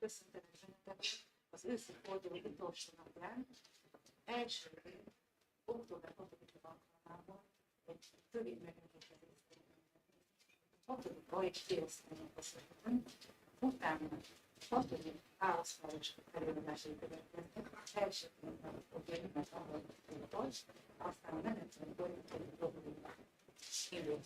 köszöntelek benneteket az őszi forduló utolsó napján, első október 6-a alkalmával egy többé megemlékezést. 6-a és kiosztányok köszönöm. Utána 6. áosztályos előadásai következtek, első pillanatban a gyermek ahol aztán a menetszerű borítói problémák. Indul.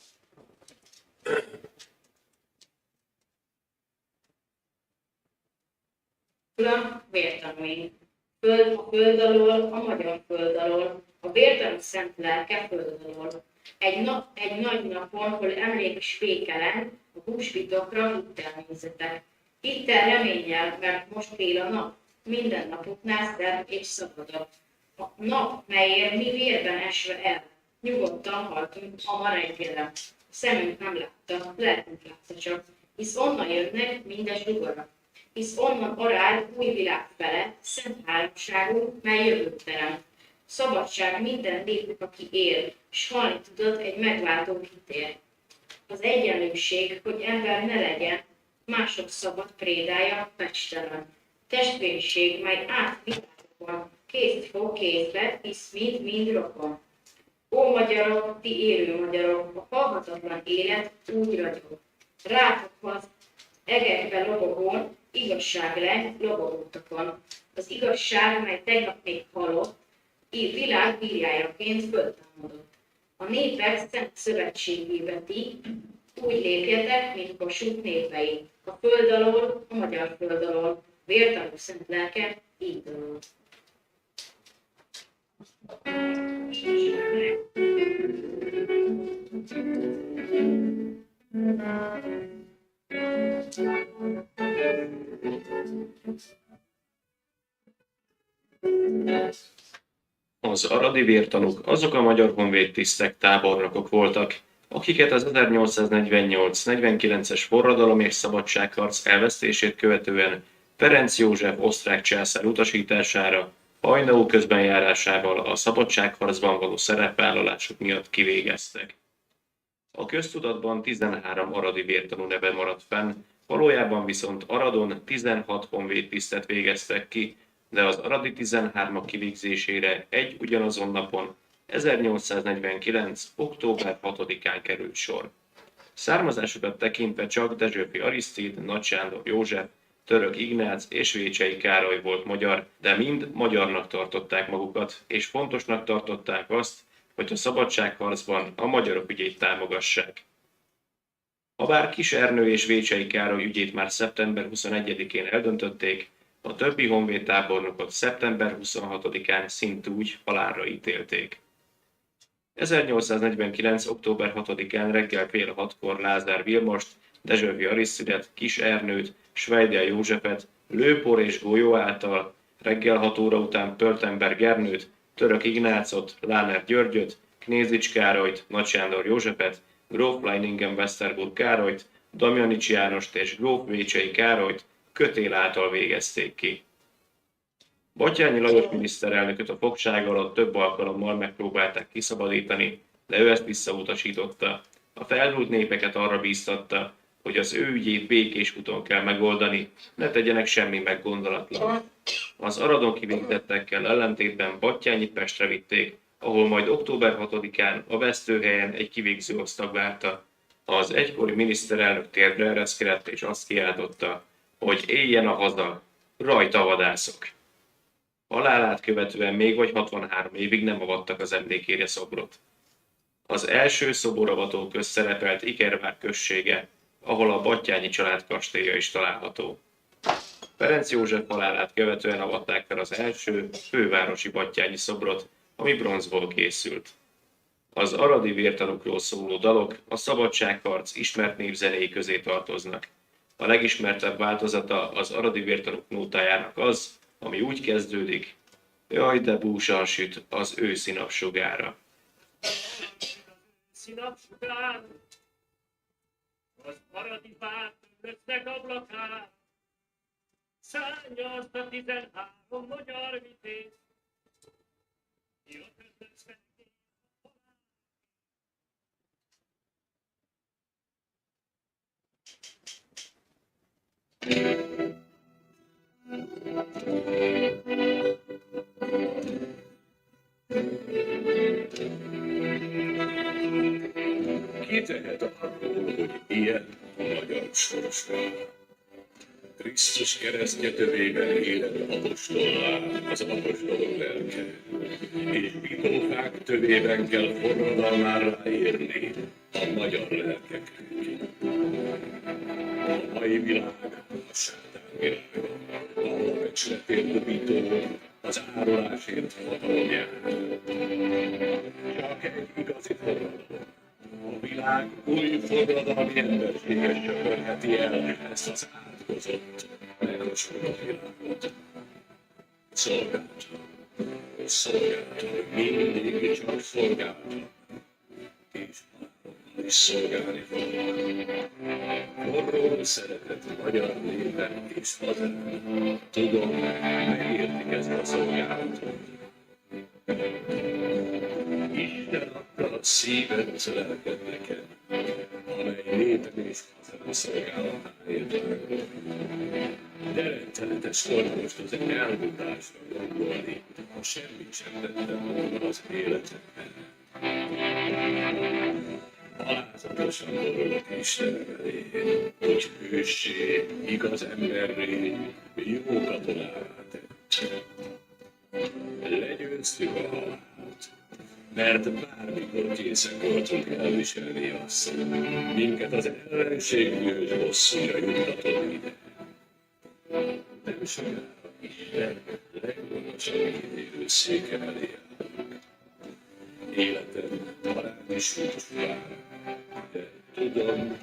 Uram, vértanúink! Föld a föld alól, a magyar föld alól, a vértanú szent lelke föld alól. Egy nagy napon, hol emlék és fékelen, a húsvitokra hittel nézzetek. Hittel reménnyel, mert most fél a nap, minden napoknál szebb és szabadabb. A nap, melyért mi vérben esve el, nyugodtan haltunk a ma reggelen. Szemünk nem látta, lelkünk látta csak, hisz onnan jönnek minden sugara. Hisz onnan arád új világ fele, szent háromságunk, mely jövőt teremt. Szabadság minden népük, aki él, s halni tudod, egy megváltó kitér. Az egyenlőség, hogy ember ne legyen, mások szabad prédája pecstelen. Testvérség, mely át világokon, kézt fog kézbe, hisz mind rokon. Ó magyarok, ti élő magyarok, a halhatatlan élet úgy ragyog. Rátok az egekbe lobogón, igazság leng lobogótakon. Az igazság, mely tegnap még halott, világ bírjájaként föltámadott. A népek szent szövetségébe ti úgy lépjetek, mint Kossuth népei. A föld alól, a magyar föld alól, vértanú szent lelke így alól. Az aradi vértanúk azok a magyar honvéd tisztek, tábornokok voltak, akiket az 1848-49-es forradalom és szabadságharc elvesztését követően Ferenc József osztrák császár utasítására hajnalú közbenjárásával a szabadságharcban való szerepvállalásuk miatt kivégeztek. A köztudatban 13 aradi vértanú neve maradt fenn, valójában viszont Aradon 16 honvéd tisztet végeztek ki, de az aradi 13-ak kivégzésére egy ugyanazon napon, 1849. október 6-án került sor. Származásukat tekintve csak Dezsőfi Arisztid, Nagy Sándor József, Török Ignác és Vécsey Károly volt magyar, de mind magyarnak tartották magukat, és fontosnak tartották azt, hogy a szabadságharcban a magyarok ügyét támogassák. Habár Kis Ernő és Vécsey Károly ügyét már szeptember 21-én eldöntötték, a többi honvéd tábornokot szeptember 26-án szintúgy halálra ítélték. 1849. október 6-án reggel fél 6-kor Lázár Vilmost, Dezsőfi Arisztidet, Kis Ernőt, Schweidel Józsefet lőpor és golyó által, reggel 6 óra után Pöltenberg Ernőt, Török Ignácot, Láner Györgyöt, Knézics Károlyt, Nagy Sándor Józsefet, gróf Leiningen-Westerburg Károlyt, Damjanics Jánost és gróf Vécsey Károlyt kötél által végezték ki. Batthyány Lajos miniszterelnököt a fogság alatt több alkalommal megpróbálták kiszabadítani, de ő ezt visszautasította. A feldúlt népeket arra bíztatta, hogy az ő ügyét békés úton kell megoldani, ne tegyenek semmi meggondolatlan. Az Aradon kivégzettekkel ellentétben Batthyányit Pestre vitték, ahol majd október 6-án a vesztőhelyen egy kivégző osztag várta. Az egykori miniszterelnök térdre ereszkedett és azt kiáltotta, hogy éljen a haza, rajta vadászok. Halálát követően még vagy 63 évig nem avattak az emlékére szobrot. Az első szoboravató köz szerepelt Ikervár községe, ahol a Batthyányi család kastélya is található. Ferenc József halálát követően avatták fel az első fővárosi Batthyányi szobrot, ami bronzból készült. Az aradi vértanúkról szóló dalok a szabadságharc ismert népzenéi közé tartoznak. A legismertebb változata az aradi vértanúk nótájának az, ami úgy kezdődik: jaj, de búsan süt az őszi napsugára. Őszi napsugár, az aradi fák lőttek ablakán, szárnya azt a 13 magyar vitét, jött ötlözve ki a halál. Ki tehet arról, hogy ilyen a magyar sorsra? Krisztus keresztje tövében éled apostollá az apostolok lelke, és bitófák tövében kell forradalmárra érni a magyar lelkeknek. A mai világ a sátán világa, ahol a becsületért bitó az árulásért hatalom jár. Csak egy igazi forradalom. A világ új forradalmi emberséges söpörheti el ezt az átkozott, megrosodott világot. Szolgálta, mindig csak szolgálta, és halálommal is szolgálni fog. Forró szeretett magyar néven és hazán, tudom, megértik ezt a szolgálatot. Isten adta a szívet, lelked neked, amely néped és hazán szolgálatáért vágod. De rettenetes volt most az elmúlásra gondolni, ha semmit sem tettem volna az életemben. Alázatosan borulok Isten elé, hogy hőssé, igaz emberré, jó katonává tett. Legyőztük a halált, mert bármikor készek voltunk elviselni azt, minket az ellenség bűnös bosszúra juttatod ide. Nem sokára Isten legmagasabb ítélő széke elé állok. Életem talán is úgy vár, de tudom,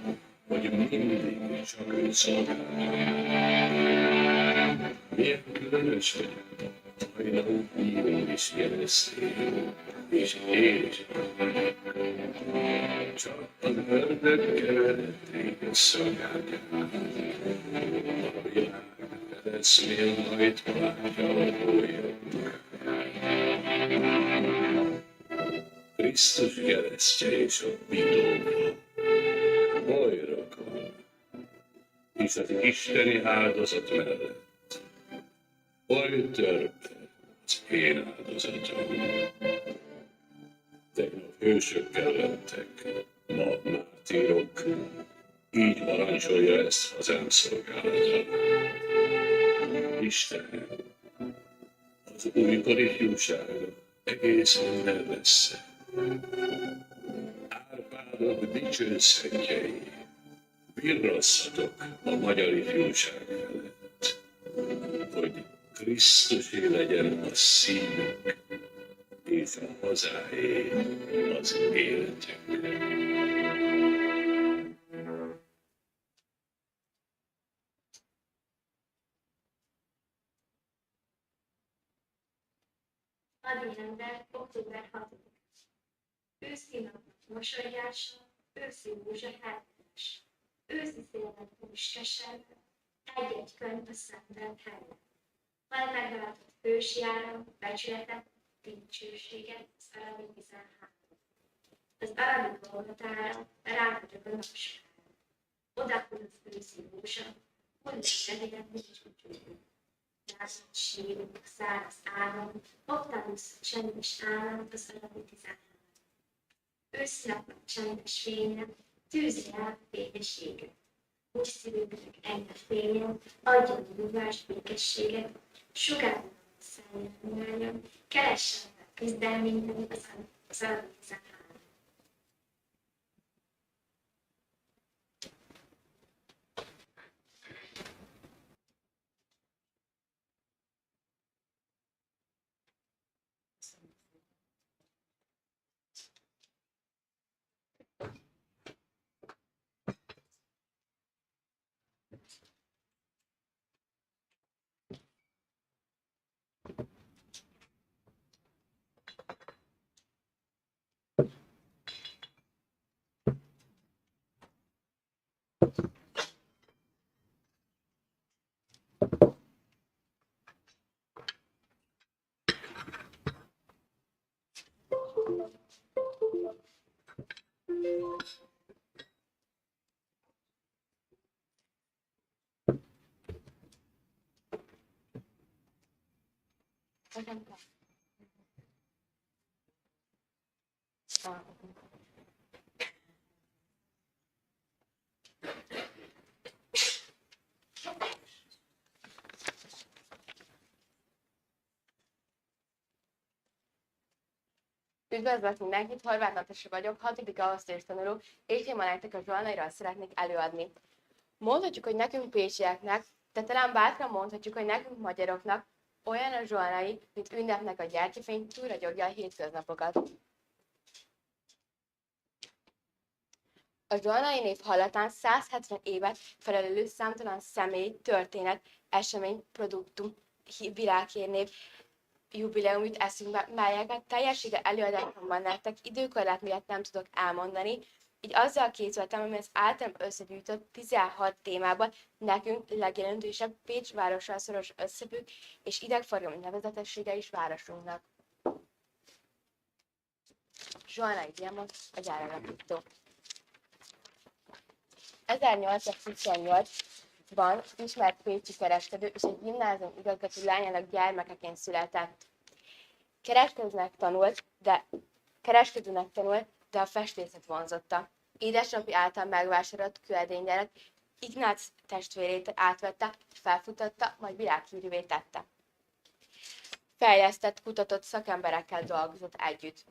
hogy mindig csak őt szolgálom. Milyen különös vagyok. Hajnalú író is jeleztél, és én is vagyok. Csak az ördög keveredett téged szolgálják. A világ fedezmél majd látja a bolyok. Krisztus keresztje és a bitóba bolyrak van, és az isteni áldozat mellett oly törpe az én áldozatom. Tegnap hősökkel lettek, ma mártírok, így parancsolja ezt hazám szolgálata. Istenem, az újkor ifjúsága egész ember lesz. Árpádok dicső szentjei, virrasszatok a magyar ifjúság felett, hogy Krisztusé legyen a szívünk, és a hazáé az életünk. Hadirendben október 6-a. Őszi nap mosolyása, őszi búzsa hátás, őszi szélben hús keserve, egy-egy könyv a szentelt helyen. Majd megváltott hősjára, becsületet, dicsőséget az aradi 13. Az aradi Golgotára ráfogyott a napsokára. Odahull az őszi búzsa, hull rövidebb nincs ügyvédő. Látott sírok, száraz állam, oktavusz csendes állam az aradi 13. Ősznapnak csendes fénye, tűzi el fényességet. Úgy szívünknek enge fényen, adjon nyugvást, békességet, sugárban szálljon, keressen a küzdelményben az aradi 13. Üdvözlök mindenkit, Horváth Natasha vagyok, 6. osztályos tanuló, és én ma nektek a zsolnairól szeretnék előadni. Mondhatjuk, hogy nekünk pécsieknek, de talán bátran mondhatjuk, hogy nekünk magyaroknak olyan a zsolnai, mint ünnepnek a gyertyafény, túlragyogja a hétköznapokat. A zsolnai név hallatán 170 évet felelő számtalan személy, történet, esemény, produktum, világhírnév, jubileumit eszünkbe, melyeket teljessége előadásomban nektek időkorlát miatt nem tudok elmondani, így azzal készültem, ami az általam összegyűjtött 16 témában nekünk legjelentősebb Pécs várossal szoros összefügg, és idegforgalmi nevezetessége is városunknak. Zsolnai Vilmos, a gyáralapító. 1828-ban ismert pécsi kereskedő és egy gimnázium igazgató lányának gyermekeként született. Kereskedőnek tanult, de a festészet vonzotta. Édesapja által megvásárolt kőedénygyárat Ignác testvérét átvette, felfutatta, majd világhírűvé tette. Fejlesztett, kutatott szakemberekkel dolgozott együtt.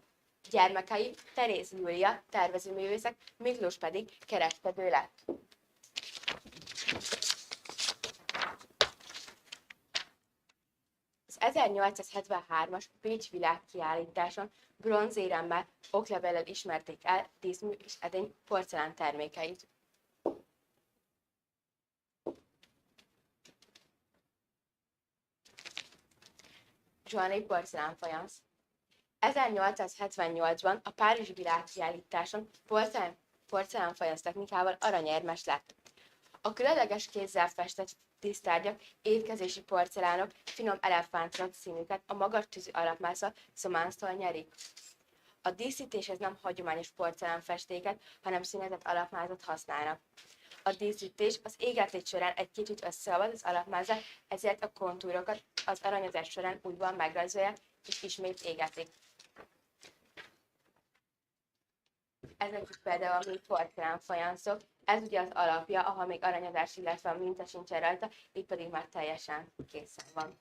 Gyermekei Teréz Júlia, tervezőművészek, Miklós pedig kereskedő lett. Az 1873-as Pécs világkiállításon bronzéremmel, oklevellel ismerték el díszmű és edény porcelán termékeit. Zsolnai porcelánfajansz. 1878-ban a Párizsi világkiállításon porcelánfajansz technikával aranyérmes lett. A különleges kézzel festett dísztárgyak, étkezési porcelánok, finom elefántrag színüket a magas tűzű alapmásza szománsztól nyerik. A díszítéshez nem hagyományos porcelánfestéket, hanem színezett alapmázat használnak. A díszítés az égetés során egy kicsit összeolvad az alapmázat, ezért a kontúrokat az aranyozás során újban megrajzolják és ismét égetik. Ezek itt például a mi porcelánfajanszok. Ez ugye az alapja, ahol még aranyozás, illetve a minta sincsen rajta, itt pedig már teljesen készen van.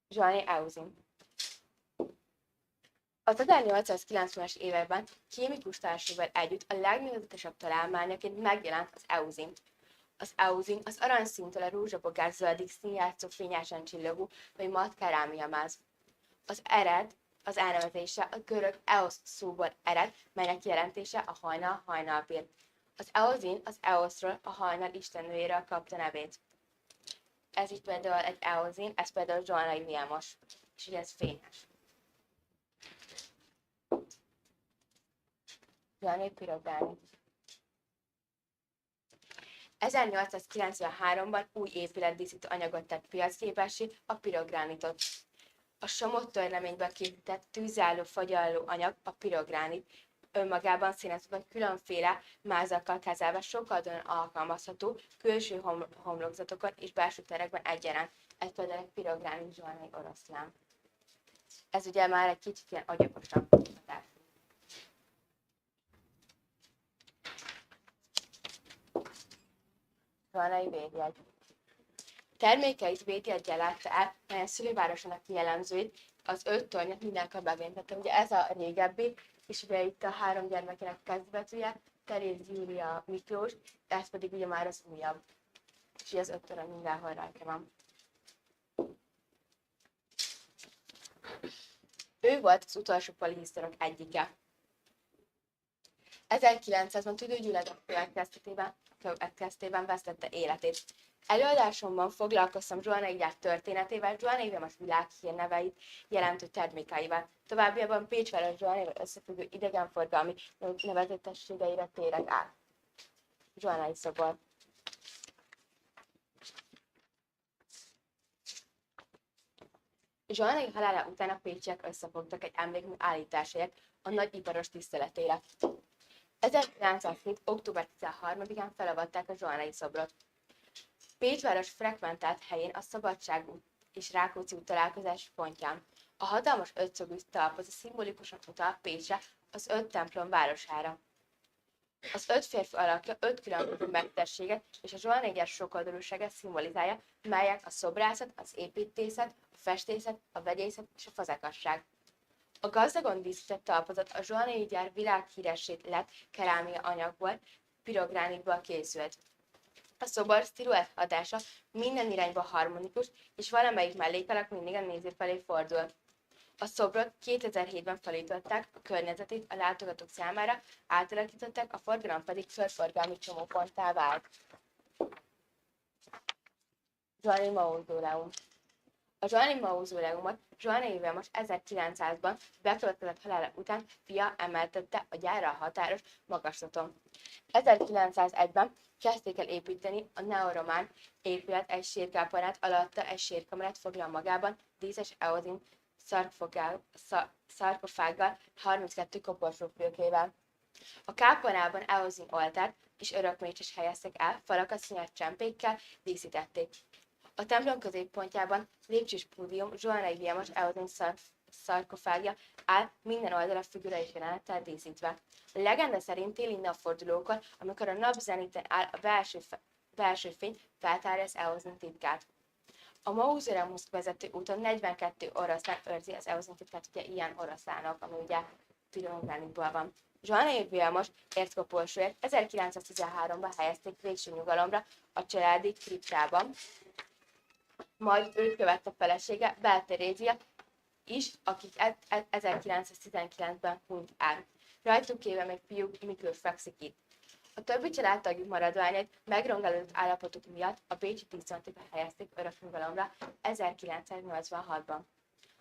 Zsolnai Euzin. Az 1890-es években kémikus társaival együtt a legnevezetesebb találmányaként megjelent az Euzin. Az euzin az aranyszíntől a rózsabogár zöldig színjátszó fényesen csillogó vagy matkerámiamáz. Az elnevezése a görög eosz szóból ered, melynek jelentése a hajnal, hajnalbér. Az eozin az eoszról, a hajnal istennőjéről kapta nevét. Ez itt például egy eozin, ez például Zsolnai Vilmos, és ugye ez fényes. Zsolnai Pirográni. 1893-ban új épületdíszítő anyagot tett piacképessé, a pirogránitot. A somot törleményből készített tűzálló, fagyalló anyag, a pirogránit, önmagában színezve vagy különféle mázakkal kezelve sokkal alkalmazható külső homlokzatokon és belső terekben egyaránt. Ez például egy pirogránit Zsolnai oroszlán. Ez ugye már egy kicsit ilyen agyagosabb hatású. Zsolnai védjegy. Termékeit védjeggyel látta el, melyen szülővárosának jellemzőit, az 5 tornyot mindenkor bevéntette. Ugye ez a régebbi, és ugye itt a 3 gyermekének kezdetűje, Teréz Júlia Miklós, ez pedig ugye már az újabb. És az 5 torony mindenhol rajta van. Ő volt az utolsó polihisztorok egyike. 1900-ban tüdőgyulladás következtében vesztette életét. Előadásomban foglalkoztam Zsolnai gyár történetével, Zsolnai Vilmos világhírneveit jelentő termékeivel. Továbbiakban Pécs város Zsolnaival összefüggő idegenforgalmi nevezetességeire térek át. Zsolnai szobor. Zsolnai halála után a pécsiek összefogtak egy emlékmű állításáért a nagy iparos tiszteletére. 1907. október 13-án felavatták a zsolnai szobrot. Pécs város frekventált helyén a Szabadság út és Rákóczi út találkozási pontján. A hatalmas ötszögű talpazat szimbolikusan utal Pécsre, az 5 templom városára. Az 5 férfi alakja 5 különböző mesterséget és a zsolnai gyár sokoldalúságát szimbolizálja, melyek a szobrászat, az építészet, a festészet, a vegyészet és a fazekasság. A gazdagon díszített talpazat a zsolnai gyár világhíressé lett kerámia anyagból, pirogránitból készült. A szobor sziluett hatása minden irányba harmonikus, és valamelyik mellékalak mindig a néző felé fordul. A szobrot 2007-ben felújították, a környezetét a látogatók számára átalakították, a forgalom pedig körforgalmi csomóponttá vált. Zsolnai mauzóleum. A zsolnai mauzóleumot Zsolnai Vilmos 1900-ban bekövetkezett halála után fia emeltette a gyárral határos magaslaton. 1901-ben kezdték el építeni a neoromán épület egy sírkápolnát, alatta egy sírkamarát foglal magában, díszes eozin szarkofággal, 32 koporsófülkével. A kápolnában eozin oltárt és örökmécses helyeztek el, falakat színes csempékkel díszítették. A templom középpontjában lépcsős pódium Zsolnai Vilmos eozin szarkofágja áll, minden oldala figura és jelenettel díszítve. A legenda szerint téli napfordulókor, amikor a nap zeniten áll, a belső fény feltárja az eozin titkát. A mauzóleumhoz vezető úton 42 oroszlán őrzi az eozin titkát, ugye ilyen oroszlánok, ami ugye pirogránitból van. Zsolnai Vilmos érckoporsóját 1913-ban helyezték végső nyugalomra a családi kriptában, majd őt követte felesége, Bel Terézia is, akik 1919-ben hunyt el. Rajtuk kívül még fiúk Miklós fekszik itt. A többi családtagjuk maradványait megrongálódott állapotuk miatt a bécsi díszpontiba helyezték öröknyugalomra 1986-ban.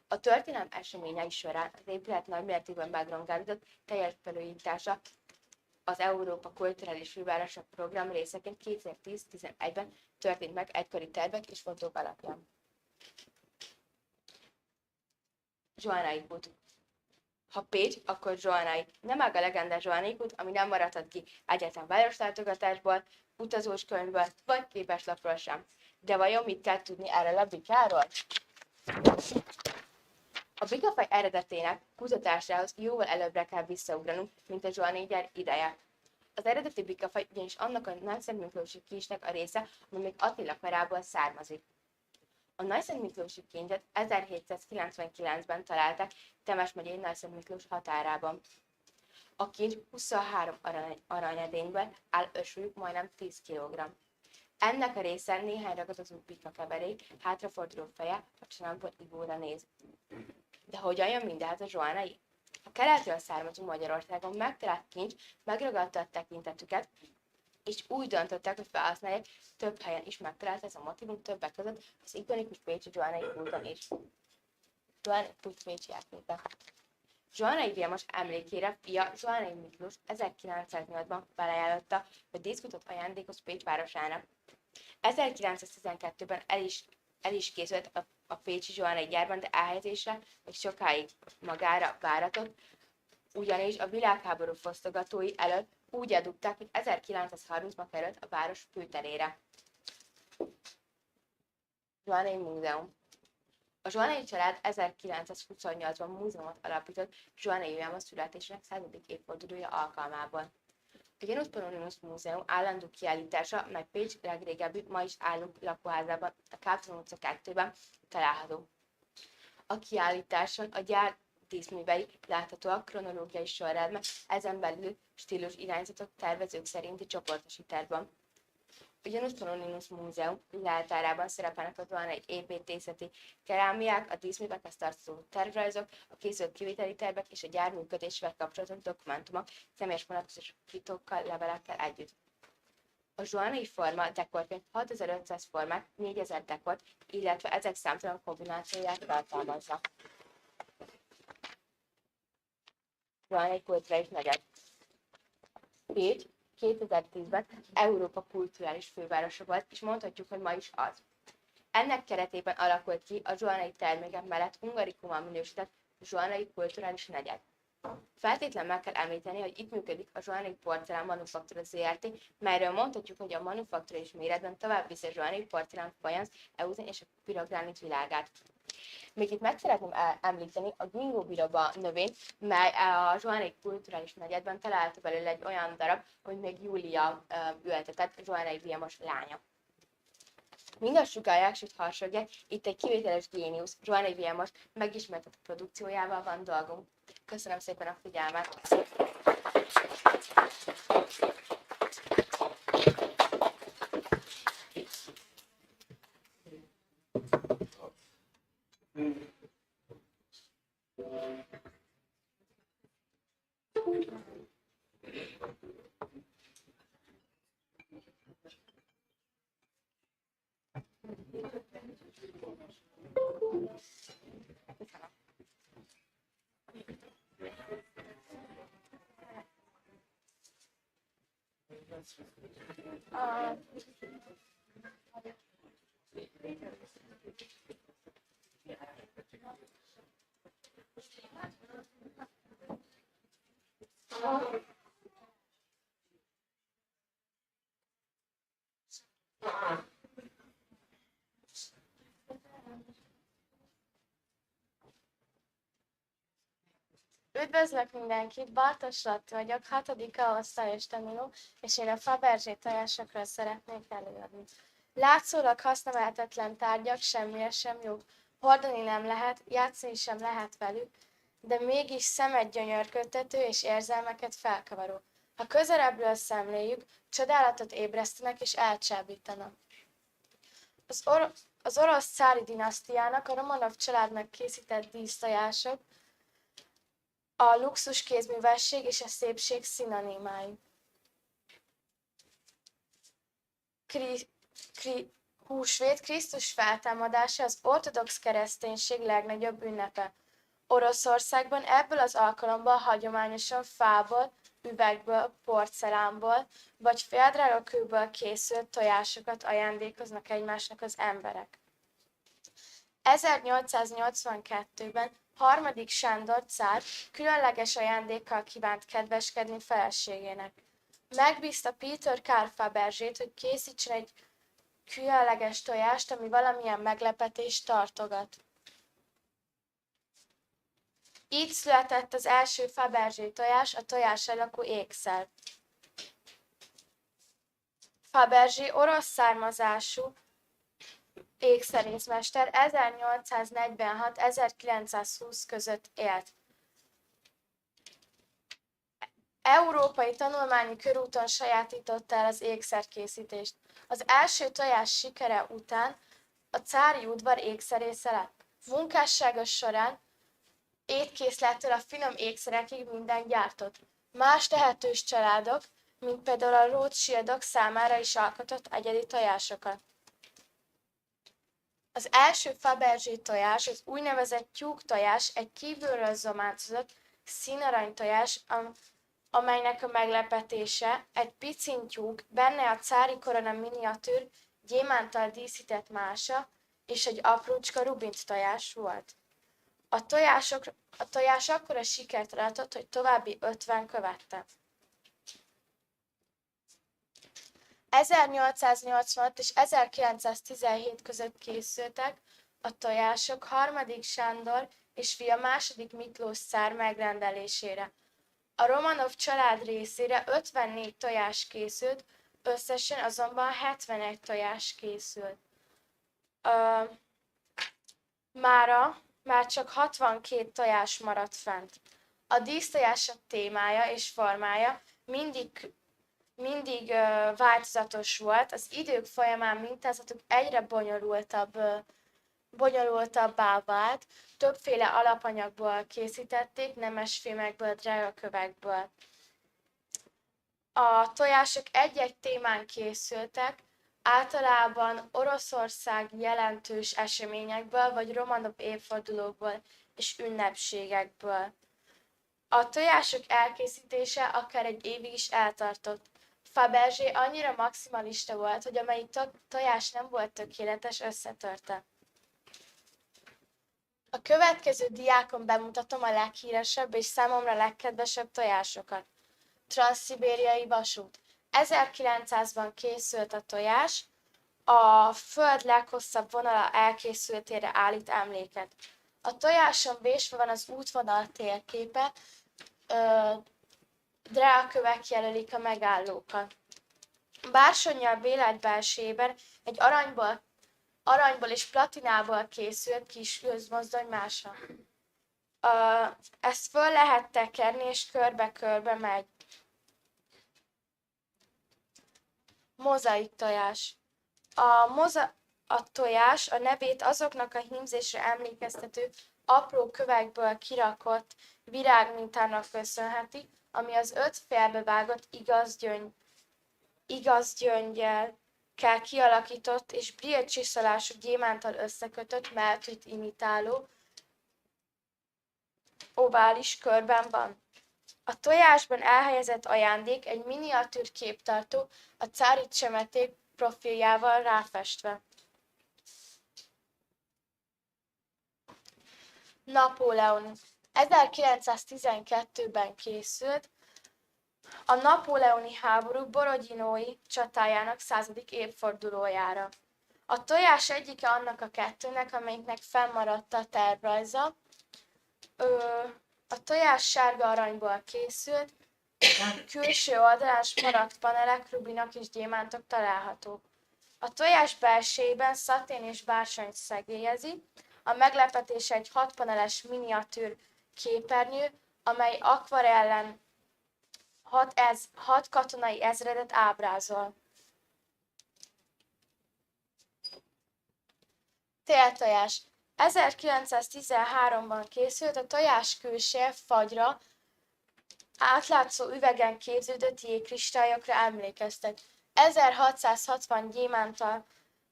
A történelem eseményei során az épület nagymértékben megrongálódott, teljes felújítása az Európa Kulturális Fővárosa program részeként 2010-11-ben történt meg egykori tervek és fotók alapján. Zsolnai kút. Ha Pécs, akkor Zsolnai. Nem áll a legendás Zsolnai kút, ami nem maradhat ki egyáltalán városlátogatásból, utazós könyvből vagy képeslapról sem. De vajon mit kell tudni erről a bikáról? A bikafaj eredetének kutatásához jóval előbbre kell visszaugranunk, mint a Zsolnai gyár ideje. Az eredeti bikafaj ugyanis annak a Nagyszent Miklósi kincsnek a része, ami még Attila korából származik. A Nagyszent Miklósi kincset 1799-ben találták Temes megyei Nagyszent Miklós határában. A kincs 23 aranyedényből áll, ösvőjük majdnem 10 kg. Ennek a része néhány ragadozó bikakeverék, hátraforduló feje, a csonakból ivóra néz. De hogyan jön mindez a zsolnai? A keletről származó Magyarországon megtalált kincs megragadta a tekintetüket, és úgy döntöttek, hogy felhasználják, több helyen is megtalált ez a motivum, többek között az ikonikus pécsi Zsolnai kúton is. Zsolnai kút pécsi átvétel. Zsolnai Vilmos emlékére fia Zsolnai Miklós 1908-ban felajánlotta, hogy díszkutat ajándékoz Pécs városának. 1912-ben el is készült a pécsi Zsolnai gyárban, de elhelyezésre még sokáig magára váratott, ugyanis a világháború fosztogatói előtt úgy adugták, hogy 1930-ban került a város főterére. Zsolnai Múzeum. A Zsolnai család 1928-ban múzeumot alapított Zsolnai Vilmos születésének 100. évfordulója alkalmából. A Janus Pannonius Múzeum állandó kiállítása, mely Pécs legrégebbi, ma is álló lakóházában, a Kápszon utca 2-ben található. A kiállításon a gyár díszművei láthatóak kronológiai sorrendben, ezen belül stílus irányzatok tervezők szerinti csoportosításban. A Janus Pannonius Múzeum leltárában szerepelnek a Zsolnai építészeti kerámiák, a díszművekhez tartozó tervrajzok, a készült kiviteli tervek és a gyár működésével kapcsolatos dokumentumok, személyes mondatkal, levelekkel együtt. A zsolnai forma dekorként 6500 formát, 4000 dekort, illetve ezek számtalan kombinációját tartalmazza. Zsolnai kulturális negyed. Pécs 2010-ben Európa kulturális fővárosa volt, és mondhatjuk, hogy ma is az. Ennek keretében alakult ki a zsolnai termékek mellett hungarikummal minősített zsolnai kulturális negyed. Feltétlen meg kell említeni, hogy itt működik a Zsolnai Porcelán Manufaktúra Zrt., melyről mondhatjuk, hogy a manufaktúra és méretben tovább viszi a Zsolnai porcelán fajansz, euzin és a pirogránit világát. Még itt meg szeretném említeni a Gingó biroba növényt, mely a Zsolnai Kulturális Negyedben találta belőle egy olyan darab, hogy még Júlia ültetett, Zsolnai Vilmos lánya. Mindaz sugallják, sőt harsogják, itt egy kivételes géniusz, Zsolnai Vilmos megismertetett produkciójával van dolgunk. Köszönöm szépen a figyelmet! Üdvözlök mindenkit, Bartos Latti vagyok, 6. osztályos tanuló, és én a Fabergé tojásokról szeretnék előadni. Látszólag használhatatlan tárgyak semmire sem jók, hordani nem lehet, játszani sem lehet velük, de mégis szemet gyönyörködtető és érzelmeket felkavaró. Ha közelebbről szemléljük, csodálatot ébresztenek és elcsábítanak. Az orosz cári dinasztiának, a Romanov családnak készített dísztojások a luxus, kézművesség és a szépség szinonimái. Húsvét, Krisztus feltámadása az ortodox kereszténység legnagyobb ünnepe. Oroszországban ebből az alkalomból hagyományosan fából, üvegből, porcelánból vagy féldrága kőből készült tojásokat ajándékoznak egymásnak az emberek. 1882-ben harmadik Sándor cár különleges ajándékkal kívánt kedveskedni feleségének. Megbízta Peter Karl Fabergét, hogy készítsen egy különleges tojást, ami valamilyen meglepetést tartogat. Így született az első Fabergé tojás, a tojás alakú ékszer. Fabergé orosz származású ékszerészmester 1846-1920 között élt. Európai tanulmányi körúton sajátította el az ékszerkészítést. Az első tojás sikere után a cári udvar ékszerésze lett. Munkássága során étkészlettől a finom ékszerekig mindent gyártott. Más tehetős családok, mint például a Rothschildok számára is alkotott egyedi tojásokat. Az első Fabergé tojás, az úgynevezett tyúktojás, egy kívülről zománcozott színaranytojás, amelynek a meglepetése egy picin tyúk, benne a cári korona miniatűr, gyémánttal díszített mása és egy aprócska rubint tojás volt. A tojás akkora sikert aratott, hogy további 50 követte. 1886 és 1917 között készültek a tojások harmadik Sándor és fia második Miklós cár megrendelésére. A Romanov család részére 54 tojás készült, összesen azonban 71 tojás készült. Már csak 62 tojás maradt fent. A dísztojások témája és formája mindig változatos volt, az idők folyamán mintázatuk egyre bonyolultabbá vált, többféle alapanyagból készítették, nemesfémekből, drágakövekből. A tojások egy-egy témán készültek, általában Oroszország jelentős eseményekből, vagy Romanov évfordulókból és ünnepségekből. A tojások elkészítése akár egy évig is eltartott. Fabergé annyira maximalista volt, hogy amelyik tojás nem volt tökéletes, összetörte. A A következő diákon bemutatom a leghíresebb és számomra legkedvesebb tojásokat. Transzszibériai vasút. 1900-ban készült a tojás, a Föld leghosszabb vonala elkészültére állít emléket. A tojáson vésve van az útvonal térképe, drágakövek jelölik a megállókat. Bársonnyal bélelt belsejében egy aranyból és platinából készült kis gőzmozdonymása. Ezt föl lehet tekerni, és körbe-körbe megy. Mozaik tojás. A tojás a nevét azoknak a hímzésre emlékeztető apró kövekből kirakott virágmintának köszönheti, ami az 5 félbevágott igaz gyöngyel kell kialakított és brillt csiszolású gyémánttal összekötött meltűt imitáló ovális körben van. A tojásban elhelyezett ajándék egy miniatűr képtartó a cári csemeték profiljával ráfestve. Napóleon. 1912-ben készült a napóleoni háború borodinói csatájának 100. évfordulójára. A tojás egyike annak a kettőnek, amelyiknek fennmaradt a tervrajza. A tojás sárga aranyból készült, külső oldalán smaragd panelek, rubinok és gyémántok találhatók. A tojás belsejében szatén és bársony szegélyezi, a meglepetés egy 6 paneles miniatűr képernyő, amely akvarellen 6 katonai ezredet ábrázol. Téltojás. 1913-ban készült, a tojás külseje fagyra, átlátszó üvegen képződött jégkristályokra emlékeztet. 1660 gyémánttal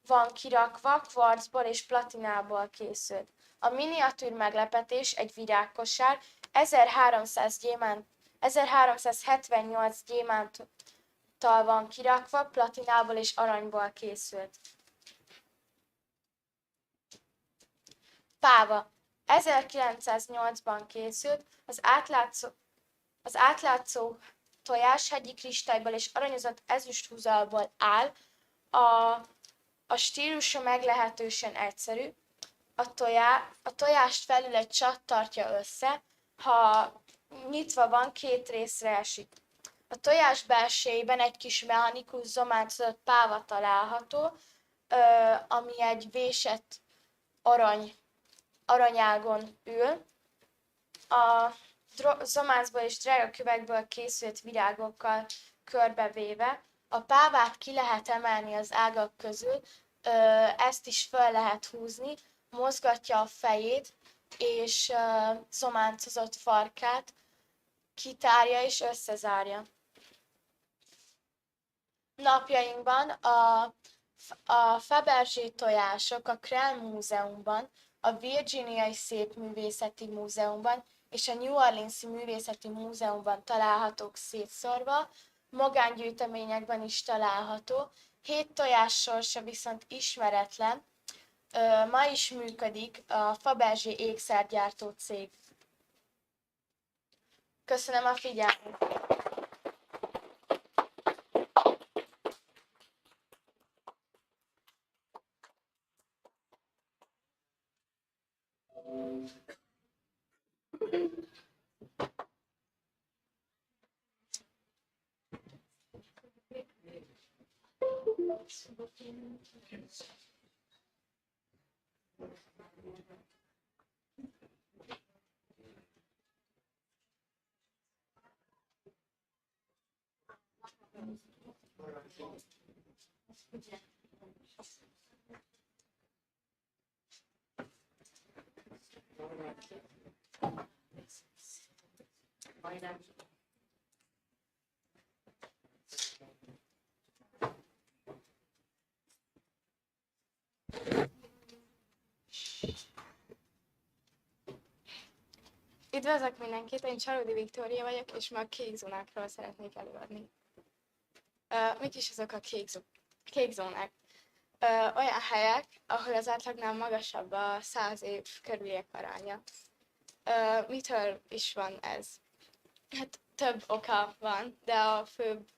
van kirakva, kvarcból és platinából készült. A miniatűr meglepetés egy virágkosár, 1378 gyémánttal van kirakva, platinából és aranyból készült. Páva. 1908-ban készült, az átlátszó tojás hegyi kristályból és aranyozott ezüsthúzalból áll, a stílusa meglehetősen egyszerű, a tojást felül egy csat tartja össze, ha nyitva van, 2 részre esik. A tojás belsejében egy kis mechanikus zománcozott páva található, ami egy vésett aranyágon ül. A zománcból és drágakövekből készült virágokkal körbevéve. A pávát ki lehet emelni az ágak közül, ezt is föl lehet húzni, mozgatja a fejét, és zománcozott farkát kitárja és összezárja. Napjainkban a Fabergé tojások a Krell Múzeumban, a Virginiai Szépművészeti Múzeumban és a New Orleans-i Művészeti Múzeumban találhatók szétszórva, magángyűjteményekben is található. 7 tojás sorsa viszont ismeretlen, ma is működik a Fabergé ékszergyártó cég. Köszönöm a figyelmet! Üdvözlök mindenkit, én Csalódi Viktória vagyok, és ma a kék zónákról szeretnék előadni. Mik is azok a kék zónák? Olyan helyek, ahol az átlagnál magasabb a 100 év körüliek aránya. Mitől is van ez? Hát több oka van, de a főbb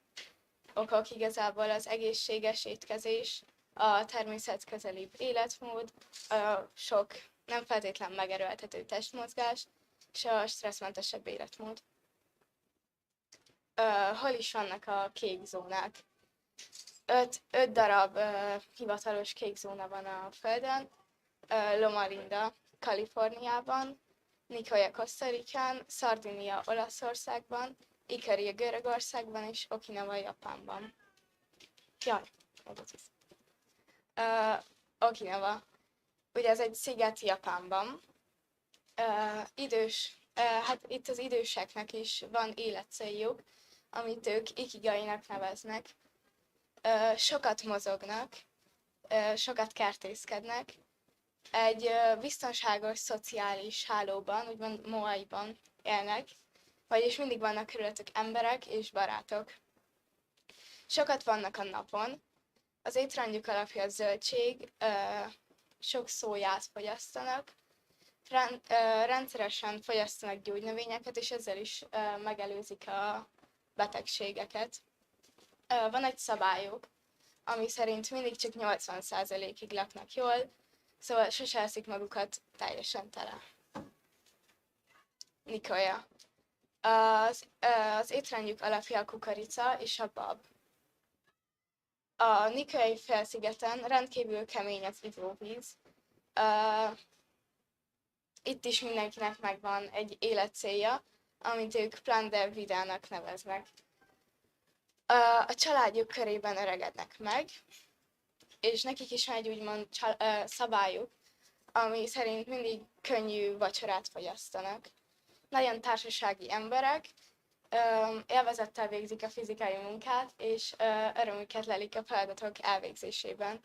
okok igazából az egészséges étkezés, a természetközelibb életmód, a sok nem feltétlen megerőltető testmozgás, és a stresszmentesebb életmód. Hol is vannak a kék zónák? 5 darab hivatalos kék zóna van a Földön, Loma Linda Kaliforniában, Nicoya Costa Ricán, Szardinia Olaszországban, Ikaria Görögországban és Okinawa Japánban. Jaj, Okinawa. Ugye ez egy sziget Japánban. Hát itt az időseknek is van életcéljuk, amit ők ikigainak neveznek. Sokat mozognak, sokat kertészkednek, egy biztonságos szociális hálóban, úgymond moaiban élnek, vagyis mindig vannak körülöttük emberek és barátok. Sokat vannak a napon, az étrendjük alapja a zöldség, sok szóját fogyasztanak, rendszeresen fogyasztanak gyógynövényeket, és ezzel is megelőzik a betegségeket. Van egy szabályuk, ami szerint mindig csak 80%-ig laknak jól, szóval sose eszik magukat teljesen tele. Nicoya. Az étrendjük alapja a kukorica és a bab. A Nicoyai félszigeten rendkívül kemény az ivóvíz. Itt is mindenkinek megvan egy életcélja, amit ők plan de vidának neveznek. A családjuk körében öregednek meg, és nekik is van egy úgymond szabályuk, ami szerint mindig könnyű vacsorát fogyasztanak. Nagyon társasági emberek, élvezettel végzik a fizikai munkát, és örömüket lelik a feladatok elvégzésében.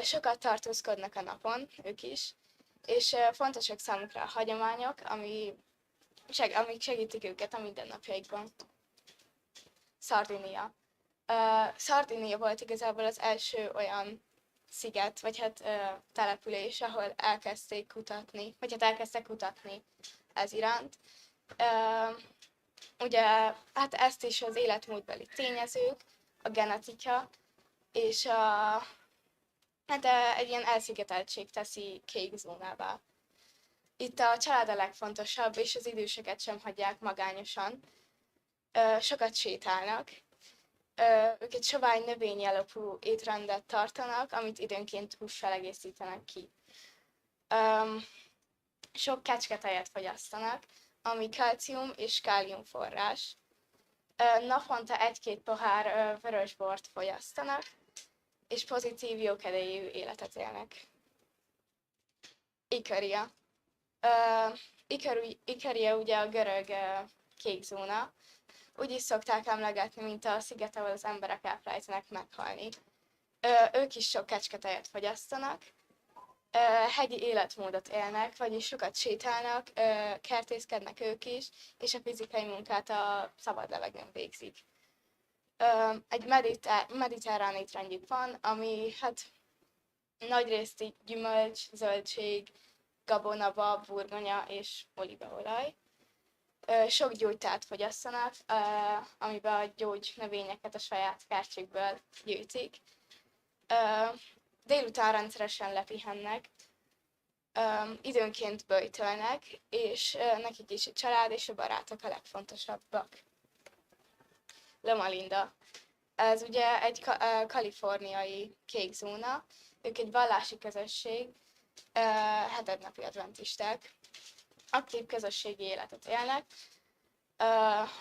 Sokat tartózkodnak a napon, ők is, és fontosak számukra a hagyományok, amik segítik őket a mindennapjaikban. Szardinia. Szardinia volt igazából az első olyan sziget, vagy hát település, ahol elkezdték kutatni, vagy hát elkezdtek kutatni ez iránt. Ugye, hát ezt is az életmódbeli tényezők, a genetika, és hát egy ilyen elszigeteltség teszi kék zónává. Itt a család a legfontosabb, és az időseket sem hagyják magányosan. Sokat sétálnak. Ők egy sovány növényi alapú étrendet tartanak, amit időnként hússal egészítenek ki. Sok kecsketejet fogyasztanak, ami kalcium és kálium forrás. Naponta 1-2 pohár vörösbort fogyasztanak, és pozitív jókedélyű életet élnek. Ikaria. Ikaria ugye a görög kék zóna. Úgy is szokták emlegetni, mint a sziget, ahol az emberek elfelejtenek meghalni. Ők is sok kecsketejet fogyasztanak, hegyi életmódot élnek, vagyis sokat sétálnak, kertészkednek ők is, és a fizikai munkát a szabad levegőn végzik. Egy mediterrán étrendjük van, ami hát nagyrészt így gyümölcs, zöldség, gabonaba, burgonya és olívaolaj. Sok gyógytát fogyasztanak, amiben a gyógynövényeket a saját kertjükből gyűjtik. Délután rendszeresen lepihennek, időnként böjtölnek, és nekik is a család és a barátok a legfontosabbak. Loma Linda. Ez ugye egy kaliforniai kék zóna, ők egy vallási közösség, hetednapi adventisták. Aktív közösségi életet élnek,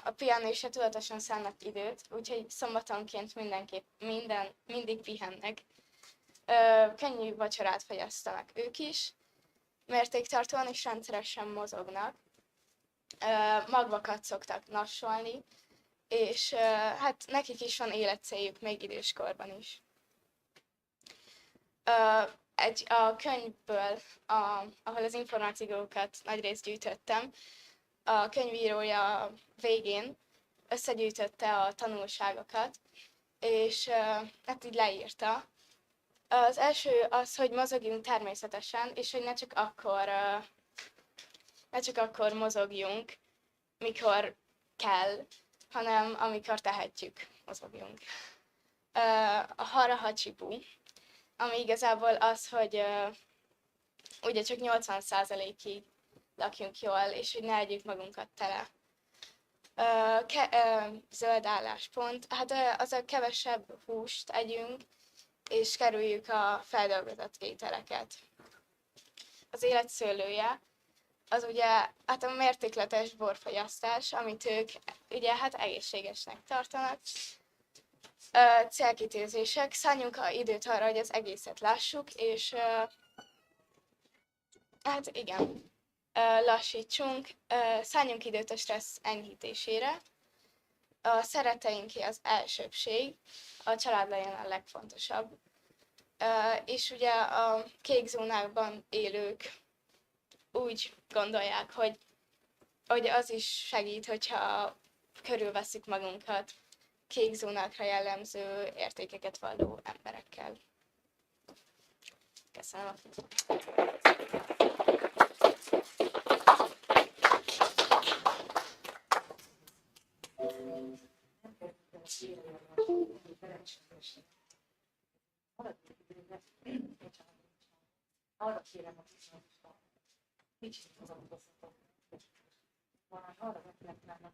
a pihenésre tudatosan szánnak időt, úgyhogy szombatonként mindig pihennek. Könnyű vacsorát fogyasztanak ők is, mértéktartóan és rendszeresen mozognak, magvakat szoktak nassolni, és hát nekik is van életcéljuk még időskorban is. A könyvből, ahol az információkat nagyrészt gyűjtöttem, a könyvírója végén összegyűjtötte a tanulságokat, és hát így leírta, Az első az, hogy mozogjunk természetesen, és hogy ne csak akkor mozogjunk, mikor kell, hanem amikor tehetjük, mozogjunk. A hara-hacsibu, ami igazából az, hogy ugye csak 80%-ig lakjunk jól, és hogy ne együk magunkat tele. Zöld álláspont, hát az a kevesebb húst együnk, és kerüljük a feldolgozott ételeket. Az élet szőlője, az ugye hát a mértékletes borfogyasztás, amit ők ugye hát egészségesnek tartanak. Célkitűzések, szálljunk időt arra, hogy az egészet lássuk, és hát igen, lassítsunk, szálljunk időt a stressz enyhítésére. A szeretteinké az elsőbség, a család legyen a legfontosabb. És ugye a kék zónákban élők úgy gondolják, hogy az is segít, hogyha körülveszünk magunkat kék zónákra jellemző értékeket valló emberekkel. Köszönöm. Arra kérem a kicsit hozatkoztatok. Van arra reflektálnak,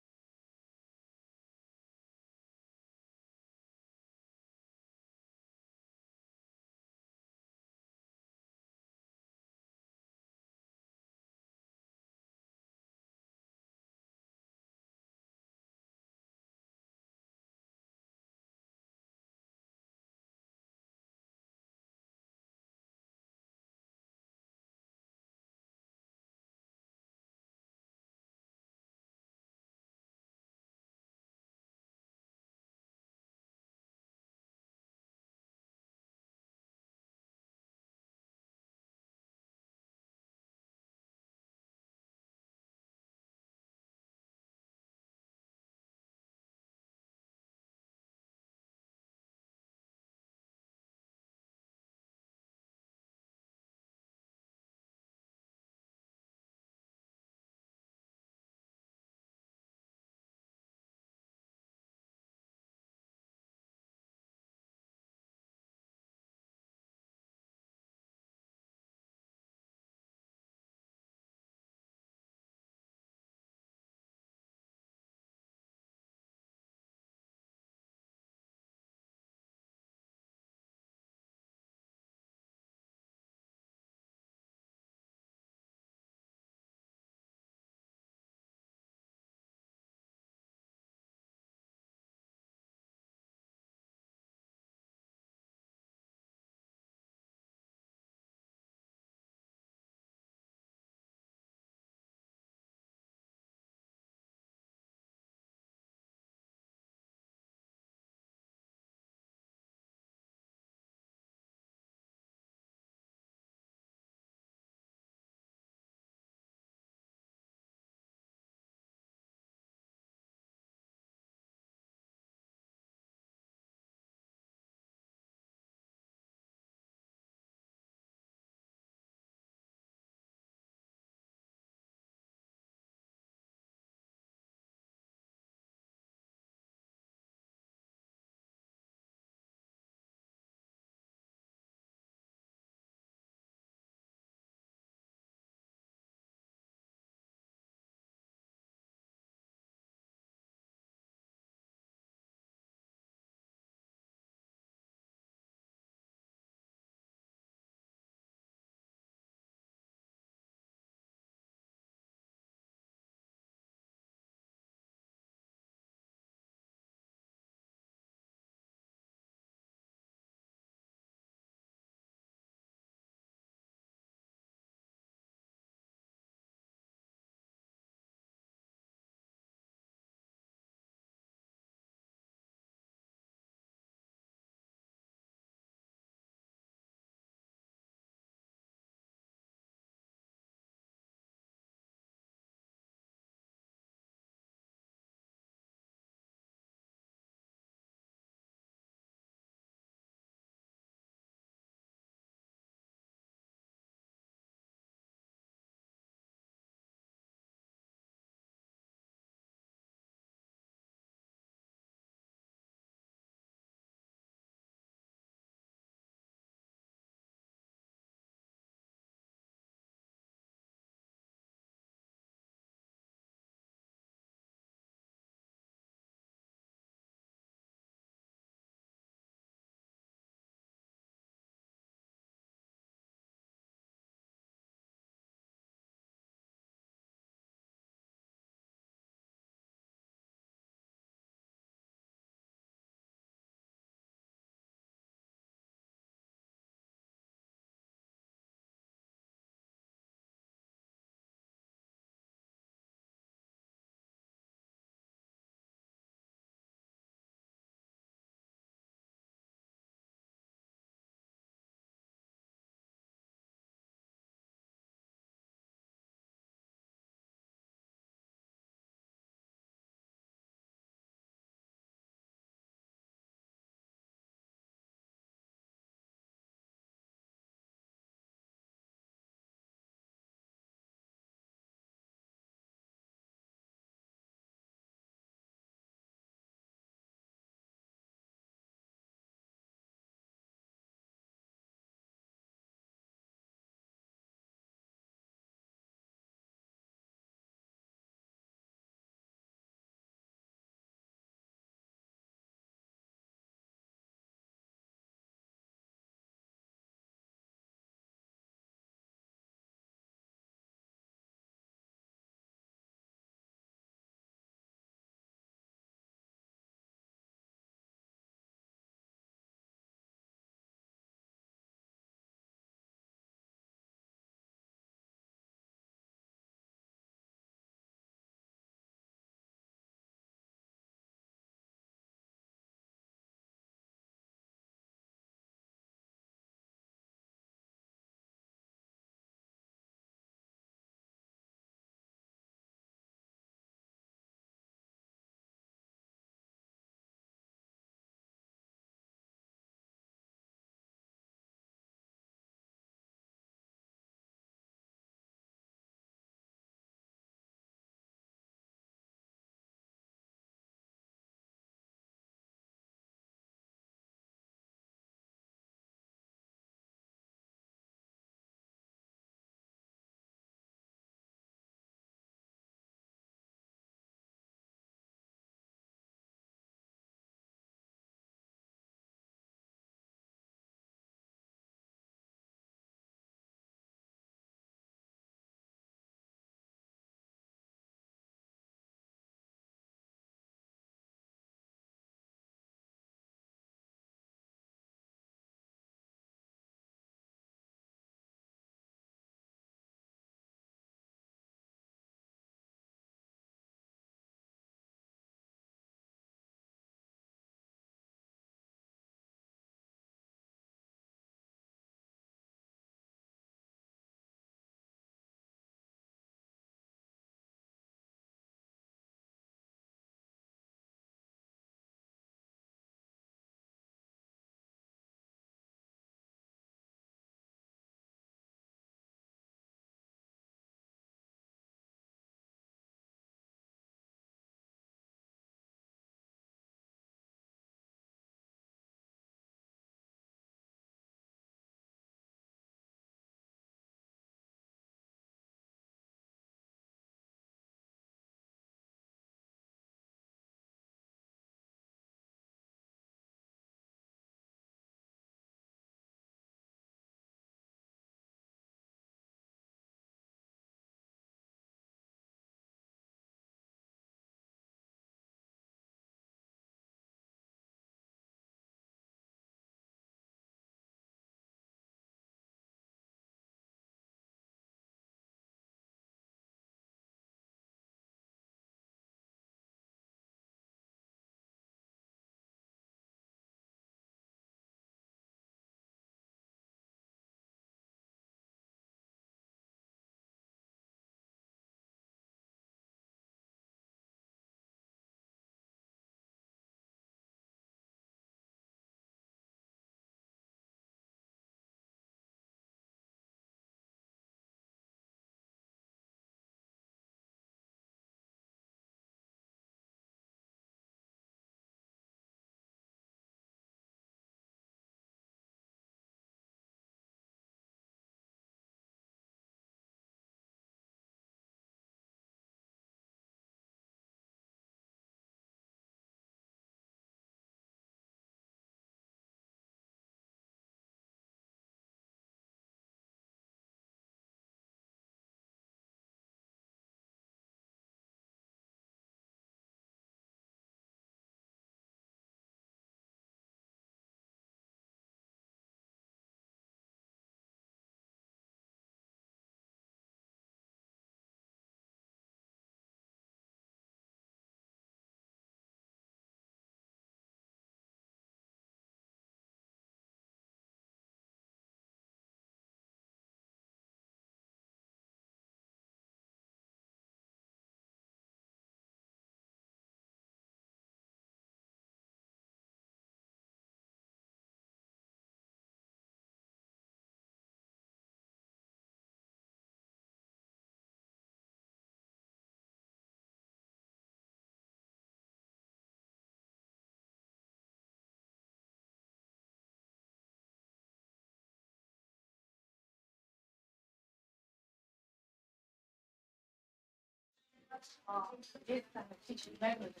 A részben egy kicsit megnőtt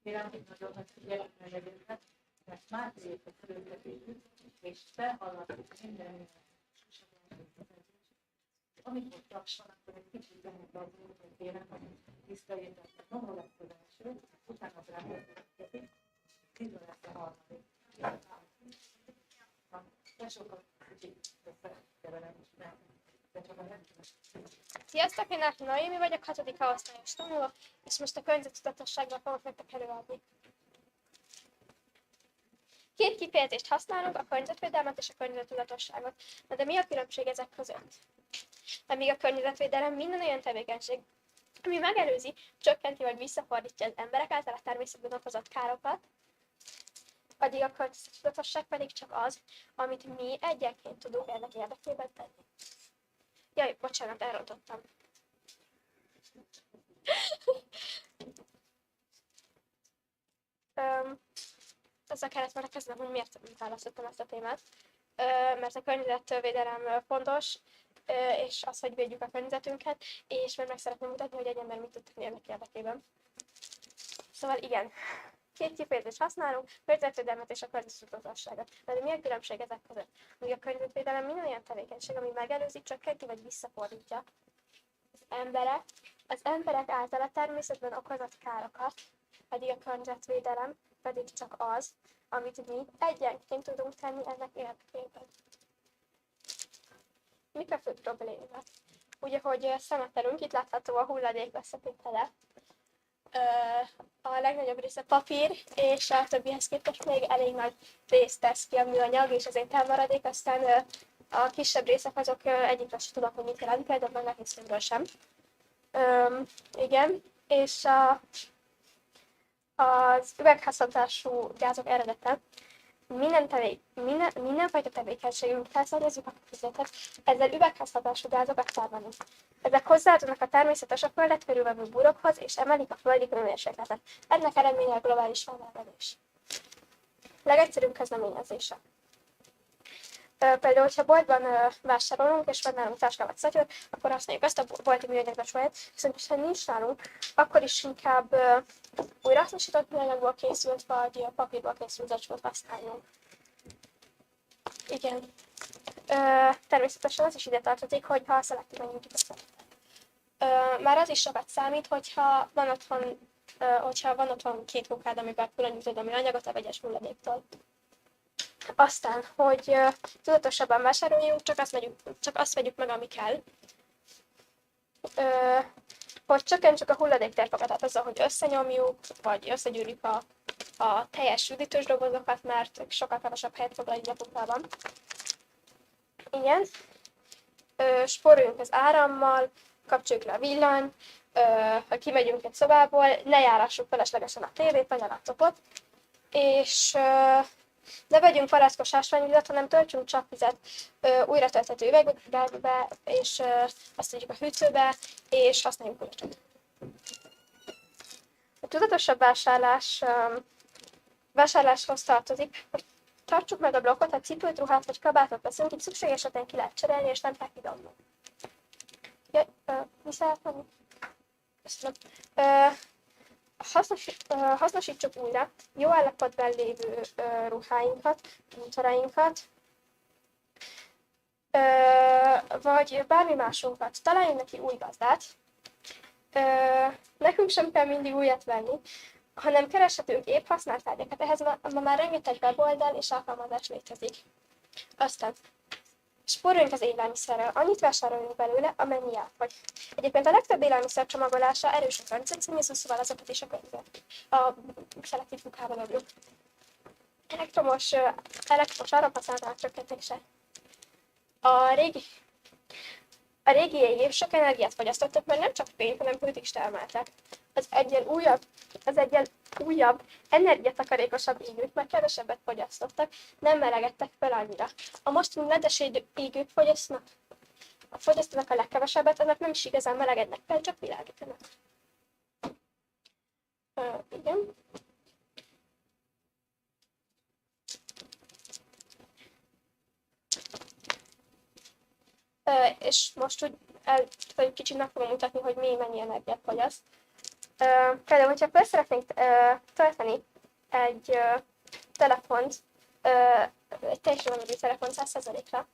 Kérem, nagyon nagy figyelemmel legyünk, mert már a fölöttetésük, és behallatik minden amikor taps van, akkor egy kicsit bennük az úr, kérem, hogy tiszteljétek, hogy noha lesz az első, utána rámoltatjuk, 10 lesz a harmadik. De sokat kicsit összekeverem is, de csak a Sziasztok, én Noémi vagyok, 6. osztályos tanuló, és most a környezettudatossággal fogok nektek előadni. Két kifejezést használunk, a környezetvédelmet és a környezettudatosságot. Na de mi a különbség ezek között? Mert míg a környezetvédelem minden olyan tevékenység, ami megelőzi, csökkenti vagy visszafordítja az emberek által a természetben okozott károkat, addig a környezettudatosság pedig csak az, amit mi egyenként tudunk ennek érdekében tenni. Jaj, bocsánat, elrontottam. Azzal kellett volna kezdenem, hogy miért választottam ezt a témát. Mert a környezetvédelem fontos, és az, hogy védjük a környezetünket, és mert meg szeretném mutatni, hogy egy ember mit tud tenni ennek érdekében. Szóval igen, két kifejezést használunk, környezetvédelmet és a környezettudatosságot. De mi a különbség ezek között? Míg a környezetvédelem minden olyan tevékenység, ami megelőzi, csökkenti vagy visszafordítja az emberek által a természetben okozott károkat, pedig a környezetvédelem pedig csak az, amit mi egyenként tudunk tenni ennek érdekében. Mik a fő problémák? Ugye, hogy szemetelünk, itt látható a hulladék összetétele. A legnagyobb része papír, és a többihez képest még elég nagy részt tesz ki a műanyag, és azért elmaradék, aztán a kisebb részek azok egyikre sem tudok, hogy mit jelent, például a nehéz filmről sem. Igen, és az üvegházhatású gázok eredete mindenfajta tevékenységünk felszabályozzuk a környezetet, ezzel üvegházhatású gázokat termelünk. Ezek hozzáadnak a természetes a földet körülvevő búrokhoz, és emelik a földi hőmérsékletet. Ennek eredménye a globális felmelegedés. Legegyszerűbb kezdeményezése. Például, hogyha boltban vásárolunk, és van nálunk táska vagy szatyor, akkor használjuk azt a bolti műanyag becsváját, viszont ha nincs nálunk, akkor is inkább újrahasznosított műanyagból készült, vagy papírból készült zacskót használjunk. Igen. Természetesen az is ide tartozik, hogy ha szelektíven nyújtjuk a szemetet. Már az is sokat számít, hogyha van otthon két kukád, amivel külön nyújtod a műanyagot a vegyes hulladéktól. Aztán, hogy tudatosabban vásároljunk, csak azt vegyük meg, ami kell. Hogy csökkentsük a hulladéktérfogatát azzal, hogy összenyomjuk, vagy összegyűrjük a teljes üdítős dobozokat, mert sokkal kevesebb helyet foglal így a kunkában. Igen. Spóroljunk az árammal, kapcsoljuk le a villanyt, ha kimegyünk egy szobából, ne járassuk feleslegesen a tévét vagy a laptopot, és ne vegyünk paláckos ásványvizet, hanem töltsünk csapvizet újra tölthető üvegbe, és azt tegyük a hűtőbe, és használjuk újra. A tudatosabb vásárláshoz tartozik, hogy tartsuk meg a blokkot, ha cipőt, ruhát vagy kabátot veszünk, így szükség esetén ki lehet cserélni, és nem kell kidobnunk. Mi szeretném? Köszönöm. Hasznosítsuk újra jó állapotban lévő ruháinkat, bútorainkat, vagy bármi másunkat. Találjunk neki új gazdát. Nekünk sem kell mindig újat venni, hanem kereshetünk épp használt tárgyakat. Ehhez ma már rengeteg weboldal és alkalmazás létezik. Aztán spóroljunk az élelmiszerrel, annyit vásároljunk belőle, amennyi jár. Vagy egyébként a legtöbb élelmiszer csomagolása erős a környezetszennyező, szóval azokat is a szelektív kukába adjuk. Elektromos áramhasználatának csökkentése. A régi jégép sok energiát fogyasztottak, mert nem csak fényt, hanem hőt is termeltek. Az egyen újabb, energiatakarékosabb égők már kevesebbet fogyasztottak, nem melegedtek fel annyira. A mostani ledes égők fogyasztanak a legkevesebbet, ennek nem is igazán melegednek fel, csak világítanak. Igen. És most úgy egy kicsit meg fogom mutatni, hogy mi mennyi energiát fogyaszt. Például, hogyha fel szeretnénk tölteni egy telefont, egy teljesen anyagú telefon 100%-ra,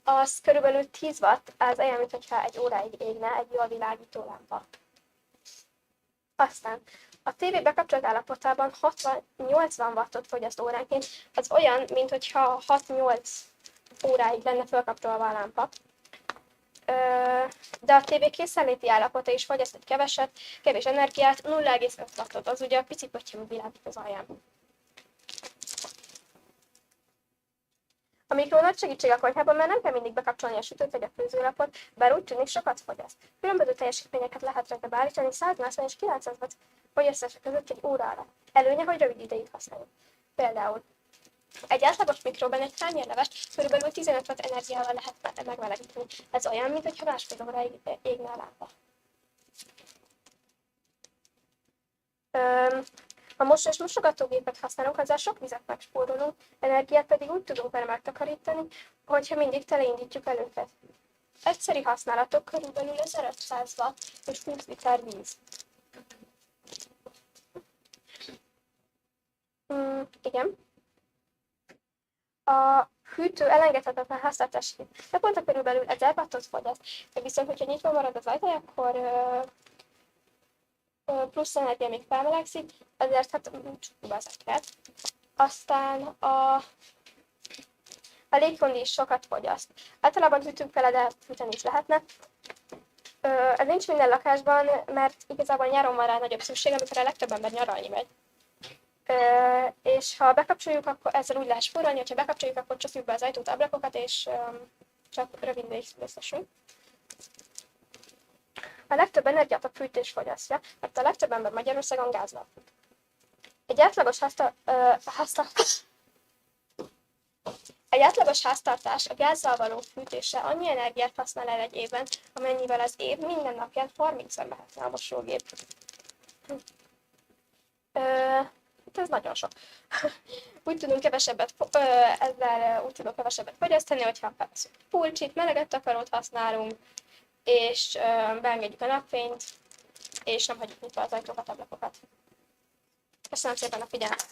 az körülbelül 10 watt, az olyan, mintha egy óráig égne egy jól világító lámpa. Aztán a tévé bekapcsolt állapotában 60-80 wattot fogyaszt óránként, az olyan, mintha 6-8 óráig lenne felkapcsolva a lámpa. De a tévé készenléti állapota is fogyaszt egy kevés energiát, 0,5 wattot, az ugye a pici pöttyöm világít az alján. A mikró nagy segítség a konyhában, mert nem kell mindig bekapcsolni a sütőt vagy a főzőlapot, bár úgy tűnik sokat fogyaszt. Különböző teljesítményeket lehet rajta beállítani, 180 és 900 watt fogyasztása között egy óra alatt. Előnye, hogy rövid ideig használjuk. Például egy átlagos mikróban egy tányérlevest körülbelül 15 watt energiával lehet megmelegíteni. Ez olyan, mintha másfél óráig égne a lámpa. Ha mosós mosogatógépet használunk, azzal sok vizet megspórolunk, energiát pedig úgy tudunk vele megtakarítani, hogyha mindig teleindítjuk előket. Egyszeri használatok körülbelül 1500 watt és 20 liter víz. Igen. A hűtő elengedhetetlen háztartási naponta körülbelül 1000 wattot fogyaszt, viszont hogyha nyitva marad az ajtaj, akkor plusz energia még felmelegszik, ezért hát csukjuk az ajtót. Aztán a légkondi is sokat fogyaszt. Általában hűtünk vele, de fűteni is lehetne. Ez nincs minden lakásban, mert igazából nyáron van rá nagyobb szükség, amikor a legtöbb ember nyaralni megy. És ha bekapcsoljuk, akkor ezzel úgy lehet spórolni, hogyha bekapcsoljuk, akkor csukjuk be az ajtót, ablakokat, és csak rövid ideig szülőztessünk. A legtöbb energiát a fűtés fogyasztja, mert a legtöbb ember Magyarországon gázzal fűt. Egy átlagos háztartás a gázzal való fűtése annyi energiát használ el egy évben, amennyivel az év minden napján 30-szor mehetne a mosógép. Ez nagyon sok. Ezzel úgy tudunk kevesebbet fogyasztani, hogyha pulcsit, meleget takarót használunk, és beengedjük a napfényt, és nem hagyjuk nyitva az ajtókat, ablakokat. Köszönöm szépen a figyelmet!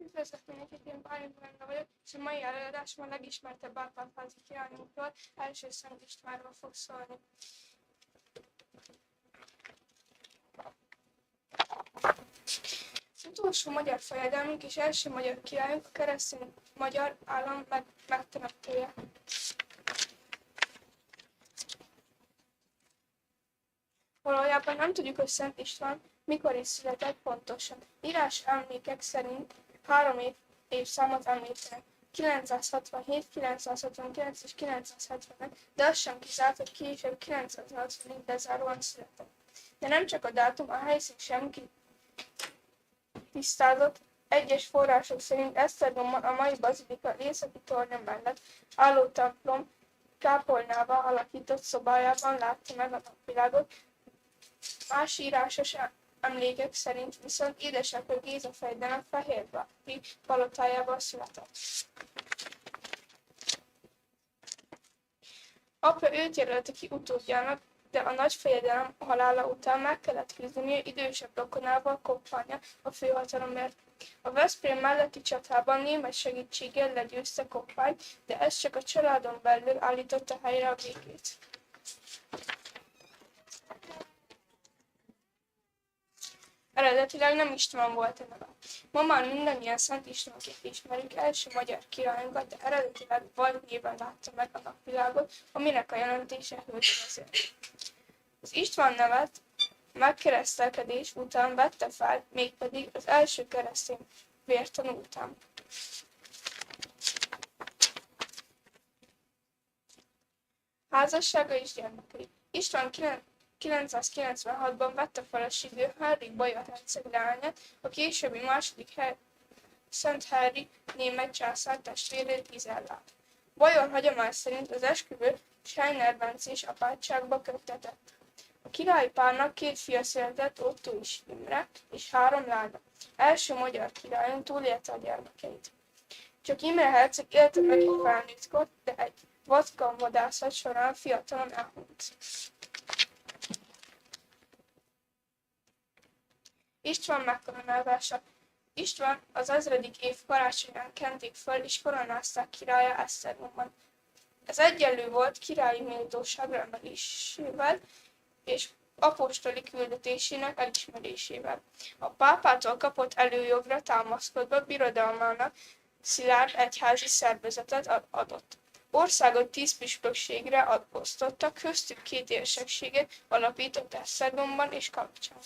Üdvözlök mindenkit, én Bálint Brenda vagyok, és a mai előadásom a legismertebb árpádházi királyunkról, első Szent Istvánról fog szólni. Az utolsó magyar fejedelmünk és első magyar királyunk a keresztény magyar állam megteremtője. Valójában nem tudjuk, hogy Szent István mikor is született pontosan. Írás emlékek szerint 3 évszámot említenek. 967, 969 és 970, de az sem kizárt, hogy később 980-ig bezáróan született. De nem csak a dátum, a helyszín sem tisztázott. Egyes források szerint Esztergom a mai bazilika északi tornya mellett álló templom kápolnává alakított szobájában látta meg a napvilágot. Más írásos emlékek szerint viszont édesapja Géza Fejdenek Fehérvári palotájában született. Apja őt jelölte ki utódjának, de a nagy fejedelem halála után meg kellett küzdenie idősebb rokonával, Koppánya a főhatalomért. A Veszprém melletti csatában német segítséggel legyőzte Koppányt, de ez csak a családon belül állította helyre a békét. Eredetileg nem István volt a neve. Ma már mindannyian Szent Istvánként ismerjük első magyar királyunkat, de eredetileg Vaj néven látta meg a napvilágot, aminek a jelentése hősvezér. Az István nevet megkeresztelkedés után vette fel, mégpedig az első keresztény vértanú után. Házassága és gyermekei. István 996-ban vette feleségül Henrik bajor herceg leányát, a későbbi második Szent Henrik német császár testvérét Gizellát. Bajor hagyomány szerint az esküvő Scheiner bencés apátságba köttetett. A királyi párnak 2 fia született, Ottó és Imre, és 3 lánya. Első magyar királyon túlélte a gyermekeit. Csak Imre herceg élte meg a felnőttkort, de egy vadkanvadászat során fiatalon elhunyt. István megkoronázása. István az 1000. év karácsonyán kenték föl és koronázták királlyá Esztergomban. Ez egyenlő volt királyi méltóságra emelésével és apostoli küldetésének elismerésével. A pápától kapott előjogra támaszkodva birodalmának szilárd egyházi szervezetet adott. Országot 10 püspökségre osztottak, köztük 2 érsekséget alapított Esztergomban és Kapcsán.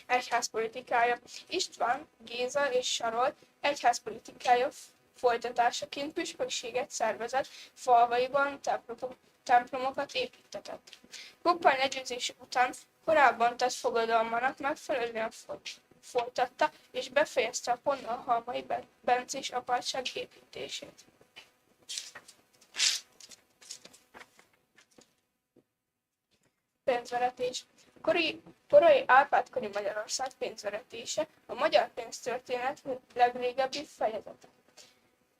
Egyházpolitikája. István, Géza és Sarold egyházpolitikája folytatásaként püspökséget szervezett, falvaiban templomokat építtetett. Koppány legyőzése után korábban tett fogadalmának megfelelően folytatta és befejezte a ponnonhalmai bencés apátság építését. Pénzveretés. Korai Árpád-kori Magyarország pénzveretése a magyar pénztörténet legrégebbi fejezete.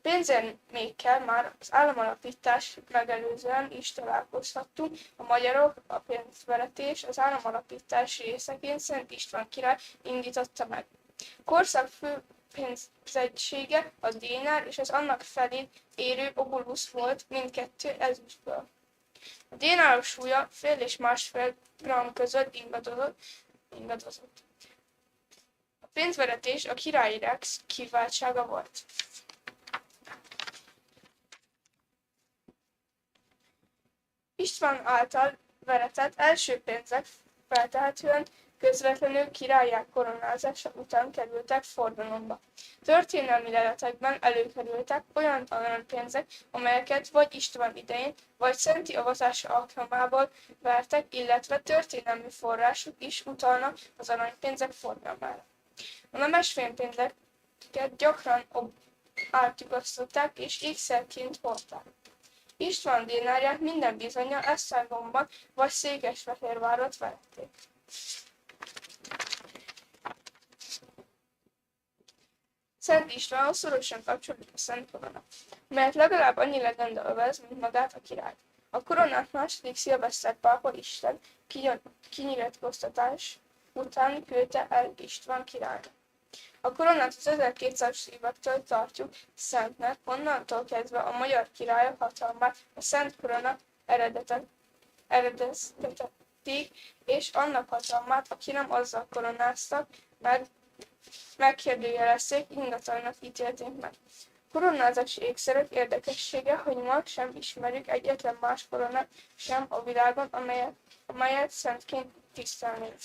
Pénzérmékkel már az államalapítás megelőzően is találkozhattunk. A magyarok a pénzveretés az államalapítás részeként Szent István király indította meg. A korszak fő pénzegysége a dénár és az annak felét érő obolusz volt, mindkettő ezüstből. A dénárok súlya fél és másfél gram között ingadozott. A pénzveretés a királyi rex kiváltsága volt. István által veretett első pénzek feltehetően közvetlenül királyák koronázása után kerültek forgalomba. Történelmi leletekben előkerültek olyan aranypénzek, amelyeket vagy István idején, vagy szenti avatása alkalmából vertek, illetve történelmi források is utalnak az aranypénzek forgalmára. A nemes fénypénzeket gyakran átjugasztották és ékszerként hordták. István dénárját minden bizonnyal Esztergomban vagy Székesfehérvárot verették. Szent Istvánhoz szorosan kapcsolódik a Szent Korona, melyet legalább annyi legenda övez, mint magát a királyt. A koronát második Szilveszter pápa isten kinyilatkoztatás után küldte el István királyra. A koronát az 1200-as évektől tartjuk szentnek, onnantól kezdve a magyar királyok hatalmát a Szent Korona eredeztették, és annak hatalmát, aki nem azzal koronáztak, megkérdőjelezték, ingatlannak ítélték meg. Koronázási ékszerek érdekessége, hogy ma sem ismerjük egyetlen más koronát sem a világon, amelyet szentként tisztelnénk.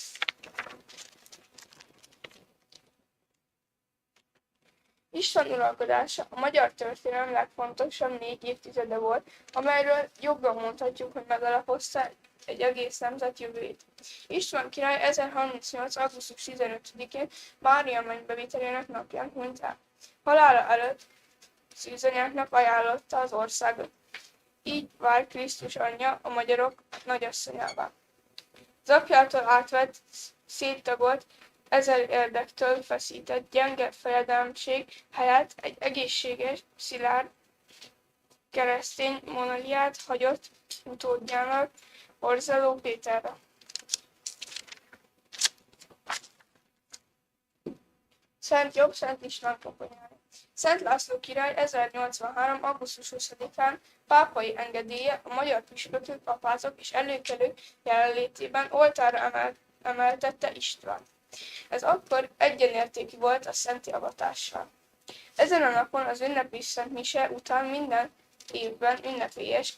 István uralkodása a magyar történelem legfontosabb 4 évtizede volt, amelyről joggal mondhatjuk, hogy megalapozta egy egész nemzet jövőjét. István király 1038. augusztus 15-én Mária mennybevételének napján hunyt el. Halála előtt szűzanyáknak ajánlotta az országot. Így vált Krisztus anyja a magyarok nagyasszonyává. Az apjától átvett, széttagolt, ezer érdektől feszített gyenge fejedelemség helyett egy egészséges, szilárd, keresztény monarchiát hagyott utódjának, Orzeló Péterre. Szent Jobb, Szent István koponyája. Szent László király 1083. augusztus 20-án pápai engedélye a magyar püspökök, papázok és előkelők jelenlétében oltárra emeltette Istvánt. Ez akkor egyenértékű volt a szenti avatással. Ezen a napon az ünnepi Szent Mise után minden évben ünnepélyes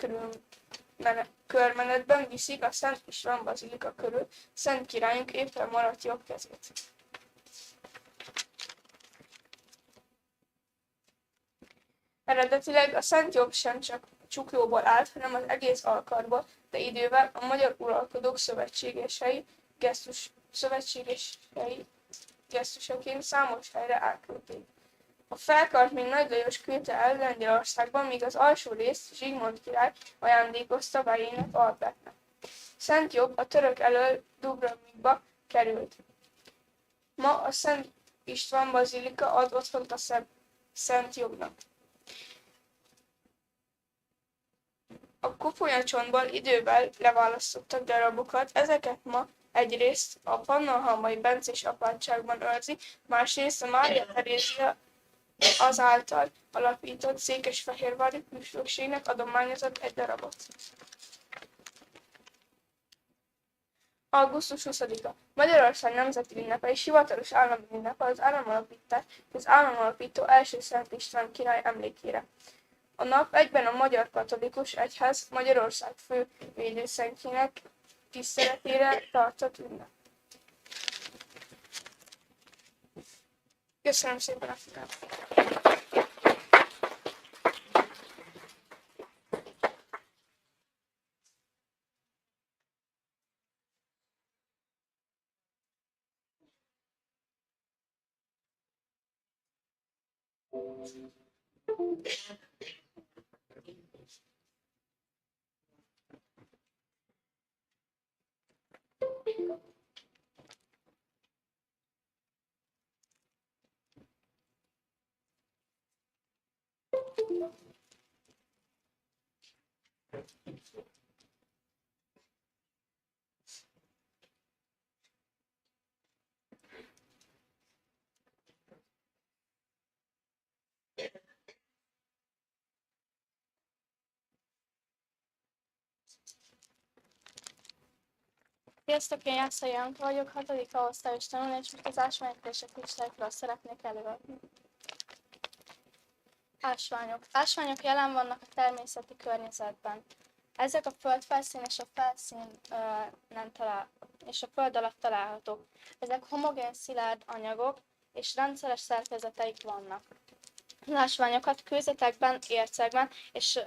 körmenetben viszik a Szent István bazilika körül Szent királyunk éppen maradt jobb kezét. Eredetileg a Szent Jobb sem csak csuklóból állt, hanem az egész alkarból, de idővel a magyar uralkodók gesztusaként számos helyre elküldték. A felkart még Nagy Lajos küldte el Lengyelországban, míg az alsó részt Zsigmond király ajándékozta vejének Albertnek. Szent Jobb a török elől Dubrovnikba került. Ma a Szent István bazilika ad otthont a Szent Jobbnak. A koponyacsontból idővel leválasztottak darabokat, ezeket ma egyrészt a Pannonhalmai Bencés apátságban őrzi, másrészt a Mária Terézia azáltal alapított székesfehérvári püspökségnek adományozott egy darabot. Augusztus 20-a. Magyarország nemzeti ünnepe és hivatalos állami ünnepe az államalapítás és az államalapító első Szent István király emlékére. A nap egyben a Magyar Katolikus Egyház Magyarország fő védőszentjének tiszteletére tartott ünnep. Köszönöm szépen a figyelmet! Sziasztok, én Jászai Janka vagyok, 6. osztályos tanuló, és most az ásványokról és a kristályokról szeretnék előadni. Ásványok. Ásványok jelen vannak a természeti környezetben. Ezek a földfelszín és a föld alatt találhatók. Ezek homogén, szilárd anyagok, és rendszeres szerkezeteik vannak. Az ásványokat kőzetekben, ércekben és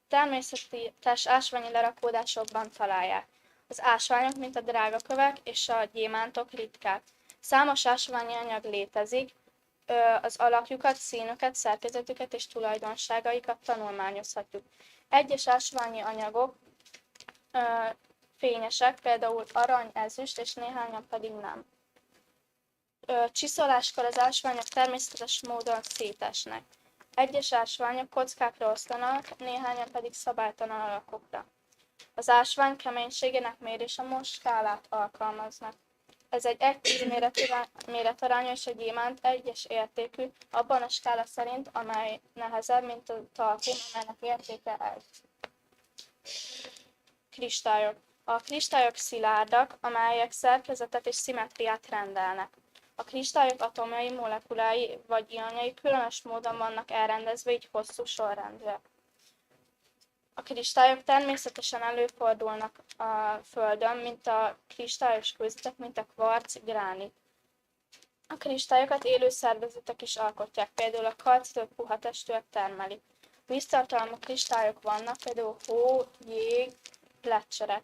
természetes ásványi lerakódásokban találják. Az ásványok, mint a drágakövek és a gyémántok ritkák. Számos ásványi anyag létezik, az alakjukat, színüket, szerkezetüket és tulajdonságaikat tanulmányozhatjuk. Egyes ásványi anyagok fényesek, például arany, ezüst, és néhányan pedig nem. Csiszoláskor az ásványok természetes módon szétesnek. Egyes ásványok kockákra oszlanak, néhányan pedig szabálytalan alakokra. Az ásvány keménységének mérése skálát alkalmaznak. Ez egy 1/10 méretarányú és a gyémánt egyes értékű, abban a skála szerint, amely nehezebb, mint a talkum, amelynek értéke 1. Kristályok. A kristályok szilárdak, amelyek szerkezetet és szimmetriát rendelnek. A kristályok atomjai, molekulái vagy ionjai különös módon vannak elrendezve, így hosszú sorrendűek. A kristályok természetesen előfordulnak a Földön, mint a kristályos kőzetek, mint a kvarc, gránit. A kristályokat élő szervezetek is alkotják, például a kalcitől puha testűek termelik. Víztartalmú kristályok vannak, például hó, jég, lecserek.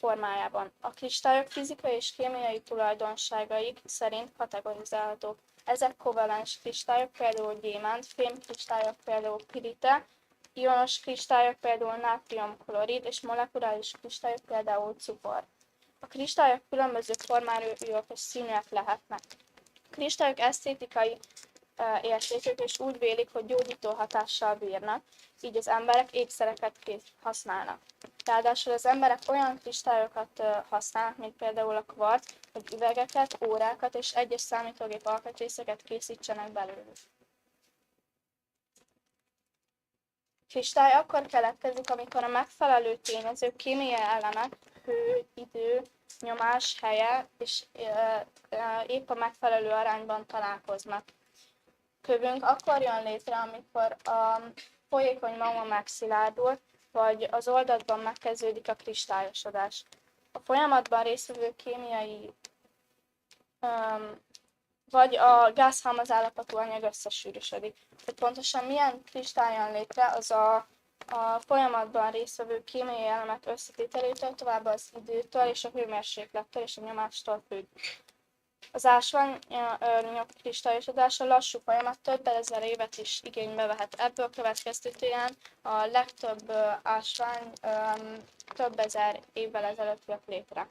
formájában. A kristályok fizikai és kémiai tulajdonságaik szerint kategorizálhatók. Ezek kovalens kristályok, például gyémánt, fémkristályok, például pirite, ionos kristályok, például nátriumklorid, és molekuláris kristályok, például cukor. A kristályok különböző formájúak és színűek lehetnek. A kristályok esztétikai értékük, és úgy vélik, hogy gyógyító hatással bírnak, így az emberek ékszereket használnak. Ráadásul az emberek olyan kristályokat használnak, mint például a kvarc, hogy üvegeket, órákat és egyes számítógép alkatrészeket készítsenek belőlük. Kristály akkor keletkezik, amikor a megfelelő tényezők, kémiai elemek, hő, idő, nyomás, helye és épp a megfelelő arányban találkoznak. Kövünk akkor jön létre, amikor a folyékony magma megszilárdul, vagy az oldatban megkezdődik a kristályosodás. A folyamatban résztvevő kémiai vagy a gázhalmaz állapotú anyag összesűrűsödik. Hogy pontosan milyen kristály jön létre, az a folyamatban résztvevő kémiai elemek összetételétől, továbbá az időtől és a hőmérséklettől és a nyomástól függ. Az ásványok kristályosodása lassú folyamat, több ezer évet is igénybe vehet. Ebből következtetően a legtöbb ásvány több ezer évvel ezelőtt jött létre.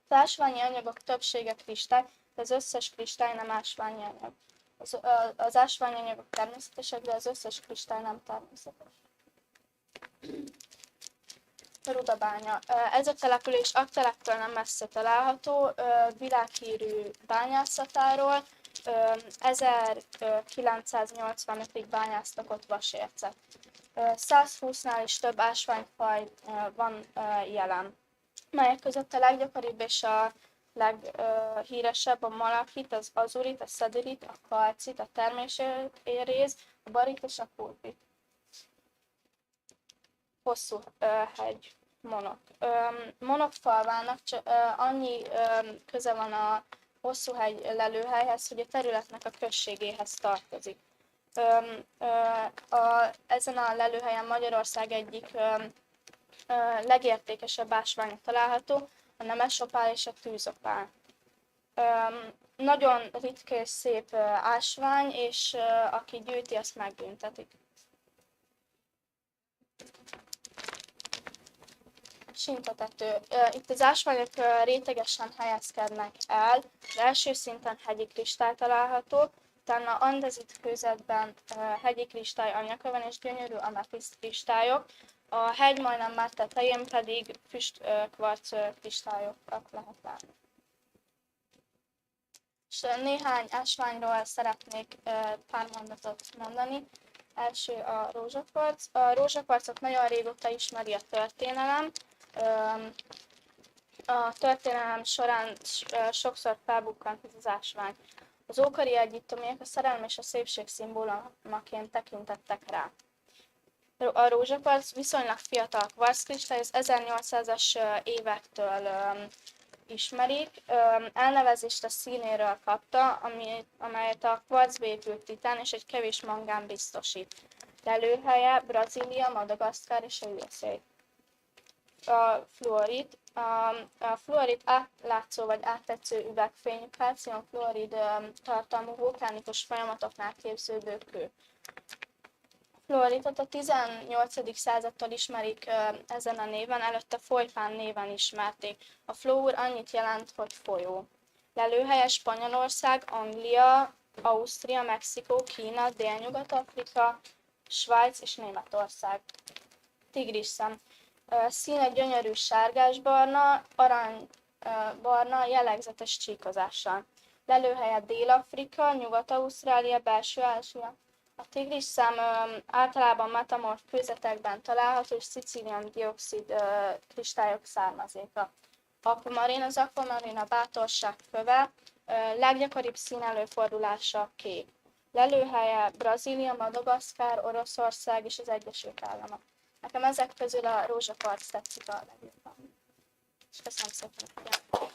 Az ásványi anyagok többsége kristály, de az összes kristály nem ásványi anyag. Az ásványi anyagok természetesek, de az összes kristály nem természetes. Rudabánya. Ez a település Aggtelektől nem messze található, világhírű bányászatáról 1985-ig bányáztak ott vasércet. 120-nál is több ásványfaj van jelen, melyek között a leggyakoribb és a leghíresebb a malachit, az azurit, a szedirit, a kalcit, a termésréz, a barit és a pulpit. Hosszú hegy, monok. Monokfalvának annyi köze van a hosszú hegy lelőhelyhez, hogy a területnek a községéhez tartozik. Ezen a lelőhelyen Magyarország egyik legértékesebb ásványa található, a nemesopál és a tűzopál. Nagyon ritka és szép ásvány, és aki gyűjti, azt megbüntetik. Sintatető. Itt az ásványok rétegesen helyezkednek el. Az első szinten hegyi kristály található, utána andezit kőzetben hegyi kristály anyagköven és gyönyörű ametiszt kristályok. A hegy majdnem már tetején pedig füstkvarc kristályokat lehet látni. És néhány ásványról szeretnék pár mondatot mondani. Első a rózsakvarc. A rózsakvarcot nagyon régóta ismeri a történelem. A történelem során sokszor felbukkant ez az ásvány. Az ókori egyiptomiak a szerelem és a szépség szimbólumaként tekintettek rá. A rózsakvarc viszonylag fiatal kvarckristály, az 1800-as évektől ismerik. Elnevezést a színéről kapta, amelyet a kvarcba épült titán és egy kevés mangán biztosít. Lelőhelye Brazília, Madagaszkár és a USA. A fluorid. A fluorid átlátszó vagy áttetsző üvegfényű kalciumfluorid tartalmú vulkánikus folyamatoknál képződő kő. Fluoridot a 18. századtól ismerik ezen a néven, előtte folypán néven ismerték. A fluor annyit jelent, hogy folyó. Lelőhelye Spanyolország, Anglia, Ausztria, Mexikó, Kína, Délnyugat-Afrika, Svájc és Németország. Tigrisszem. Színe gyönyörű sárgásbarna, aranybarna, jellegzetes csíkozással. Lelőhelye Dél-Afrika, Nyugat-Ausztrália, Belső-Ázsia. A tigrisszám általában metamorf kőzetekben található, és szicílium-dioxid kristályok származéka. Akvamarin, az akvamarin a bátorság köve, leggyakoribb színelőfordulása kék. Lelőhelye Brazília, Madagaszkár, Oroszország és az Egyesült Államok. Nekem ezek közül a rózsakvarc tetszik a legjobban. És köszönöm szépen a figyelmet.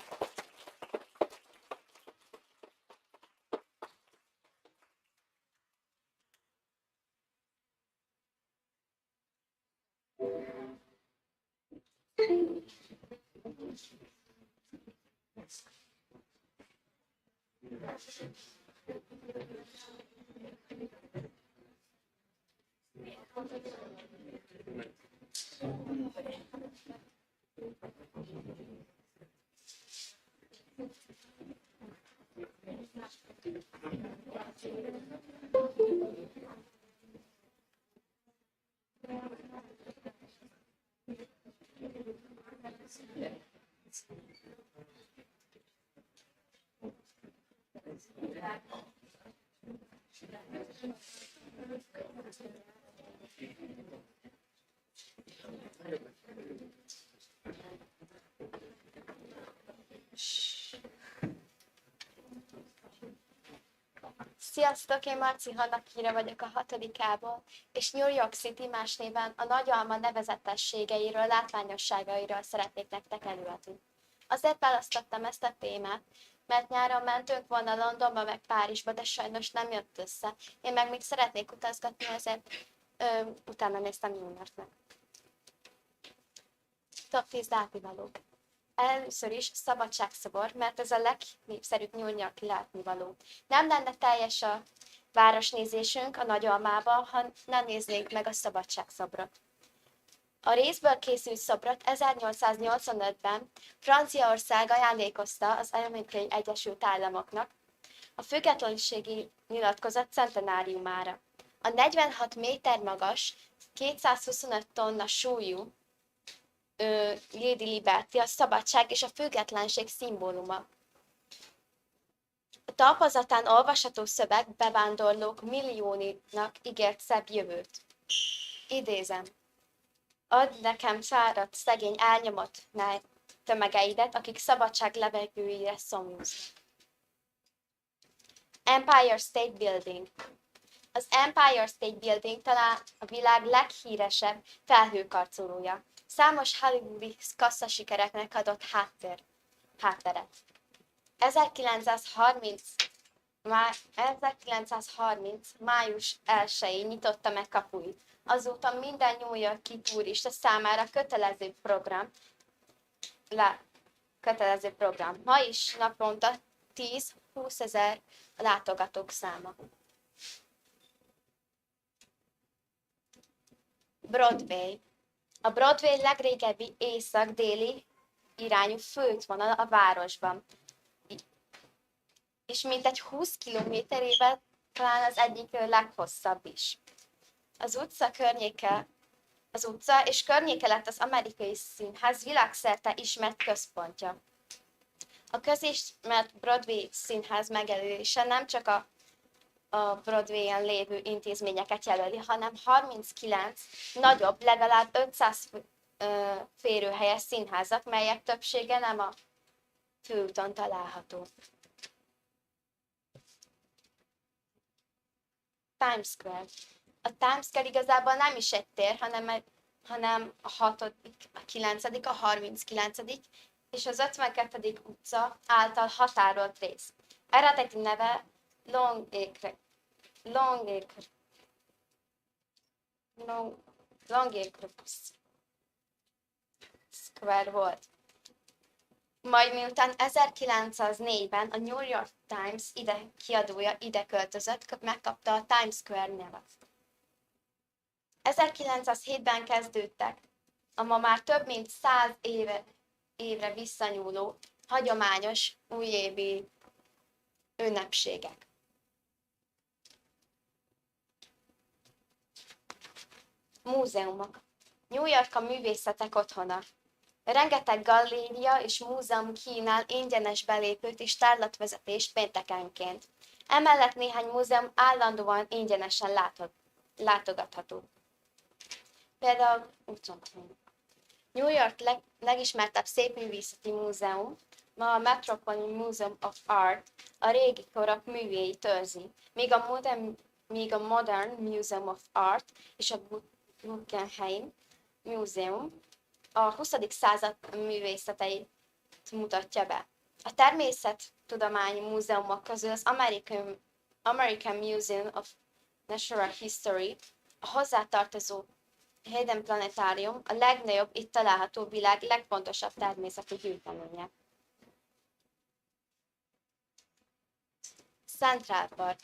Sziasztok, én Marci Hannakire vagyok a 6-ából, és New York City más néven a Nagyalma nevezetességeiről, látványosságairól szeretnék nektek előadni. Azért választottam ezt a témát, mert nyáron mentünk volna Londonba meg Párizsba, de sajnos nem jött össze. Én meg még szeretnék utazgatni, ezért utána néztem New Yorknak. Top 10 látnivalók. Először is Szabadságszobor, mert ez a legnépszerűbb New York-i látnivaló. Nem lenne teljes a városnézésünk a Nagyalmába, ha nem néznénk meg a Szabadságszobrot. A részből készült szobrot 1885-ben Franciaország ajándékozta az Amerikai Egyesült Államoknak a függetlenségi nyilatkozat centenáriumára. A 46 méter magas, 225 tonna súlyú Lady Liberty a szabadság és a függetlenség szimbóluma. A talpazatán olvasható szöveg bevándorlók millióinak ígért szebb jövőt. Idézem. Add nekem száradt, szegény, elnyomott tömegeidet, akik szabadság levegőire szomjúznak. Empire State Building. Az Empire State Building talán a világ leghíresebb felhőkarcolója. Számos hollywoodi kasszasikereknek adott hátteret. 1930. május 1-én nyitotta meg kapuit. Azóta minden New York-i turista számára kötelező program. Ma is naponta 10-20 ezer látogatók száma. Broadway. A Broadway legrégebbi észak-déli irányú főútvonal a városban, és mintegy 20 kilométerével talán az egyik leghosszabb is. Az utca és környéke lett az Amerikai Színház világszerte ismert központja. A közismert Broadway Színház megelőlése nem csak a Broadwayen lévő intézményeket jelöli, hanem 39 nagyobb, legalább 500 férőhelyes színházak, melyek többsége nem a főúton található. Times Square. A Times Square igazából nem is egy tér, hanem a 6., a 9., a 39. és az 52. utca által határolt rész. Eredeti neve Longacre Square volt. Majd miután 1904-ben a New York Times kiadója ide költözött, megkapta a Times Square nevet. 1907-ben kezdődtek a ma már több mint 100 évre visszanyúló hagyományos újévi ünnepségek. Múzeumok. New York a művészetek otthona. Rengeteg galéria és múzeum kínál ingyenes belépőt és tárlatvezetést péntekenként. Emellett néhány múzeum állandóan ingyenesen látogatható. Például New York legismertebb szépművészeti múzeum, ma a Metropolitan Museum of Art a régi korok művéit őrzi, míg a Modern Museum of Art és a Guggenheim Museum a 20. század művészeteit mutatja be. A természettudományi múzeumok közül az American Museum of Natural History a hozzátartozó Hayden Planetárium a legnagyobb itt található világ legfontosabb természeti gyűjteménye. Central Park.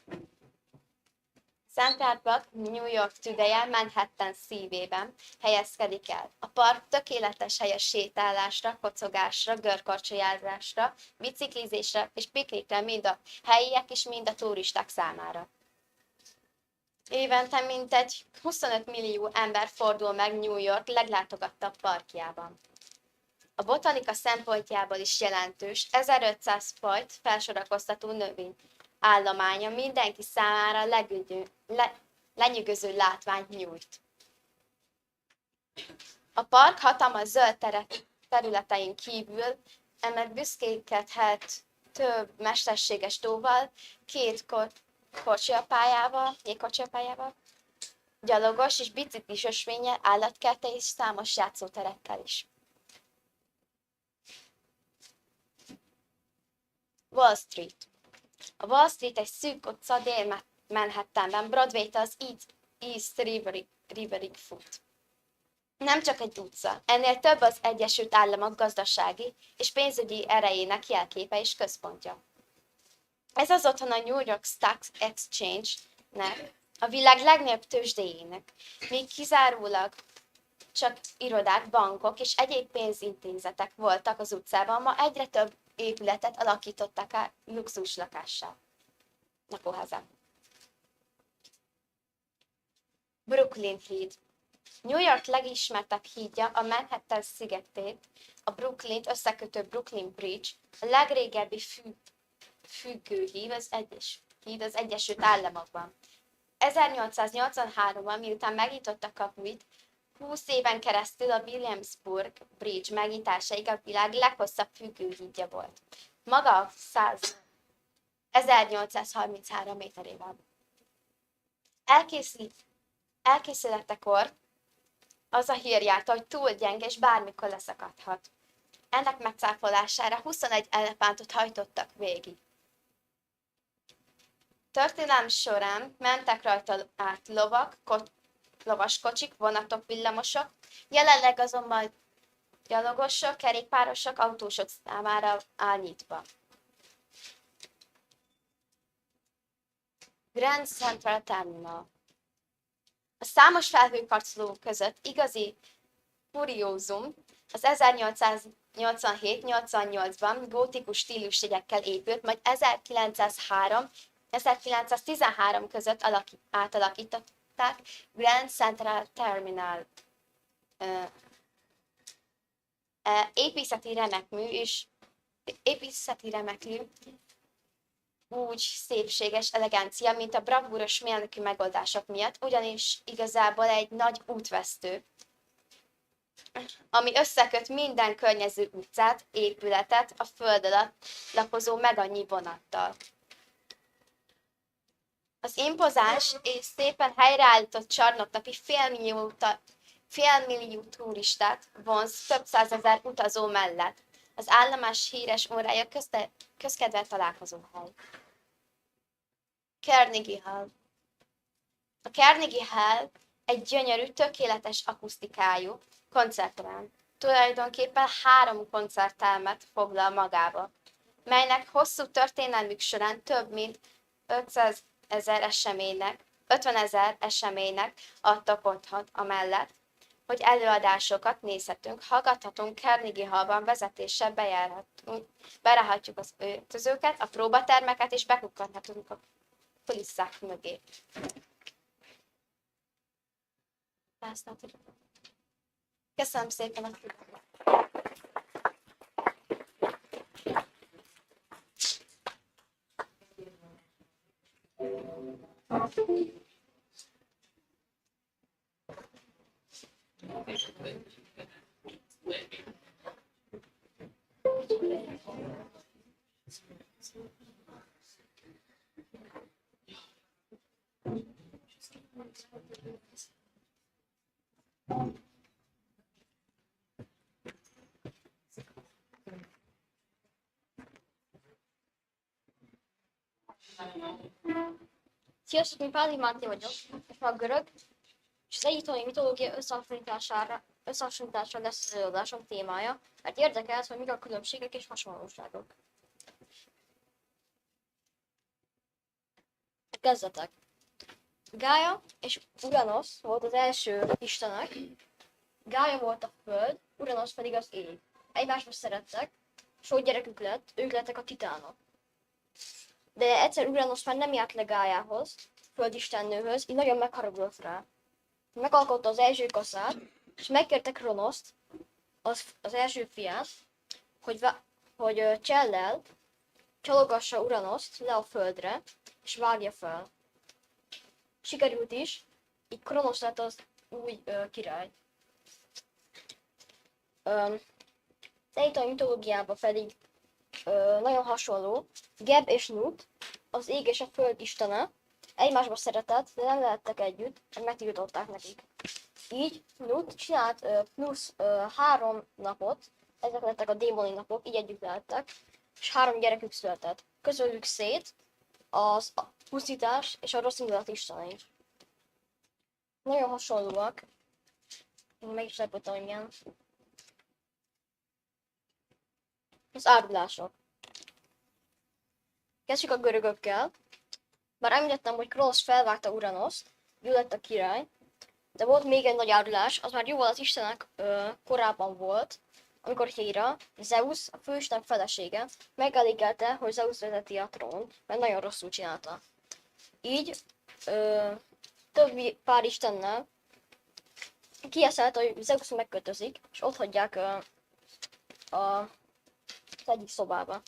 Central Park New York tüdeje Manhattan szívében helyezkedik el. A park tökéletes hely a sétálásra, kocogásra, görkorcsolyázásra, biciklizésre és piknikre mind a helyiek és mind a turisták számára. Évente mintegy 25 millió ember fordul meg New York leglátogattabb parkjában. A botanika szempontjából is jelentős 1500 fajt felsorakoztató növény állománya mindenki számára lenyűgöző látványt nyújt. A park hatalmas zöld területein kívül emellett büszkékedhet több mesterséges tóval, két jégkorcsolyapályával, gyalogos és biciklis ösvénnyel, állatkerttel és számos játszóterekkel is. Wall Street. A Wall Street egy szűk utca Dél-Manhattanben, Broadway-től az East Riverig fut. Nem csak egy utca, ennél több az Egyesült Államok gazdasági és pénzügyi erejének jelképe és központja. Ez az otthon a New York Stock Exchange-nek, a világ legnagyobb tőzsdéjének, míg kizárólag csak irodák, bankok és egyéb pénzintézetek voltak az utcában, ma egyre több épületet alakítottak át luxus lakóházá. Brooklyn híd. New York legismertebb hídja a Manhattan szigetét, a Brooklynt összekötő Brooklyn Bridge, a legrégebbi függőhíd az Egyesült Államokban. 1883-ban, miután megnyitottak kapuit, 20 éven keresztül a Williamsburg Bridge megnyitásáig a világ leghosszabb függőhídja volt. Maga 1833 méterével. Elkészületekor az a hír járta, hogy túl gyenge és bármikor leszakadhat. Ennek megcáfolására 21 elefántot hajtottak végig. Történelem során mentek rajta át lovak, lovaskocsik, vonatok, villamosok, jelenleg azonban gyalogosok, kerékpárosok, autósok számára áll nyitva. Grand Central Terminal. A számos felhőkarcoló között igazi kuriózum az 1887-88-ban gótikus stílusjegyekkel épült, majd 1913 között átalakították Grand Central Terminal építészeti remeklű, úgy szépséges elegancia, mint a bravúros mérnöki megoldások miatt, ugyanis igazából egy nagy útvesztő, ami összeköt minden környező utcát, épületet a föld alatt lapozó megannyi vonattal. Az impozáns és szépen helyreállított csarnoknapi félmillió turistát vonz több százezer utazó mellett. Az állomás híres órája közkedvelt találkozóhely. Carnegie Hall. A Carnegie Hall egy gyönyörű, tökéletes akusztikájú koncertterem. Tulajdonképpen 3 koncerttermet foglal magába, melynek hosszú történelmük során több mint 50 000 eseménynek adtak otthon amellett, hogy előadásokat nézhetünk, hallgathatunk Carnegie Hallban vezetéssel bejárhatjuk az öltözőket, a próbatermeket és bekukkanhatunk a kulisszák mögé. Köszönöm szépen a figyelmet! Sziasztok, én Páli Máté vagyok, és a görög és az egyiptomi mitológia összehasonlításra lesz az előadásom témája, mert érdekelt, hogy mik a különbségek és hasonlóságok. Kezdetek. Gája és Uranos volt az első istenek. Gája volt a föld, Uranos pedig az ég. Egymásba szerettek, sok gyerekük lett, ők lettek a titánok. De egyszer Uranos már nem járt le Gájához, földistennőhöz, így nagyon megharagudott rá. Megalkotta az első kaszát, és megkérte Kronoszt, az első fiát, hogy csellel csalogassa Uranoszt le a földre, és vágja fel. Sikerült is, így Kronosz lett az új király. Az egyiptomi mitológiában pedig nagyon hasonló. Geb és Nut, az ég és a föld istene, egymásba szeretett, de nem lehettek együtt, mert megtiltották nekik. Így Nut csinált plusz 3 napot, ezek lettek a démoni napok, így együtt lehettek, és 3 gyerekük született. Közülük Szét, az pusztítás és a rossz indulat istenei. Nagyon hasonlóak. Én meg is lepődtem, hogy milyen. Az árulások. Kezdjük a görögökkel. Már említettem, hogy Kronosz felvágta Uranoszt, ő lett a király, de volt még egy nagy árulás, az már jóval az istenek korábban volt, amikor Héra, Zeus, a főisten felesége, megelégelte, hogy Zeus vezeti a trónt, mert nagyon rosszul csinálta. Így többi pár istennel kieszelte, hogy Zeus megkötözik, és ott hagyják az egyik szobába.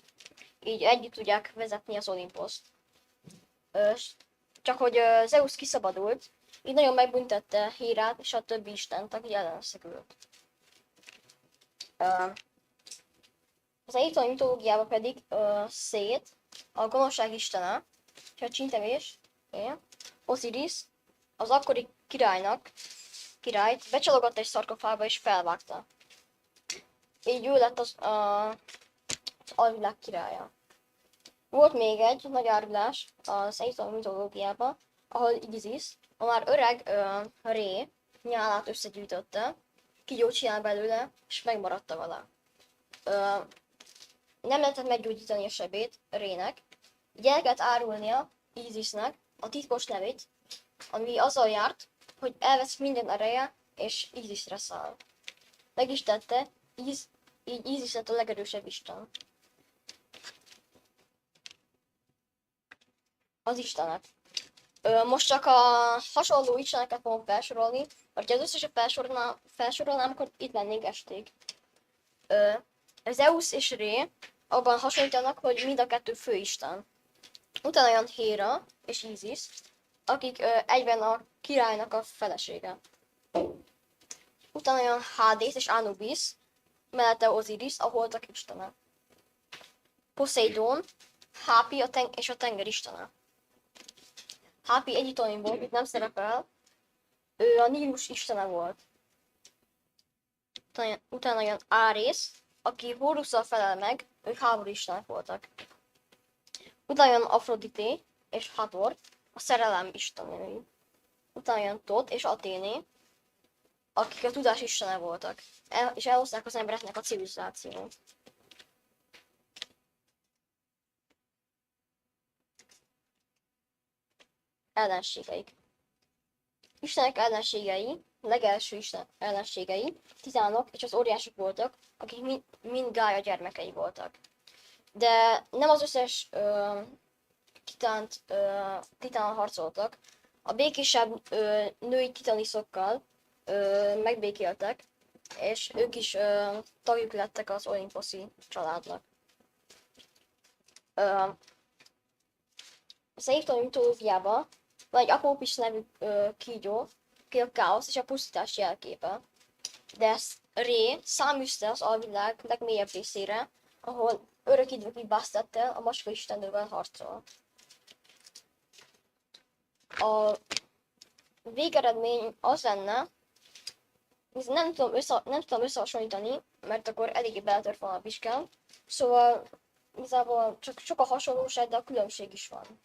Így együtt tudják vezetni az Olimposzt. Csak hogy Zeus kiszabadult, így nagyon megbüntette Hérát és a többi istent, aki ellenszegült. Az egyiptomi mitológiában pedig Szét, a gonoszság istene, és a csintevés, Osiris, az akkori királyt becsalogatta egy szarkofágba és felvágta. Így ő lett az alvilág királya. Volt még egy nagy árulás az egyiptomi mitológiában, ahol Isis, a már öreg ré nyálát összegyűjtötte, kígyót csinál belőle, és megmaradta vele. Nem lehetett meggyógyítani a sebét rének, így el kellett árulnia Isisnek a titkos nevét, ami azzal járt, hogy elvesz minden ereje, és Isisre száll. Meg is tette, így Isis lett a legerősebb isten. Az istenek. Most csak a hasonló isteneket fogom felsorolni, mert ha az összeset felsorolnám, akkor itt lennénk estig. Zeus és Ré abban hasonlítanak, hogy mind a kettő főisten. Utána jön Héra és Isis, akik egyben a királynak a felesége. Utána jön Hádész és Anubis, mellette Osiris, a holtak istene. Poseidon, Hápi és a tenger istene. Hápi egyiptomi volt, itt nem szerepel, ő a Nílus istene volt. Utána jön Árész, aki Hórusszal felel meg, ők háború istenek voltak. Utána jön Afrodité és Hathor, a szerelem istenei. Utána jön Tot és Athéné, akik a tudás istene voltak, és elhozták az embereknek a civilizációt. Ellenségeik. Istenek ellenségei, legelső isten ellenségei, titánok és az óriások voltak, akik mind Gája gyermekei voltak. De nem az összes titánnal harcoltak. A békésebb női titaniszokkal megbékéltek, és ők is tagjuk lettek az olimposzi családnak. Az egyiptomi mitológiában van egy Apópis nevű kígyó, aki a káosz és a pusztítás jelképe. De Ré száműzte az alvilág legmélyebb részére, ahol örökidvöki Bastettel, a macska istennővel harcol. A végeredmény az lenne, nem tudom összehasonlítani, mert akkor eléggé beletört volna a vizsgám, szóval igazából csak sok a hasonlóság, de a különbség is van.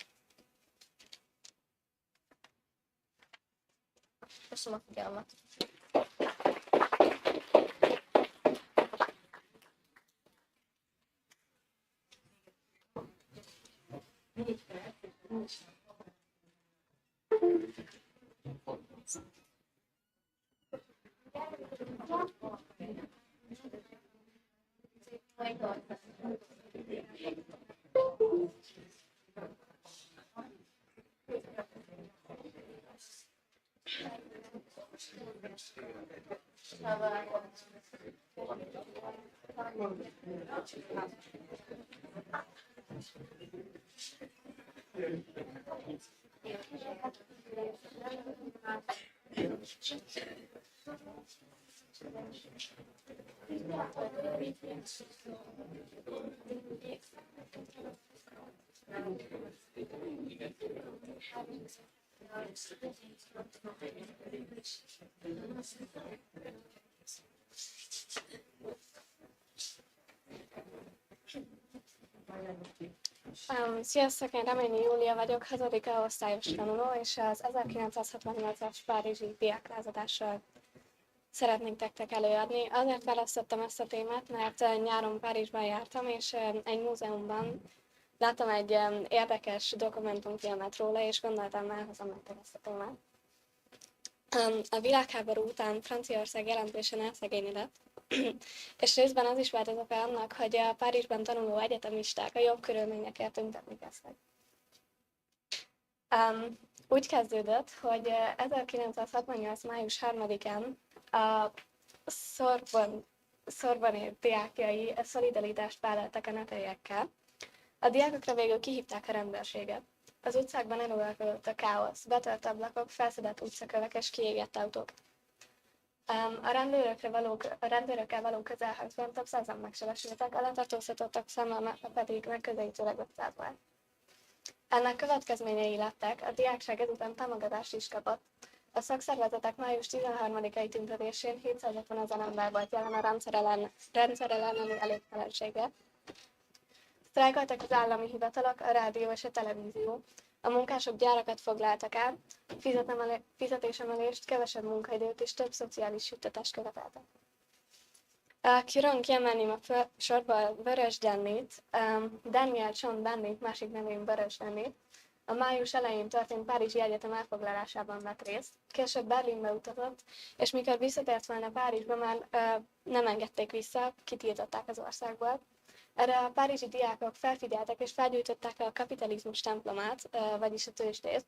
Köszönöm a figyelmet. Sziasztok, én Reményi Júlia vagyok, 6. osztályos tanuló, és az 1968-as párizsi diáklázadással szeretnék nektek előadni. Azért választottam ezt a témát, mert nyáron Párizsban jártam, és egy múzeumban láttam egy érdekes dokumentumfilmet róla, és gondoltam, elhozom nektek ezt a témát. A világháború után Franciaország jelentősen elszegényedett, és részben az is volt az oka annak, hogy a Párizsban tanuló egyetemisták a jobb körülményekért tüntetni kezdtek. Úgy kezdődött, hogy 1968. május 3-án a Sorbonne diákjai szolidaritást vállaltak a nethelyekkel. A diákokra végül kihívták a rendőrséget. Az utcákban eluralkodott a káosz, betölt ablakok, felszedett utcakövek és kiégett autók. A rendőrökkel való közelharcban több százan megsebesültek, a letartóztatottak száma pedig megközelítőleg 500 volt. Ennek következményei lettek, a diákság ezután támogatást is kapott. A szakszervezetek május 13-ai tüntetésén 750 000 ember volt jelen a rendszer elleni elégtelenséggel. Sztrájkoltak az állami hivatalok, a rádió és a televízió. A munkások gyárakat foglaltak el, fizetésemelést, kevesebb munkaidőt és több szociális juttatást követeltek. Külön kiemelném a sorba Vörös Dennit, Daniel John Dennit, másik nevén Vörös Dennit. A május elején történt Párizsi Egyetem elfoglalásában vett részt, később Berlinbe utazott, és mikor visszatért volna Párizsba, már nem engedték vissza, kitiltották az országból. Erre a párizsi diákok felfigyeltek és felgyújtották a kapitalizmus templomát, vagyis a tőzsdét.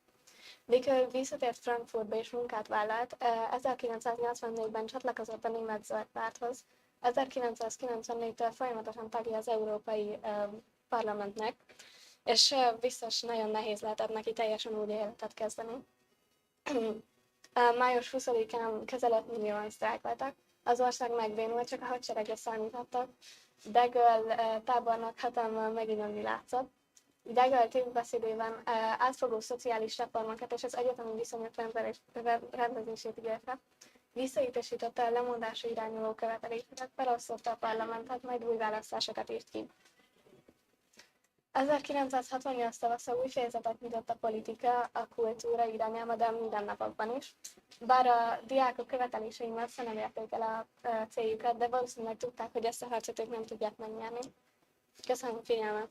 Végül visszatért Frankfurtba és munkát vállalt, 1984-ben csatlakozott a német zöld párthoz, 1994-től folyamatosan tagja az Európai Parlamentnek, és biztos nagyon nehéz lehetett neki teljesen új életet kezdeni. Május 20-án közel 5 millióan sztrájkoltak, az ország megbénult, csak a hadseregre számítottak. De Gaulle tábornok hatalmmal megindulni látszott. De Gaulle tévbeszédében átfogó szociális reformokat és az egyetemi viszonyok rendezését ígérte. Visszautasította a lemondásra irányuló követeléseket, felosztotta a parlamentet, majd új választásokat írt ki. 1968 tavasza új fejezetet nyitott a politika, a kultúra irányába, de a mindennapokban is. Bár a diákok követelései messze nem érték el a céljukat, de valószínűleg tudták, hogy ezt a harcot ők nem tudják megnyerni. Köszönöm a figyelmet!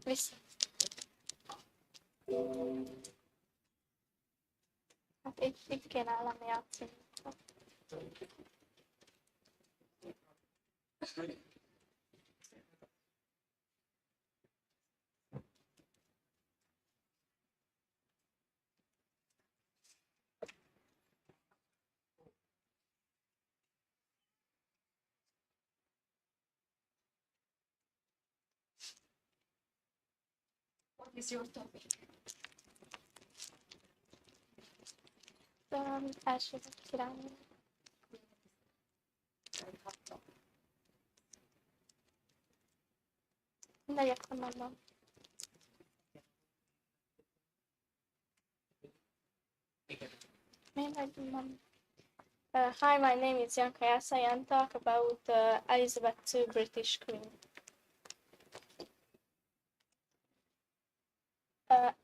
Vissza. Hát itt kéne lenni a cím. What is your topic? Első királynő. Mindegy, akkor mondom. Mindegy, mondom. Hi, my name is Janka Yasa and talk about Elizabeth II, British Queen.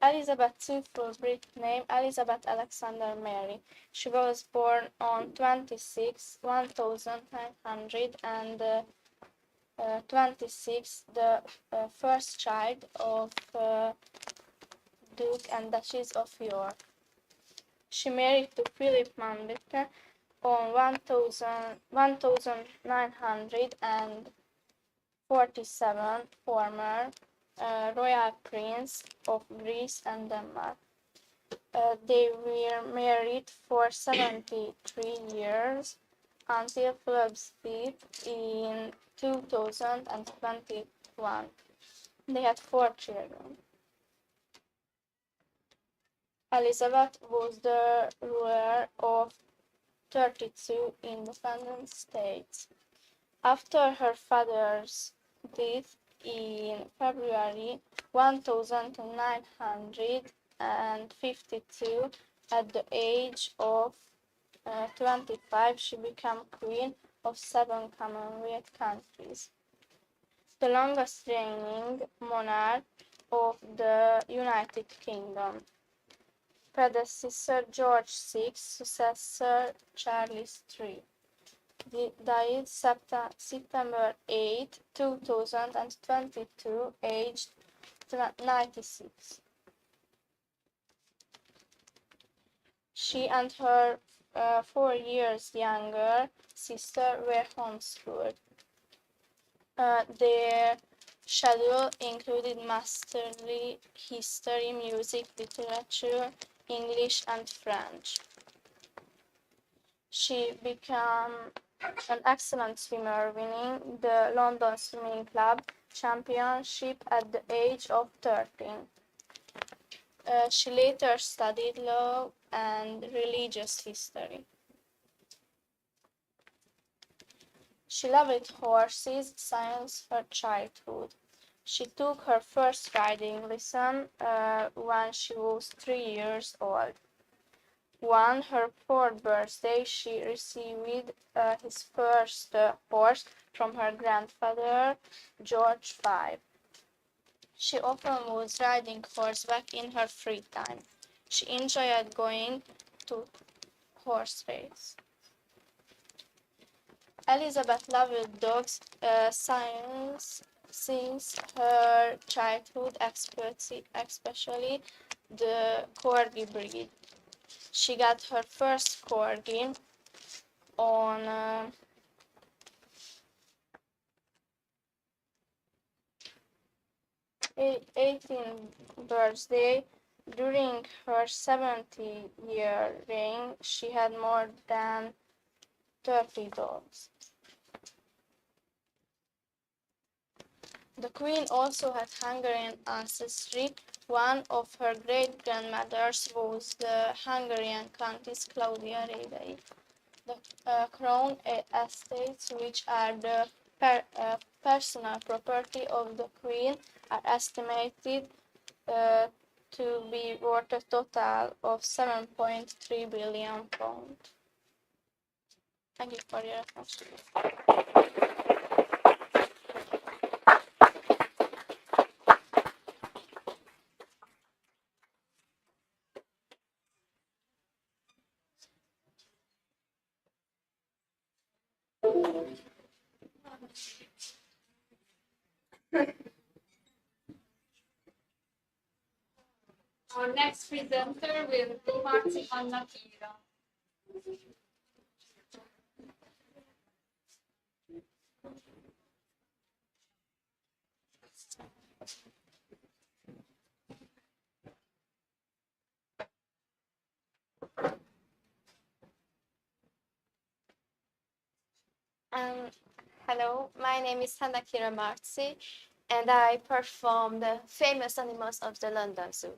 Elizabeth II full Brit name Elizabeth Alexander Mary. She was born on 1926, the first child of Duke and Duchess of York. She married to Philip Mountbatten on 1947, former royal prince of Greece and Denmark. They were married for 73 years until Philip's death in 2021. They had 4 children. Elizabeth was the ruler of 32 independent states. After her father's death in February 1952, at the age of 25, she became queen of 7 Commonwealth countries. The longest reigning monarch of the United Kingdom. Predecessor George VI, successor Charles III. Died September 8, 2022, aged 96. She and her 4 years younger sister were homeschooled. Their schedule included masterly history, music, literature, English, and French. She became an excellent swimmer, winning the London Swimming Club championship at the age of 13. She later studied law and religious history. She loved horses since her childhood. She took her first riding lesson when she was 3 years old. On her 4th birthday, she received his first horse from her grandfather, George V. She often was riding horseback in her free time. She enjoyed going to horse races. Elizabeth loved dogs since her childhood, especially the Corgi breed. She got her first Corgi on 18th birthday. During her 70-year reign, she had more than 30 dogs. The Queen also had Hungarian ancestry. One of her great-grandmothers was the Hungarian Countess Claudia Rédei. The crown estates, which are the personal property of the Queen, are estimated to be worth a total of £7.3 billion. Thank you for your attention. Our next presenter will be Marci Anna Kira. Hello, my name is Hanna Kira Marci, and I perform the famous animals of the London Zoo.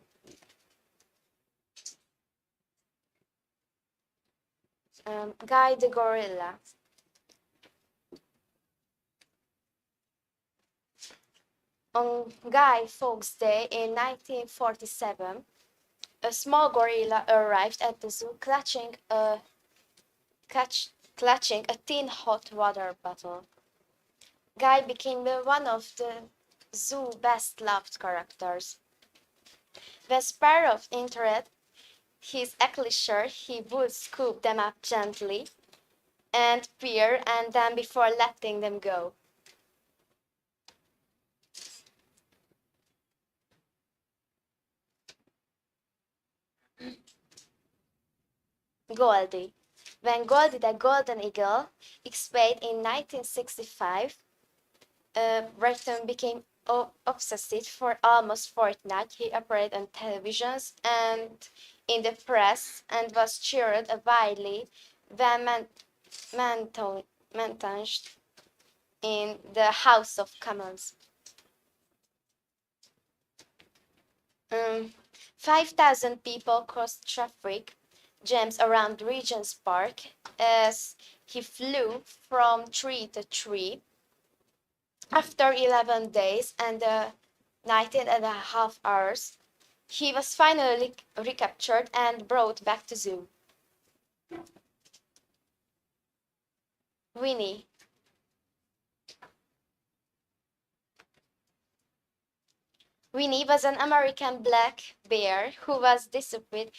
Guy the gorilla. On Guy Fawkes Day in 1947, a small gorilla arrived at the zoo clutching a tin hot water bottle. Guy became one of the zoo's best loved characters. When spare of interest, his ecclesure, he would scoop them up gently and peer and then before letting them go. Goldie. When Goldie the Golden Eagle expelled in 1965, Breton became obsessed for almost fortnight. He appeared on televisions and in the press and was cheered widely when mentioned in the House of Commons. 5,000 people crossed traffic jams around Regent's Park as he flew from tree to tree. After 11 days and 19.5 hours, he was finally recaptured and brought back to zoo. Winnie. Winnie was an American black bear who was disappeared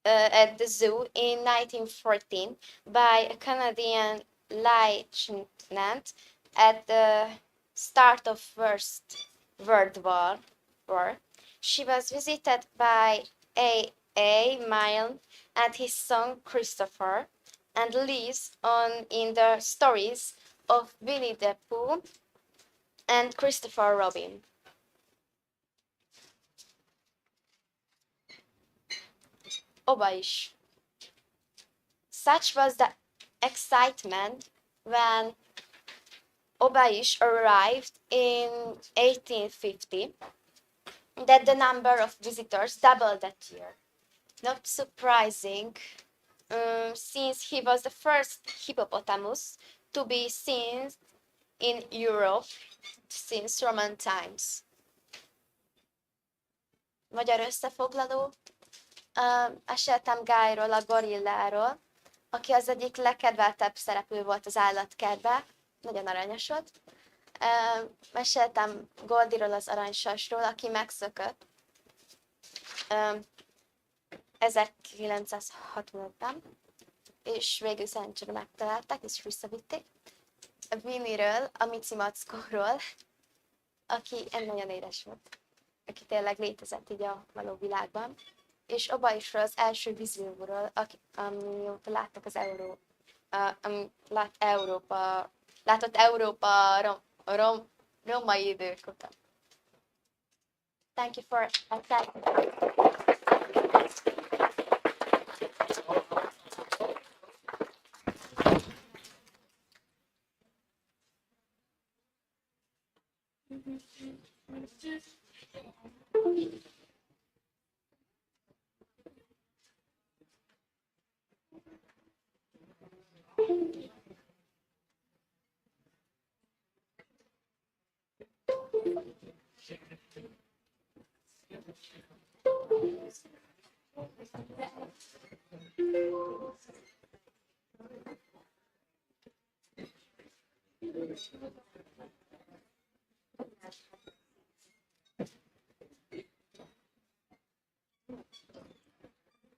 at the zoo in 1914 by a Canadian lieutenant at the start of First World War. She was visited by A. Milne and his son Christopher, and lives on in the stories of Winnie the Pooh and Christopher Robin. Obaish. Such was the excitement when Obaish arrived in 1850 that the number of visitors doubled that year. Not surprising, since he was the first hippopotamus to be seen in Europe since Roman times. Magyar összefoglaló. Meséltem Guyról, a gorilláról, aki az egyik legkedveltebb szereplő volt az állatkertben, nagyon aranyos volt. Meséltem Goldiról, az aranysasról, aki megszökött 1965-ben, és végül szerencsére megtalálták, és visszavitték. Winnie-ről, a Mici Mackóról, aki nagyon édes volt, aki tényleg létezett így a való világban. És Obaisról, az első vízilóról, amióta láttak az látott Európa római idők óta. Thank you for attending.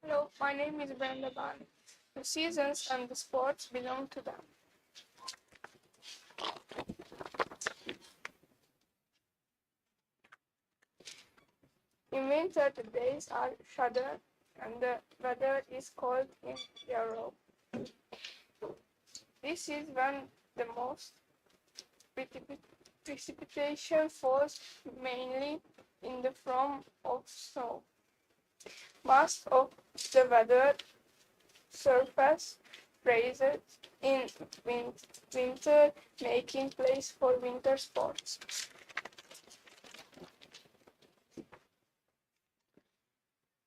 Hello, my name is Brenda Ban. The seasons and the sports belong to them. In winter, the days are shorter and the weather is cold in Europe. This is when the most precipitation falls, mainly in the form of snow. Most of the weather surface freezes in winter, making place for winter sports.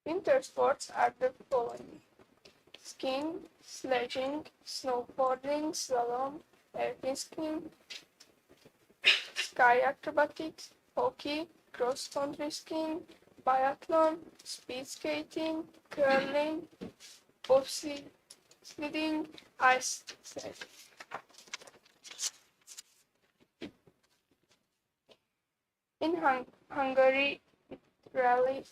Winter sports are the following: skiing, sledging, snowboarding, slalom, alpine skiing, sky acrobatics, hockey, cross-country skiing, biathlon, speed skating, curling, bobsledding, ice sledding. In Hungary, it rarely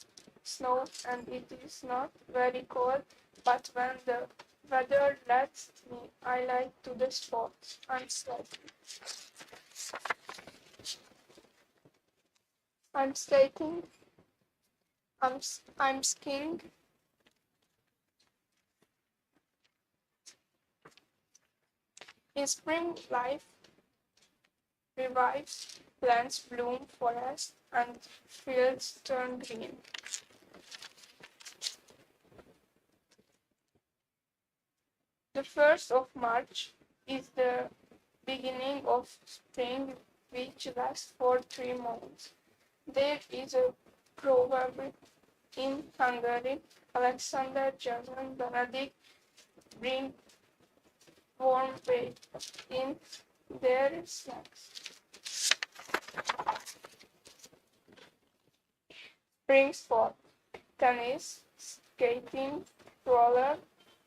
snows and it is not very cold, but when the weather lets me, I like to the sports. I'm sledding. I'm skating. I'm skiing. In spring, life revives, plants bloom, forests and fields turn green. The 1st of March is the beginning of spring, which lasts for 3 months. There is a proverb in Hungary: Alexander, German, Benedict bring warm weather in their snacks. Spring sport: tennis, skating, roller,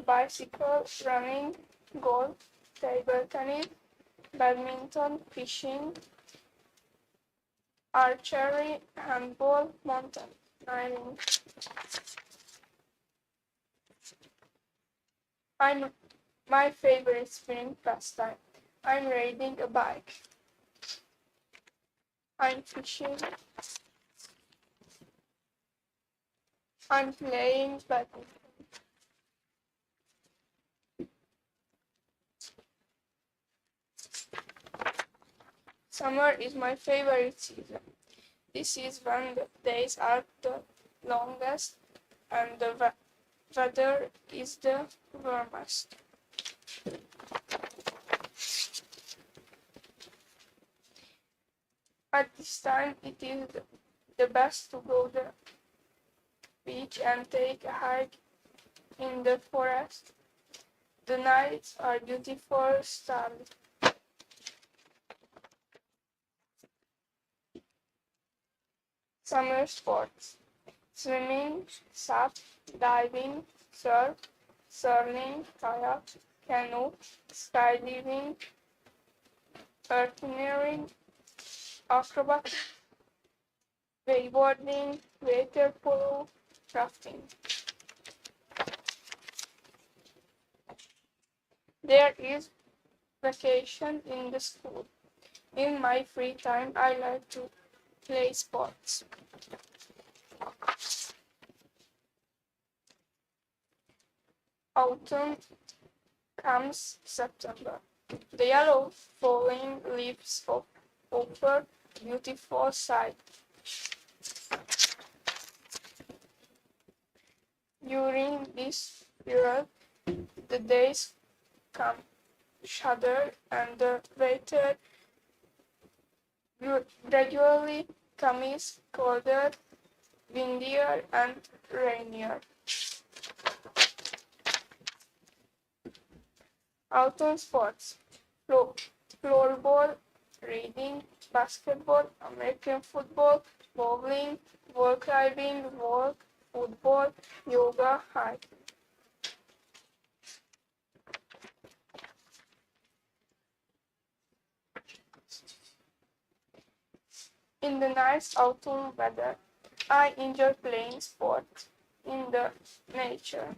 bicycle, running, golf, table tennis, badminton, fishing, archery, handball, mountaineering. My favorite spring pastime. I'm riding a bike. I'm fishing. I'm playing badminton. Summer is my favorite season. This is when the days are the longest and the weather is the warmest. At this time, it is the best to go to the beach and take a hike in the forest. The nights are beautiful, starry. Summer sports: swimming, surf, diving, surf, sailing, kayak, canoe, skydiving, mountaineering, acrobatics, wakeboarding, water polo, rafting. There is vacation in the school. In my free time, I like to play sports. Autumn comes September. The yellow falling leaves offer beautiful sight. During this period, the days come shorter and the weather gradually becomes colder, windier, and rainier. Autumn sports: floorball, reading, basketball, American football, bowling, wall climbing, walk, football, yoga, hiking. In the nice autumn weather, I enjoy playing sport in the nature.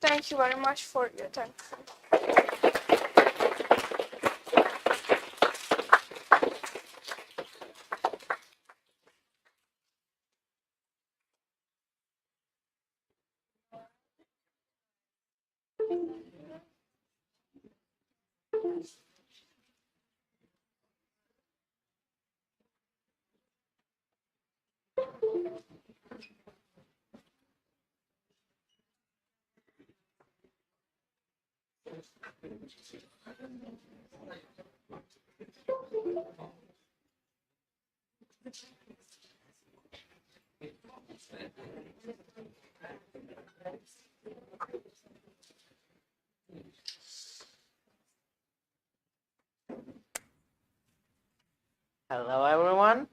Thank you very much for your attention. Hello everyone,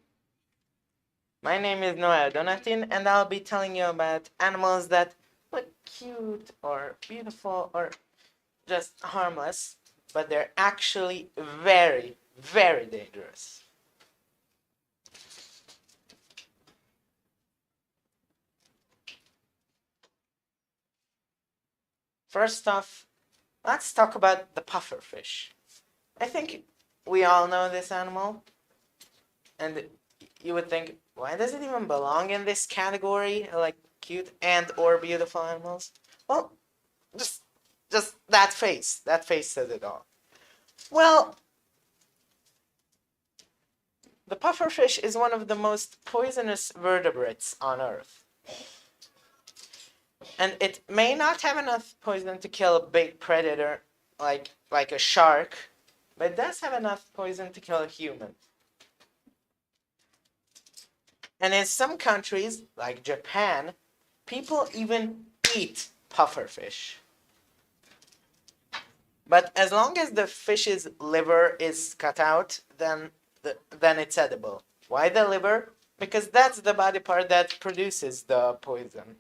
my name is Noel Donatin and I'll be telling you about animals that look cute or beautiful or just harmless, but they're actually very, very dangerous. First off, let's talk about the pufferfish. I think we all know this animal, and you would think, why does it even belong in this category, like cute and or beautiful animals? Well, just that face says it all. Well, the pufferfish is one of the most poisonous vertebrates on Earth. And it may not have enough poison to kill a big predator like a shark, but it does have enough poison to kill a human. And in some countries, like Japan, people even eat pufferfish. But as long as the fish's liver is cut out, then it's edible. Why the liver? Because that's the body part that produces the poison.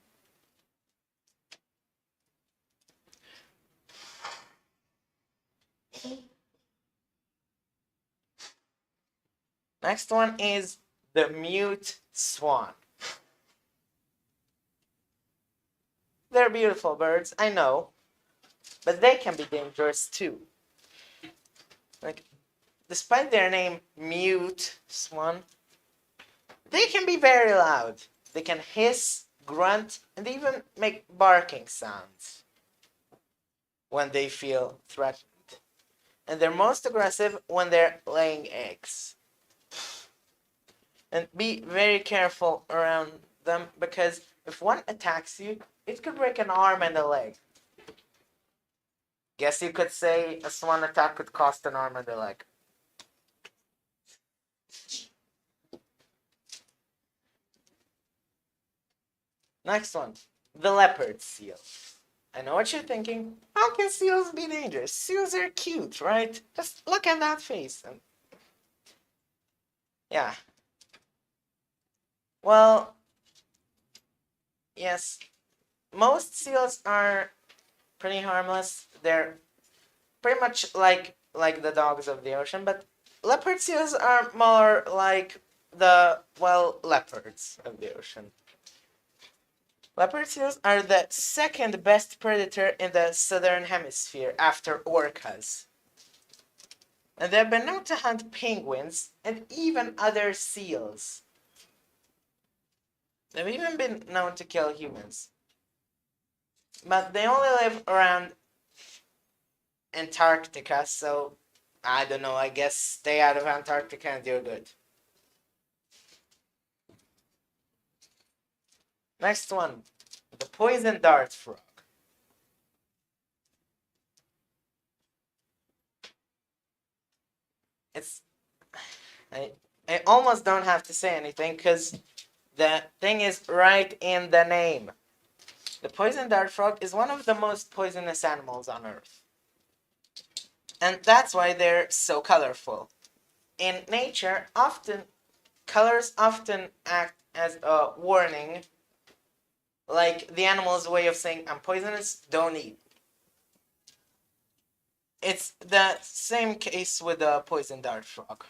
Next one is the mute swan. They're beautiful birds, I know, but they can be dangerous too. Like, despite their name, mute swan, they can be very loud. They can hiss, grunt, and even make barking sounds when they feel threatened. And they're most aggressive when they're laying eggs. And be very careful around them, because if one attacks you, it could break an arm and a leg. Guess you could say a swan attack could cost an arm and a leg. Next one, the leopard seal. I know what you're thinking. How can seals be dangerous? Seals are cute, right? Just look at that face. And yeah. Well, yes, most seals are pretty harmless. They're pretty much like the dogs of the ocean, but leopard seals are more like the, well, leopards of the ocean. Leopard seals are the second best predator in the southern hemisphere after orcas. And they've been known to hunt penguins and even other seals. They've even been known to kill humans. But they only live around Antarctica, so I don't know, I guess stay out of Antarctica and you're good. Next one, the poison dart frog. I almost don't have to say anything because the thing is right in the name. The poison dart frog is one of the most poisonous animals on Earth. And that's why they're so colorful. In nature, colors often act as a warning, like the animal's way of saying, I'm poisonous, don't eat. it's the same case with the poison dart frog.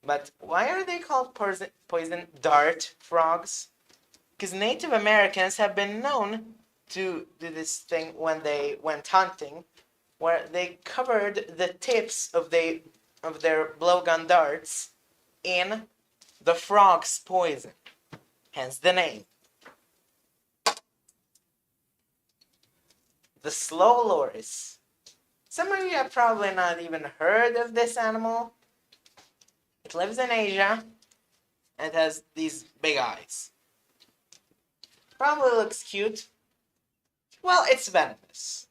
But why are they called poison dart frogs? Because Native Americans have been known to do this thing when they went hunting, where they covered the tips of their blowgun darts in the frog's poison, hence the name. The slow loris. Some of you have probably not even heard of this animal. It lives in Asia and has these big eyes. Probably looks cute. Well, it's venomous.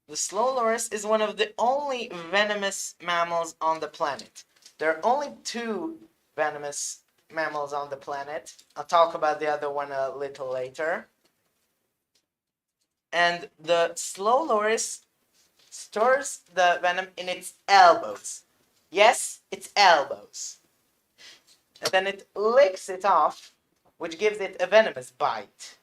The slow loris is one of the only venomous mammals on the planet. There are only 2 venomous mammals on the planet. I'll talk about the other one a little later. And the slow loris stores the venom in its elbows. Yes, its elbows. And then it licks it off, which gives it a venomous bite.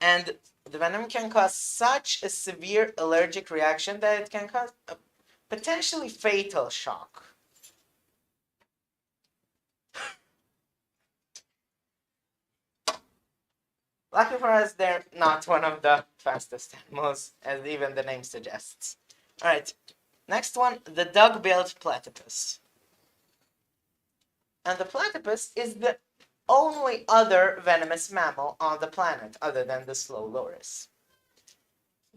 And the venom can cause such a severe allergic reaction that it can cause a potentially fatal shock. Lucky for us, they're not one of the fastest animals, as even the name suggests. Alright, next one, the dug-billed platypus. And the platypus is the only other venomous mammal on the planet, other than the slow loris.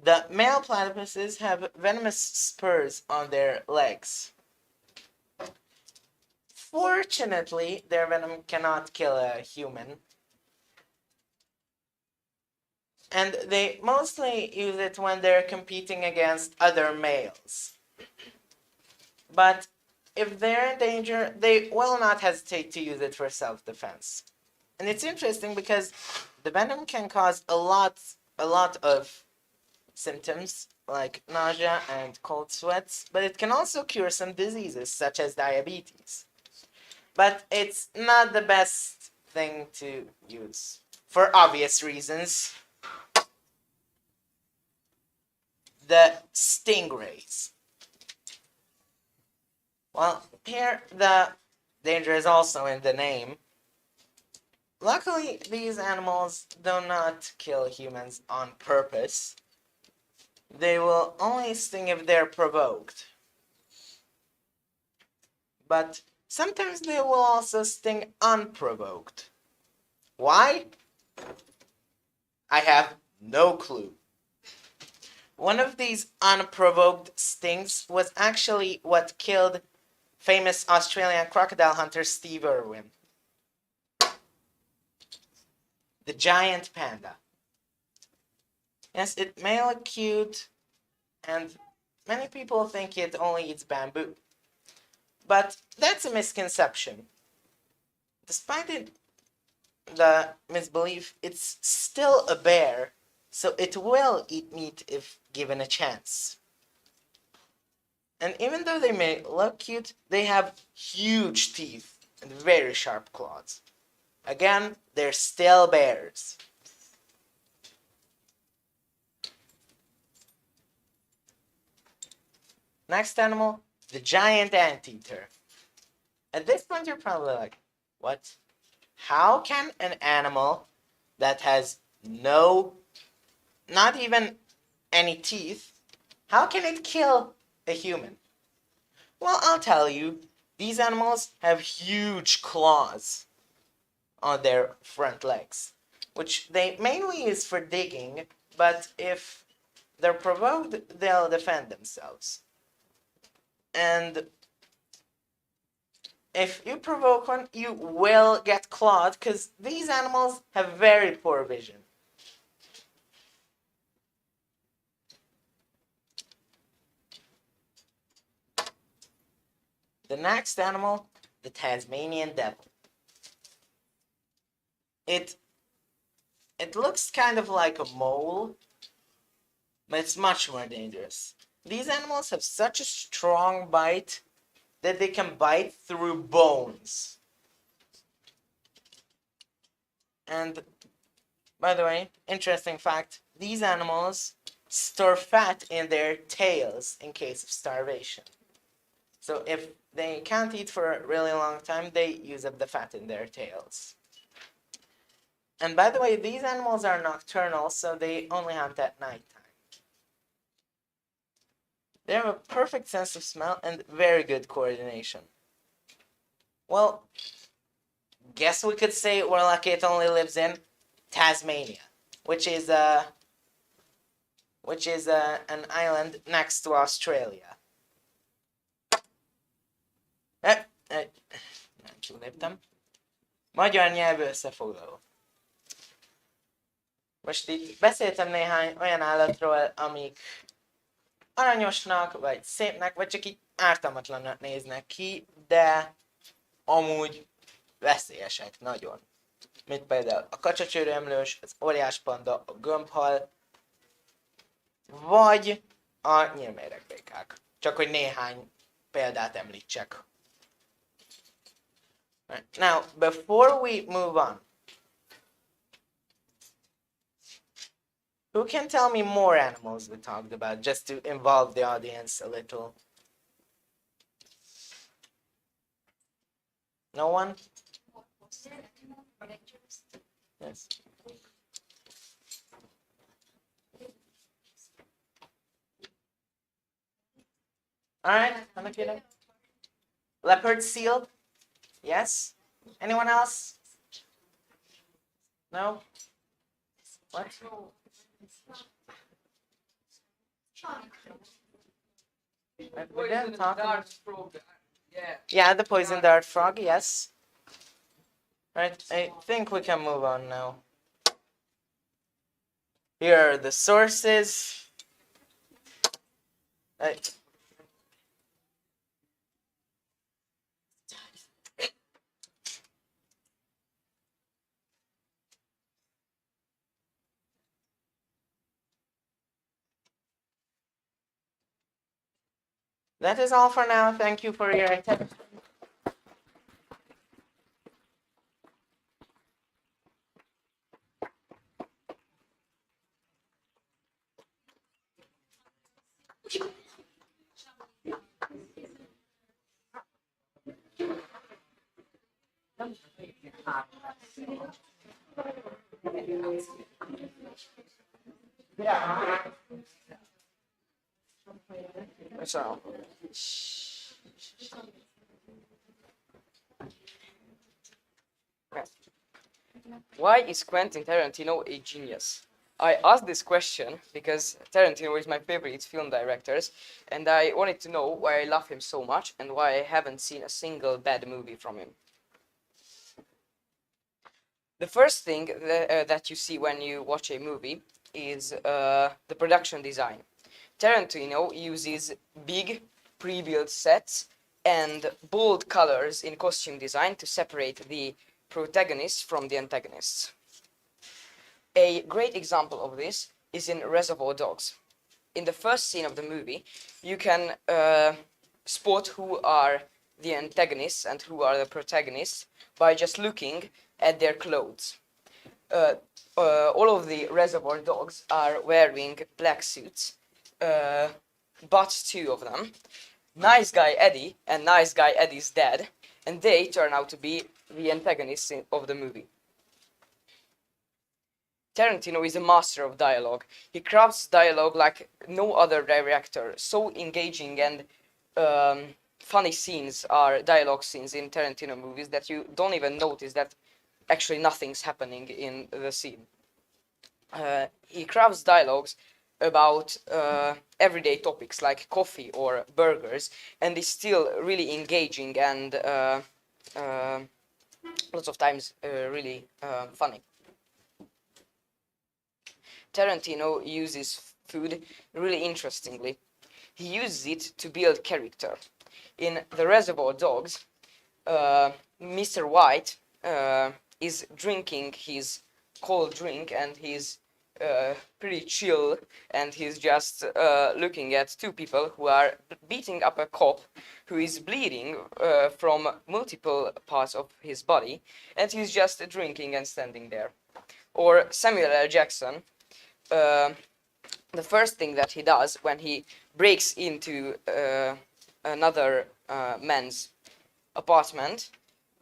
The male platypuses have venomous spurs on their legs. Fortunately, their venom cannot kill a human. And they mostly use it when they're competing against other males. But if they're in danger, they will not hesitate to use it for self-defense. And it's interesting because the venom can cause a lot of symptoms like nausea and cold sweats, but it can also cure some diseases such as diabetes. But it's not the best thing to use for obvious reasons. The stingrays. Well, here the danger is also in the name. Luckily, these animals do not kill humans on purpose. They will only sting if they're provoked. But sometimes they will also sting unprovoked. Why? I have no clue. One of these unprovoked stings was actually what killed famous Australian crocodile hunter Steve Irwin. The giant panda. Yes, it may look cute, and many people think it only eats bamboo. But that's a misconception. Despite the misbelief, it's still a bear, so it will eat meat if given a chance. And even though they may look cute, they have huge teeth and very sharp claws. Again, they're still bears. Next animal, the giant anteater. At this point, you're probably like, what? How can an animal that has not even any teeth, how can it kill a human? Well, I'll tell you, these animals have huge claws on their front legs, which they mainly use for digging, but if they're provoked, they'll defend themselves. And if you provoke one, you will get clawed, because these animals have very poor vision. The next animal, the Tasmanian devil. It looks kind of like a mole, but it's much more dangerous. These animals have such a strong bite that they can bite through bones. And by the way, interesting fact, these animals store fat in their tails in case of starvation. So if they can't eat for a really long time, they use up the fat in their tails. And by the way, these animals are nocturnal, so they only hunt at night time. They have a perfect sense of smell and very good coordination. Well, guess we could say we're lucky it only lives in Tasmania, which is an island next to Australia. Nem túléptem. Magyar nyelvű összefoglaló. Most itt beszéltem néhány olyan állatról, amik aranyosnak, vagy szépnek, vagy csak így ártalmatlannak néznek ki, de amúgy veszélyesek nagyon. Mint például a kacsacsőrömlős, az óriáspanda, a gömbhal, vagy a nyílméregbékák. Csak hogy néhány példát említsek. Now, before we move on, who can tell me more animals we talked about, just to involve the audience a little? No one? Yes. All right, leopard seal? Yes? Anyone else? No? What? We didn't talk about... Yeah, the poison dart frog, yes. Right, I think we can move on now. Here are the sources. That is all for now. Thank you for your attention. So. Why is Quentin Tarantino a genius? I asked this question because Tarantino is my favorite film director, and I wanted to know why I love him so much and why I haven't seen a single bad movie from him. The first thing that you see when you watch a movie is the production design. Tarantino uses big pre-built sets and bold colors in costume design to separate the protagonists from the antagonists. A great example of this is in Reservoir Dogs. In the first scene of the movie, you can spot who are the antagonists and who are the protagonists by just looking at their clothes. All of the Reservoir Dogs are wearing black suits, but two of them, Nice Guy Eddie and Nice Guy Eddie's dad, and they turn out to be the antagonists of the movie. Tarantino is a master of dialogue. He crafts dialogue like no other director. So engaging and funny scenes are dialogue scenes in Tarantino movies that you don't even notice that actually nothing's happening in the scene. He crafts dialogues about everyday topics like coffee or burgers, and is still really engaging and lots of times really funny. Tarantino uses food really interestingly. He uses it to build character. In The Reservoir Dogs, Mr. White is drinking his cold drink and he's pretty chill, and he's just looking at two people who are beating up a cop who is bleeding from multiple parts of his body, and he's just drinking and standing there. Or Samuel L. Jackson the first thing that he does when he breaks into another man's apartment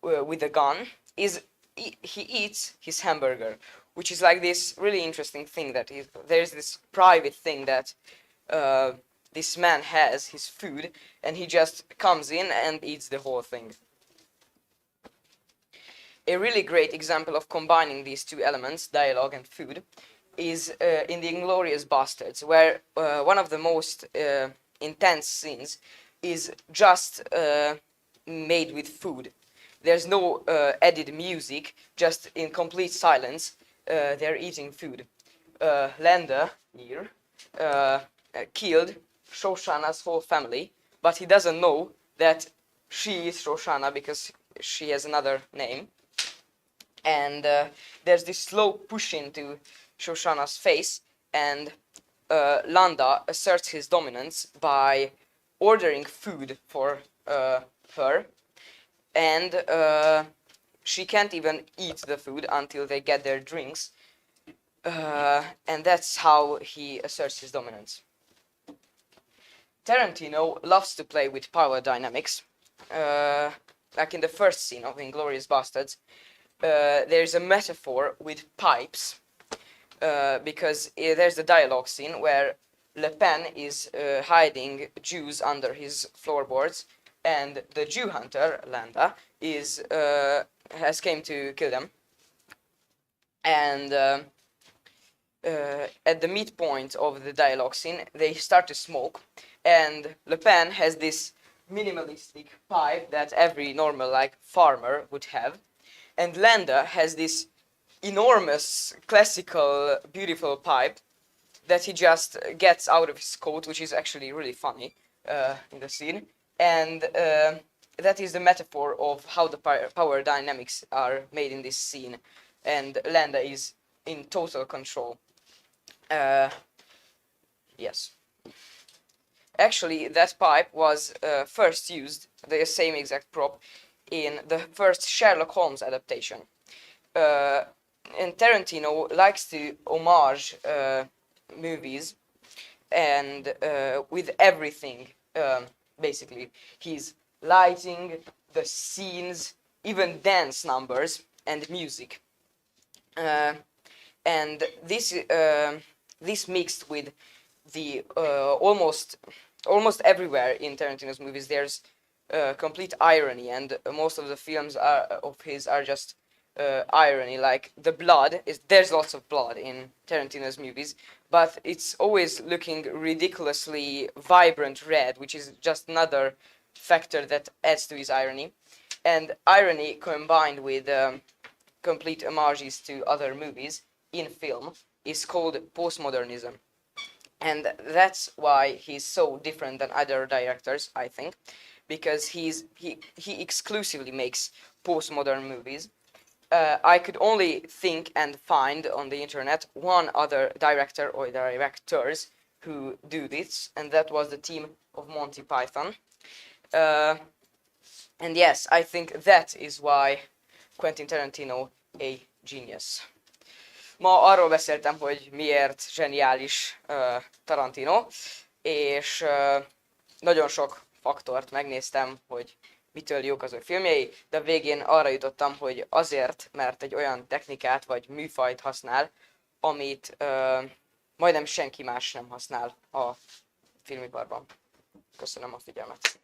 with a gun is he eats his hamburger, which is like this really interesting thing that there's this private thing that this man has, his food, and he just comes in and eats the whole thing. A really great example of combining these two elements, dialogue and food, is in the Inglourious Basterds, where one of the most intense scenes is just made with food. There's no added music, just in complete silence, they're eating food. Landa here killed Shoshana's whole family, but he doesn't know that she is Shoshana because she has another name. And there's this slow push into Shoshana's face, and Landa asserts his dominance by ordering food for her, and she can't even eat the food until they get their drinks, and that's how he asserts his dominance. Tarantino loves to play with power dynamics. Like in the first scene of Inglourious Basterds, there's a metaphor with pipes, because there's a dialogue scene where Le Pen is hiding Jews under his floorboards, and the Jew hunter, Landa, has came to kill them. And at the midpoint of the dialogue scene, they start to smoke, and Le Pen has this minimalistic pipe that every normal farmer would have, and Landa has this enormous, classical, beautiful pipe that he just gets out of his coat, which is actually really funny in the scene. And that is the metaphor of how the power dynamics are made in this scene. And Landa is in total control. Yes. Actually, that pipe was first used, the same exact prop, in the first Sherlock Holmes adaptation. And Tarantino likes to homage movies, and with everything, basically. He's lighting, the scenes, even dance numbers, and music. And this mixed with the almost everywhere in Tarantino's movies, there's complete irony, and most of the films of his are just irony. Like the blood there's lots of blood in Tarantino's movies, but it's always looking ridiculously vibrant red, which is just another factor that adds to his irony. And irony combined with complete homages to other movies in film is called postmodernism. And that's why he's so different than other directors, I think, because he exclusively makes postmodern movies. I could only think and find on the internet one other director or directors who do this, and that was the team of Monty Python. And yes, I think that is why Quentin Tarantino a genius. Ma arról beszéltem, hogy miért zseniális Tarantino, és nagyon sok faktort megnéztem, hogy mitől jók az ő filmjei, de a végén arra jutottam, hogy azért, mert egy olyan technikát vagy műfajt használ, amit majdnem senki más nem használ a filmiparban. Köszönöm a figyelmet!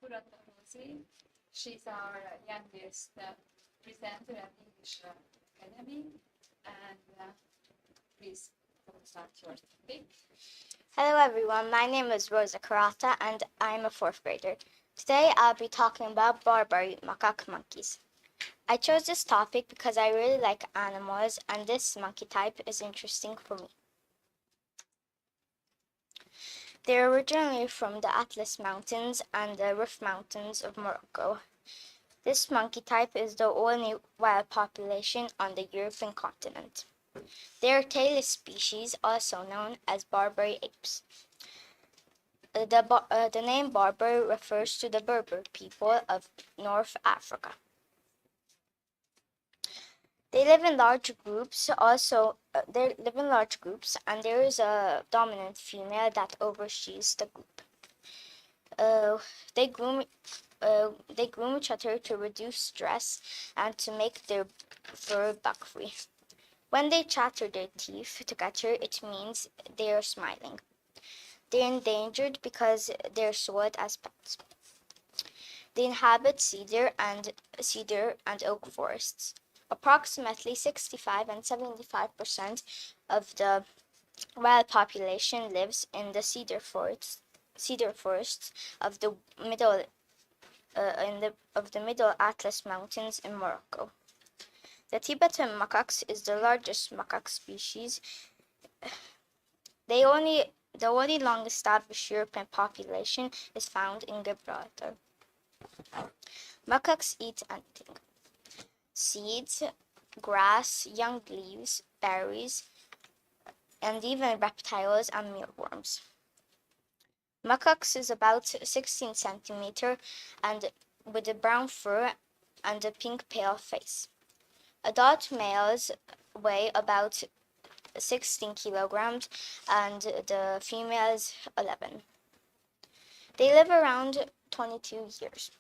Kurata Rosie. She's our youngest presenter at English Academy. And please start your topic. Hello everyone, my name is Rosa Karata and I'm a 4th grader. Today I'll be talking about Barbary macaque monkeys. I chose this topic because I really like animals and this monkey type is interesting for me. They're originally from the Atlas Mountains and the Rif Mountains of Morocco. This monkey type is the only wild population on the European continent. They are tailless species, also known as Barbary apes. The name Barbar refers to the Berber people of North Africa. They live in large groups. They live in large groups, and there is a dominant female that oversees the group. They groom each other to reduce stress and to make their fur bug-free. When they chatter their teeth together, it means they are smiling. They're endangered because they're sold as pets. They inhabit cedar and oak forests. Approximately 65 and 75% of the wild population lives in the cedar forests of the middle Atlas Mountains in Morocco. The Tibetan macaques is the largest macaque species. The only long-established European population is found in Gibraltar. Macaques eat anything: seeds, grass, young leaves, berries, and even reptiles and mealworms. Macaques is about 16 centimeter and with a brown fur and a pink pale face. Adult males weigh about 16 kilograms and the females 11. They live around 22 years.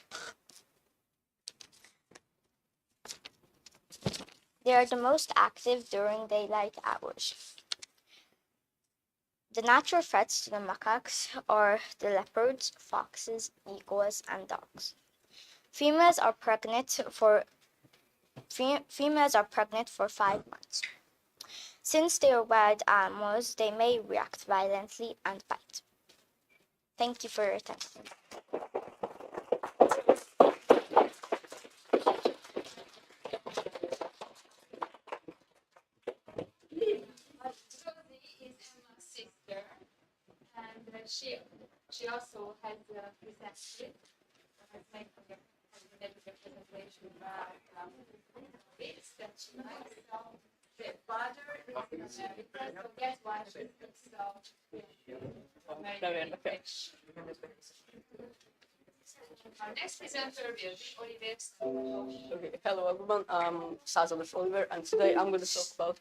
They are the most active during daylight hours. The natural threats to the macaques are the leopards, foxes, eagles, and dogs. Females are pregnant for 5 months. Since they are wild animals, they may react violently and bite. Thank you for your attention. Rosie is Emma's sister, and she also has presented, has made a presentation about bits that she likes. So the father is in America, so guess why she's so very rich. Our next presenter will be Oliver. Okay, hello everyone, I'm Sazalus Oliver, and today I'm going to talk about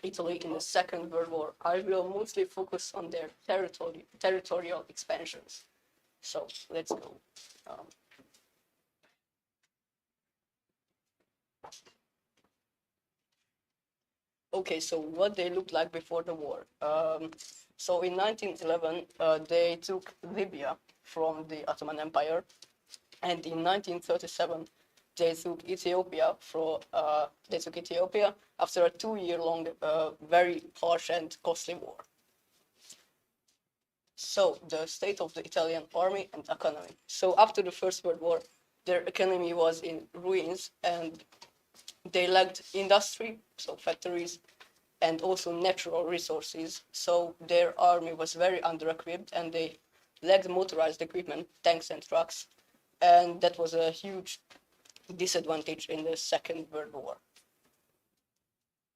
Italy in the Second World War. I will mostly focus on their territorial expansions. So let's go. Okay, so what they looked like before the war. So in 1911, they took Libya from the Ottoman Empire, and in 1937, they took Ethiopia after a 2-year-long, very harsh and costly war. So the state of the Italian army and economy. So after the First World War, their economy was in ruins and they lacked industry, so factories, and also natural resources. So their army was very under-equipped and they lacked motorized equipment, tanks and trucks. And that was a huge disadvantage in the Second World War.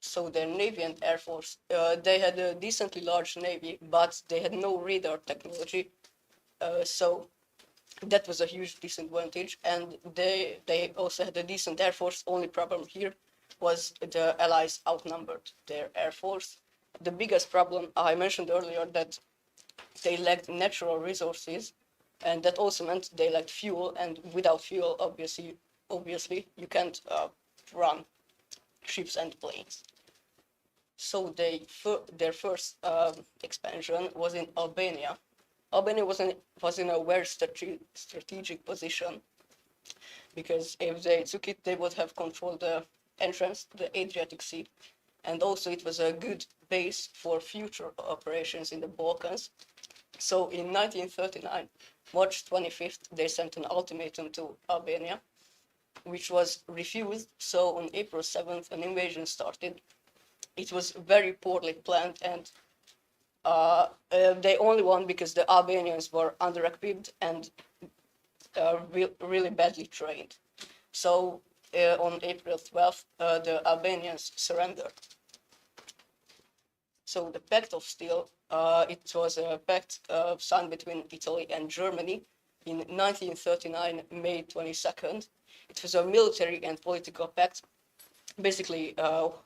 So their Navy and Air Force, they had a decently large Navy, but they had no radar technology. So that was a huge disadvantage. And they also had a decent Air Force. Only problem here was the Allies outnumbered their Air Force. The biggest problem, I mentioned earlier, that they lacked natural resources, and that also meant they lacked fuel, and without fuel, obviously, you can't run ships and planes. So their first expansion was in Albania, Albania was in a very strategic position, because if they took it, they would have controlled the entrance to the Adriatic Sea. And also it was a good base for future operations in the Balkans. So in 1939, March 25th, they sent an ultimatum to Albania, which was refused. So on April 7th, an invasion started. It was very poorly planned, and they only won because the Albanians were under-equipped and really badly trained. So on April 12th, the Albanians surrendered. So the Pact of Steel, it was a pact signed between Italy and Germany in 1939, May 22nd. It was a military and political pact. Basically,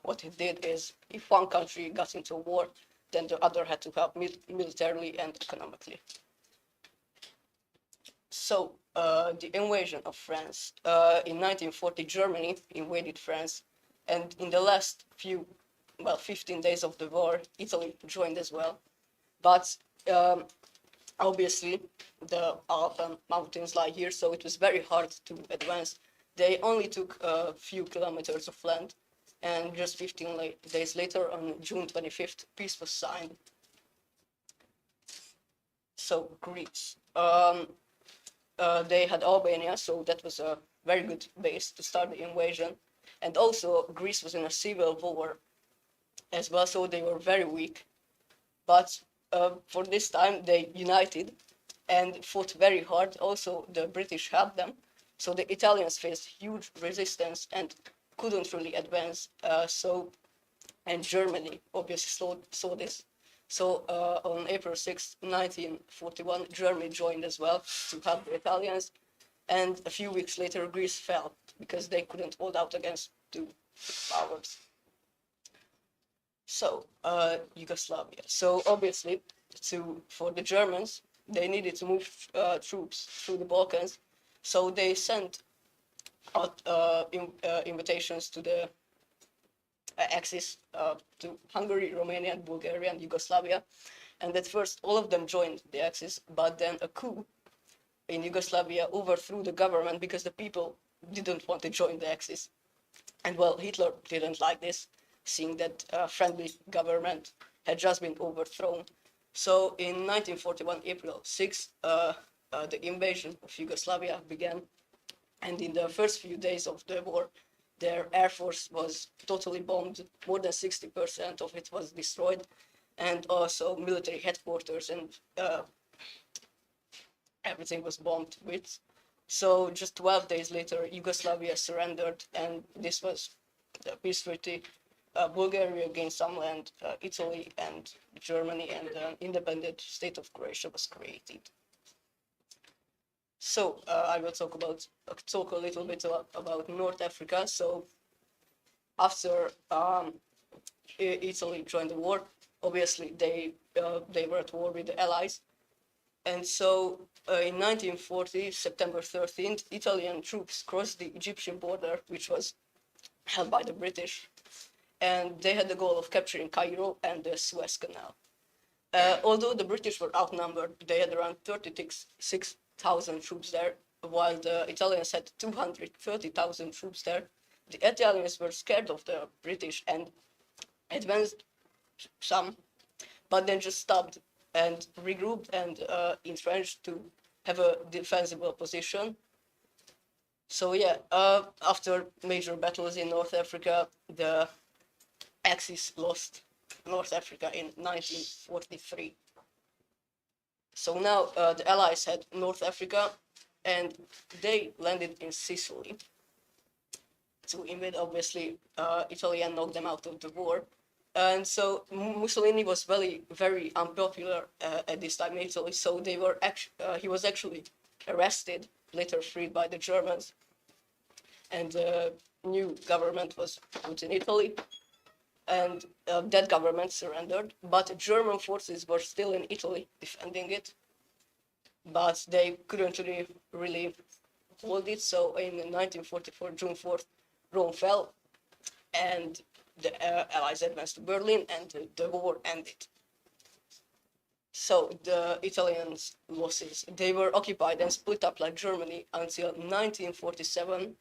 what it did is, if one country got into war, then the other had to help militarily and economically. So, the invasion of France. In 1940, Germany invaded France, and in the last 15 days of the war, Italy joined as well. But obviously, the Alpine mountains lie here, so it was very hard to advance. They only took a few kilometers of land, and just 15 days later, on June 25th, peace was signed. So, Greece. They had Albania, so that was a very good base to start the invasion. And also, Greece was in a civil war as well, so they were very weak. But for this time, they united and fought very hard. Also, the British helped them. So the Italians faced huge resistance and couldn't really advance. And Germany obviously saw this. So on April 6, 1941, Germany joined as well to help the Italians. And a few weeks later, Greece fell because they couldn't hold out against two powers. So, Yugoslavia. So obviously, for the Germans, they needed to move troops through the Balkans. So they sent out invitations to the Axis, to Hungary, Romania, and Bulgaria, and Yugoslavia. And at first, all of them joined the Axis, but then a coup in Yugoslavia overthrew the government because the people didn't want to join the Axis. And well, Hitler didn't like this, seeing that a friendly government had just been overthrown. So in 1941, April 6, the invasion of Yugoslavia began. And in the first few days of the war, their air force was totally bombed. More than 60% of it was destroyed. And also military headquarters and everything was bombed with. So just 12 days later, Yugoslavia surrendered, and this was the peace treaty. Bulgaria gained some land, Italy and Germany, and the independent state of Croatia was created. So I will talk a little bit about North Africa. So after Italy joined the war, obviously they were at war with the Allies. And so in 1940, September 13th, Italian troops crossed the Egyptian border, which was held by the British. And they had the goal of capturing Cairo and the Suez Canal. Although the British were outnumbered, they had around 36,000 troops there, while the Italians had 230,000 troops there. The Italians were scared of the British and advanced some, but then just stopped and regrouped and entrenched to have a defensible position. So yeah, after major battles in North Africa, the Axis lost North Africa in 1943. So now the Allies had North Africa, and they landed in Sicily to invade, obviously, Italy and knock them out of the war. And so Mussolini was very unpopular at this time in Italy. So he was actually arrested, later freed by the Germans, and the new government was put in Italy. And that government surrendered, but German forces were still in Italy defending it, but they couldn't really hold it. So in 1944, June 4th, Rome fell, and the Allies advanced to Berlin, and the war ended. So the Italians' losses, they were occupied and split up like Germany until 1947.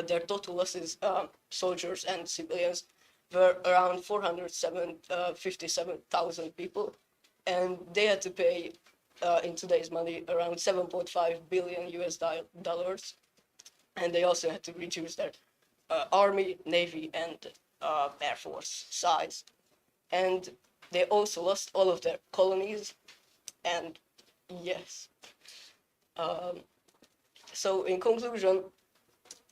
Their total losses, soldiers and civilians, were around 457,000 people, and they had to pay, in today's money, around 7.5 billion dollars, and they also had to reduce their army, navy, and air force size, and they also lost all of their colonies, and yes. So in conclusion,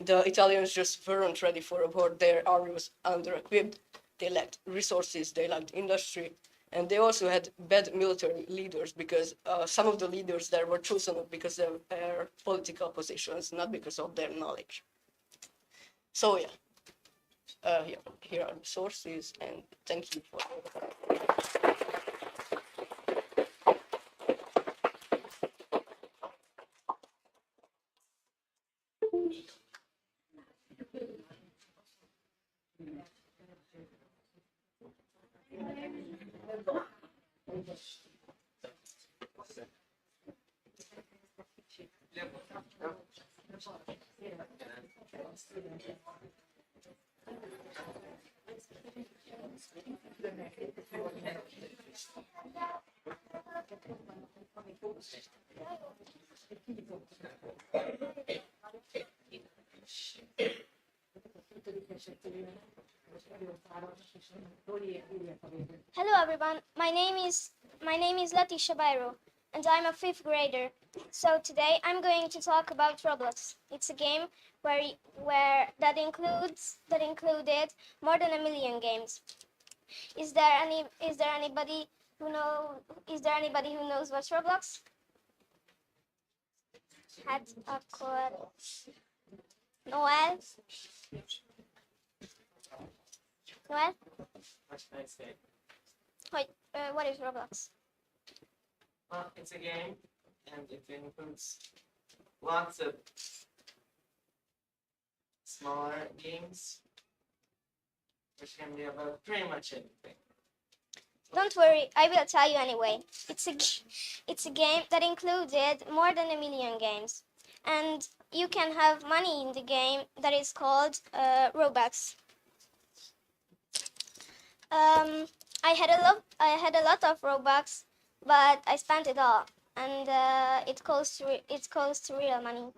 the Italians just weren't ready for a war. Their army was under-equipped, they lacked resources, they lacked industry, and they also had bad military leaders because some of the leaders there were chosen because of their political positions, not because of their knowledge. So yeah, here are the sources, and thank you for Hello everyone, my name is Latisha Bairo, and I'm a fifth grader. So today I'm going to talk about Roblox. It's a game that included more than 1 million games. Is there anybody who knows what's Roblox? Hát akkor Noel? Noel? What is Roblox? Well, it's a game, and it includes lots of smaller games, which can be about pretty much anything. Don't worry, I will tell you anyway. It's a game that included more than 1 million games, and you can have money in the game that is called Robux. I had a lot of Robux, but I spent it all, and it costs real money.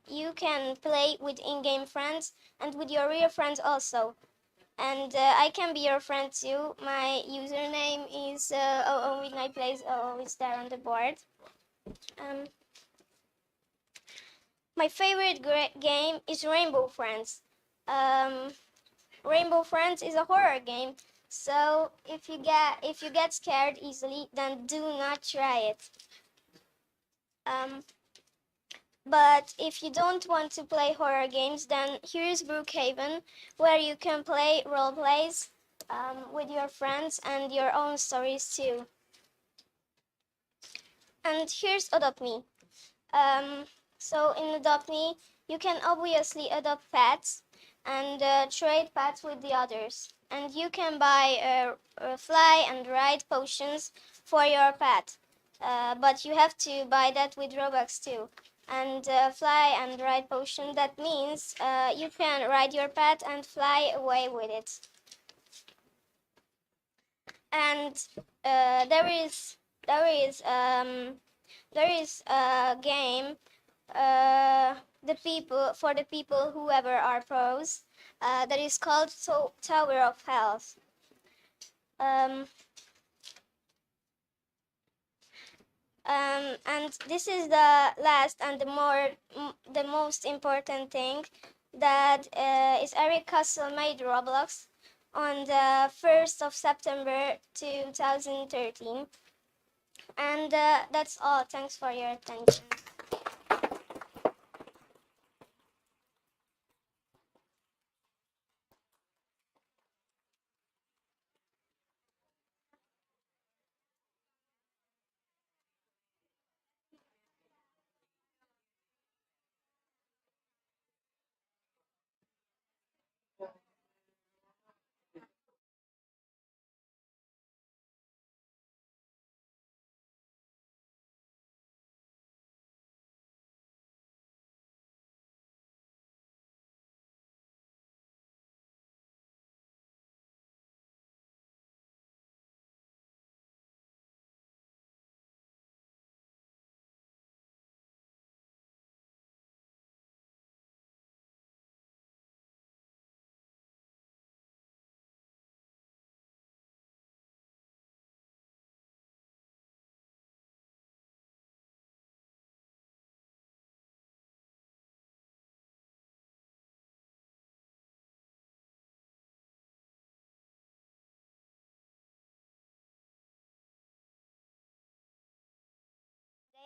You can play with in-game friends and with your real friends also. And I can be your friend too. My username is midnightplays. It's there on the board. My favorite game is Rainbow Friends. Rainbow Friends is a horror game, so if you get scared easily, then do not try it. But if you don't want to play horror games, then here's Brookhaven, where you can play role plays with your friends and your own stories too. And here's Adopt Me. So in Adopt Me, you can obviously adopt pets and trade pets with the others. And you can buy fly and ride potions for your pet. But you have to buy that with Robux too. And fly and ride potion, that means you can ride your pet and fly away with it. And there is a game for the people who ever are pros that is called Tower of Health. And this is the last and the most important thing, that is Eric Castle made Roblox on the 1st of September 2013. And that's all. Thanks for your attention.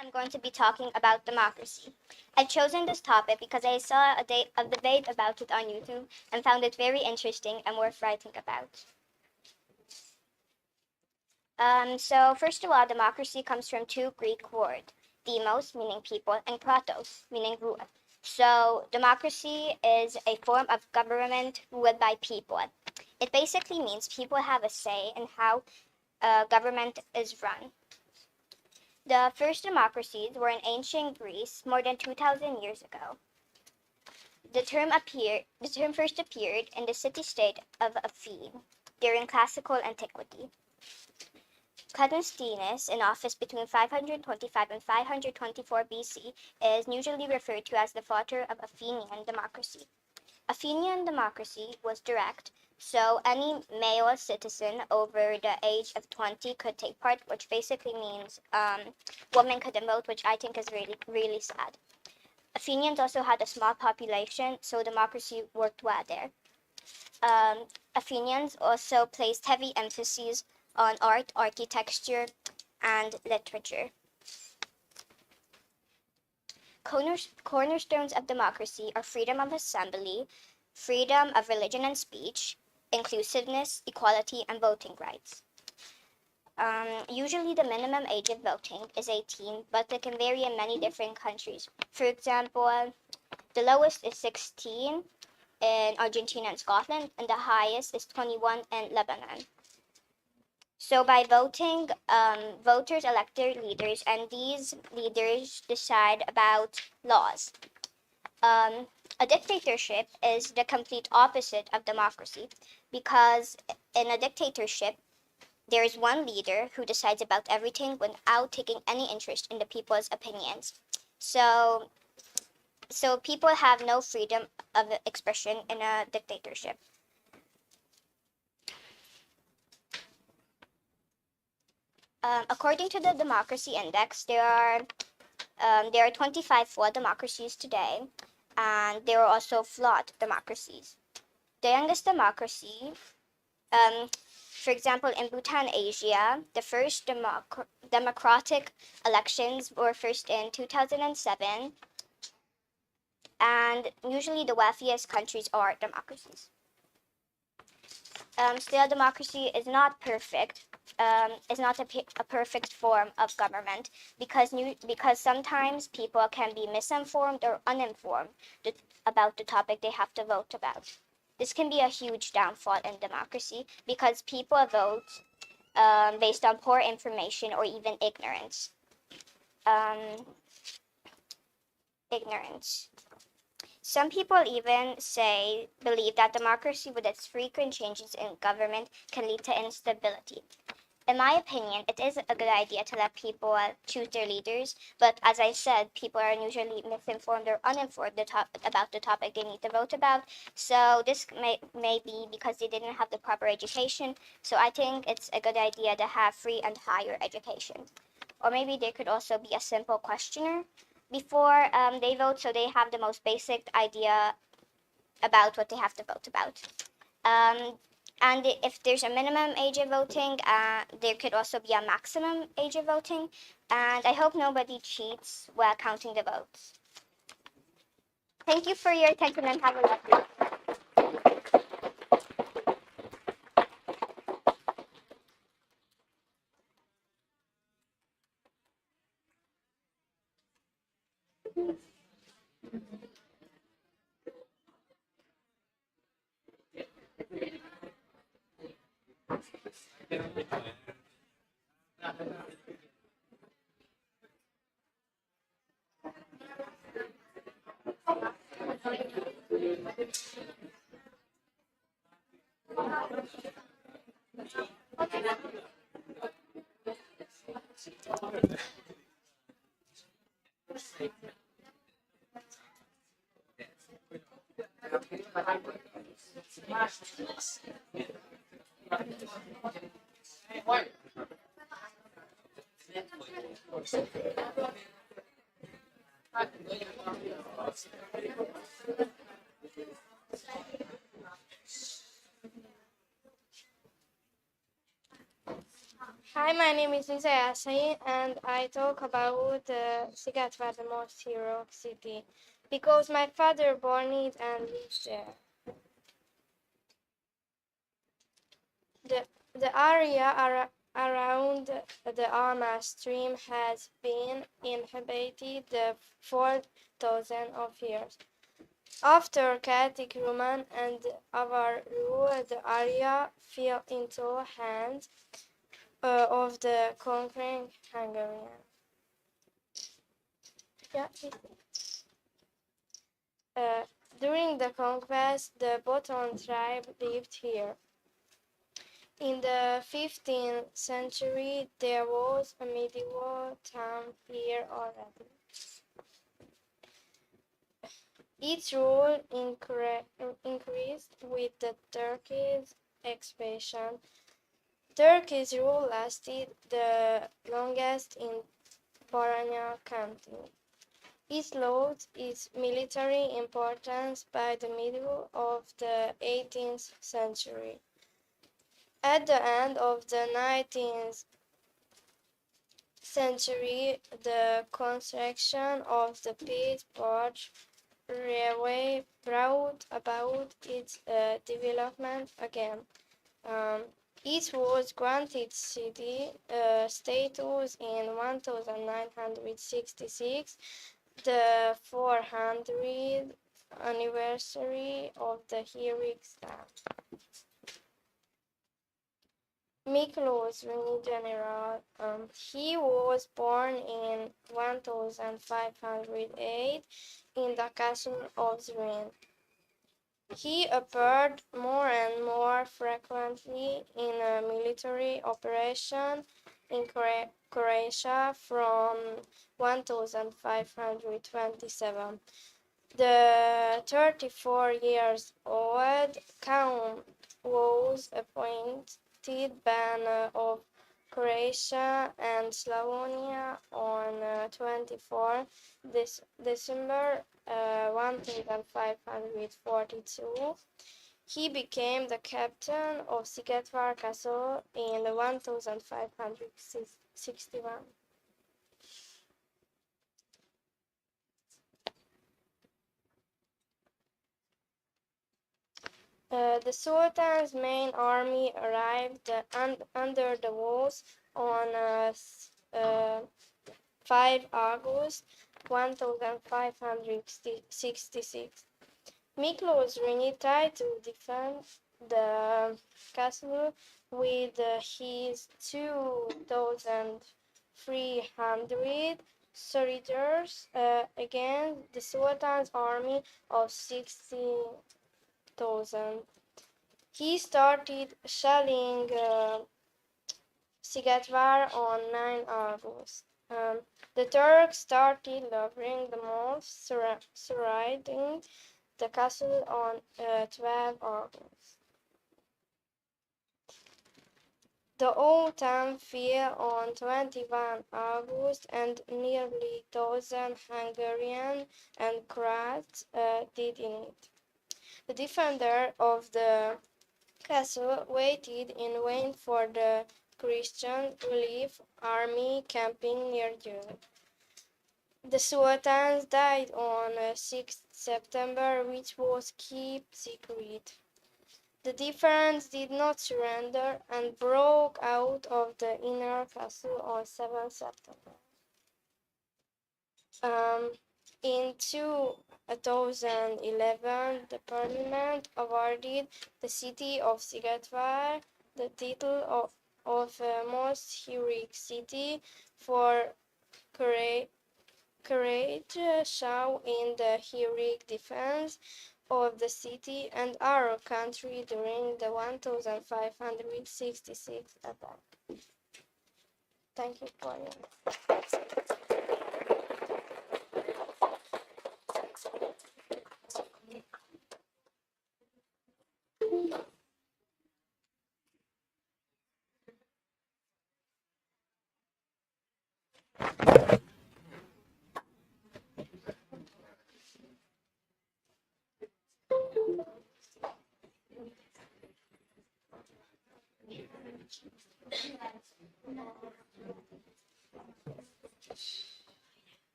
I'm going to be talking about democracy. I've chosen this topic because I saw a debate about it on YouTube and found it very interesting and worth writing about. So first of all, democracy comes from two Greek words, demos, meaning people, and kratos, meaning rule. So democracy is a form of government ruled by people. It basically means people have a say in how government is run. The first democracies were in ancient Greece more than 2,000 years ago. The term first appeared in the city-state of Athens during classical antiquity. Constantine, in office between 525 and 524 BC, is usually referred to as the father of Athenian democracy. Athenian democracy was direct, so any male citizen over the age of 20 could take part, which basically means women couldn't vote, which I think is really, really sad. Athenians also had a small population, so democracy worked well there. Athenians also placed heavy emphasis on art, architecture, and literature. Cornerstones of democracy are freedom of assembly, freedom of religion and speech, inclusiveness, equality, and voting rights. Usually the minimum age of voting is 18, but it can vary in many different countries. For example, the lowest is 16 in Argentina and Scotland, and the highest is 21 in Lebanon. So by voting, voters elect their leaders, and these leaders decide about laws. A dictatorship is the complete opposite of democracy, because in a dictatorship, there is one leader who decides about everything without taking any interest in the people's opinions. So people have no freedom of expression in a dictatorship. According to the Democracy Index, there are 25 flawed democracies today, and there are also flawed democracies. The youngest democracy, for example, in Bhutan, Asia, the first democratic elections were first in 2007, and usually the wealthiest countries are democracies. Still, democracy is not perfect. Is not a perfect form of government because sometimes people can be misinformed or uninformed about the topic they have to vote about. This can be a huge downfall in democracy because people vote based on poor information or even ignorance. Some people even believe that democracy with its frequent changes in government can lead to instability. In my opinion, it is a good idea to let people choose their leaders, but as I said, people are usually misinformed or uninformed about the topic they need to vote about, so this may be because they didn't have the proper education, so I think it's a good idea to have free and higher education. Or maybe there could also be a simple questionnaire before they vote, so they have the most basic idea about what they have to vote about. And if there's a minimum age of voting, there could also be a maximum age of voting. And I hope nobody cheats while counting the votes. Thank you for your attention and have a lovely day. Hi Hi, my name is Lisa Yassai, and I talk about Szigetvár, the most hero city, because my father born it and lived there. The area around the Alma stream has been inhabited for thousands of years. After Celtic, Roman, and Avar rule, the area fell into hands of the conquering Hungarian. Yeah. During the conquest, the Boton tribe lived here. In the 15th century, there was a medieval town here already. Its rule increased with the Turkish expansion. Turkish rule lasted the longest in Baranya County. It lost its military importance by the middle of the 18th century. At the end of the 19th century, the construction of the Pittsburgh Railway brought about its development again. It was granted city status in 1966, the 400th anniversary of the heroic stand. Miklos General. He was born in 1508 in the castle of Zrin. He appeared more and more frequently in a military operation in Croatia from 1527. The 34 years old count was appointed Ban of Croatia and Slavonia on 24 December 1542. He became the captain of Szigetvár Castle in 1561. The Sultan's main army arrived under the walls on 5 August 1566. Miklos Rini tried to defend the castle with his 2,300 soldiers against the Sultan's army of 60,000. He started shelling Szigetvár on 9 August. The Turks started lowering the moats surrounding the castle on 12 August. The old town fell on 21 August and nearly 1,000 Hungarian and Croats died in it. The defender of the castle waited in vain for the Christian relief army camping near June. The Sultans died on 6 September, which was kept secret. The defenders did not surrender and broke out of the inner castle on 7 September. In 2011, the parliament awarded the city of Szigetvár the title of most heroic city for courage shown in the heroic defense of the city and our country during the 1566 attack. Thank you for your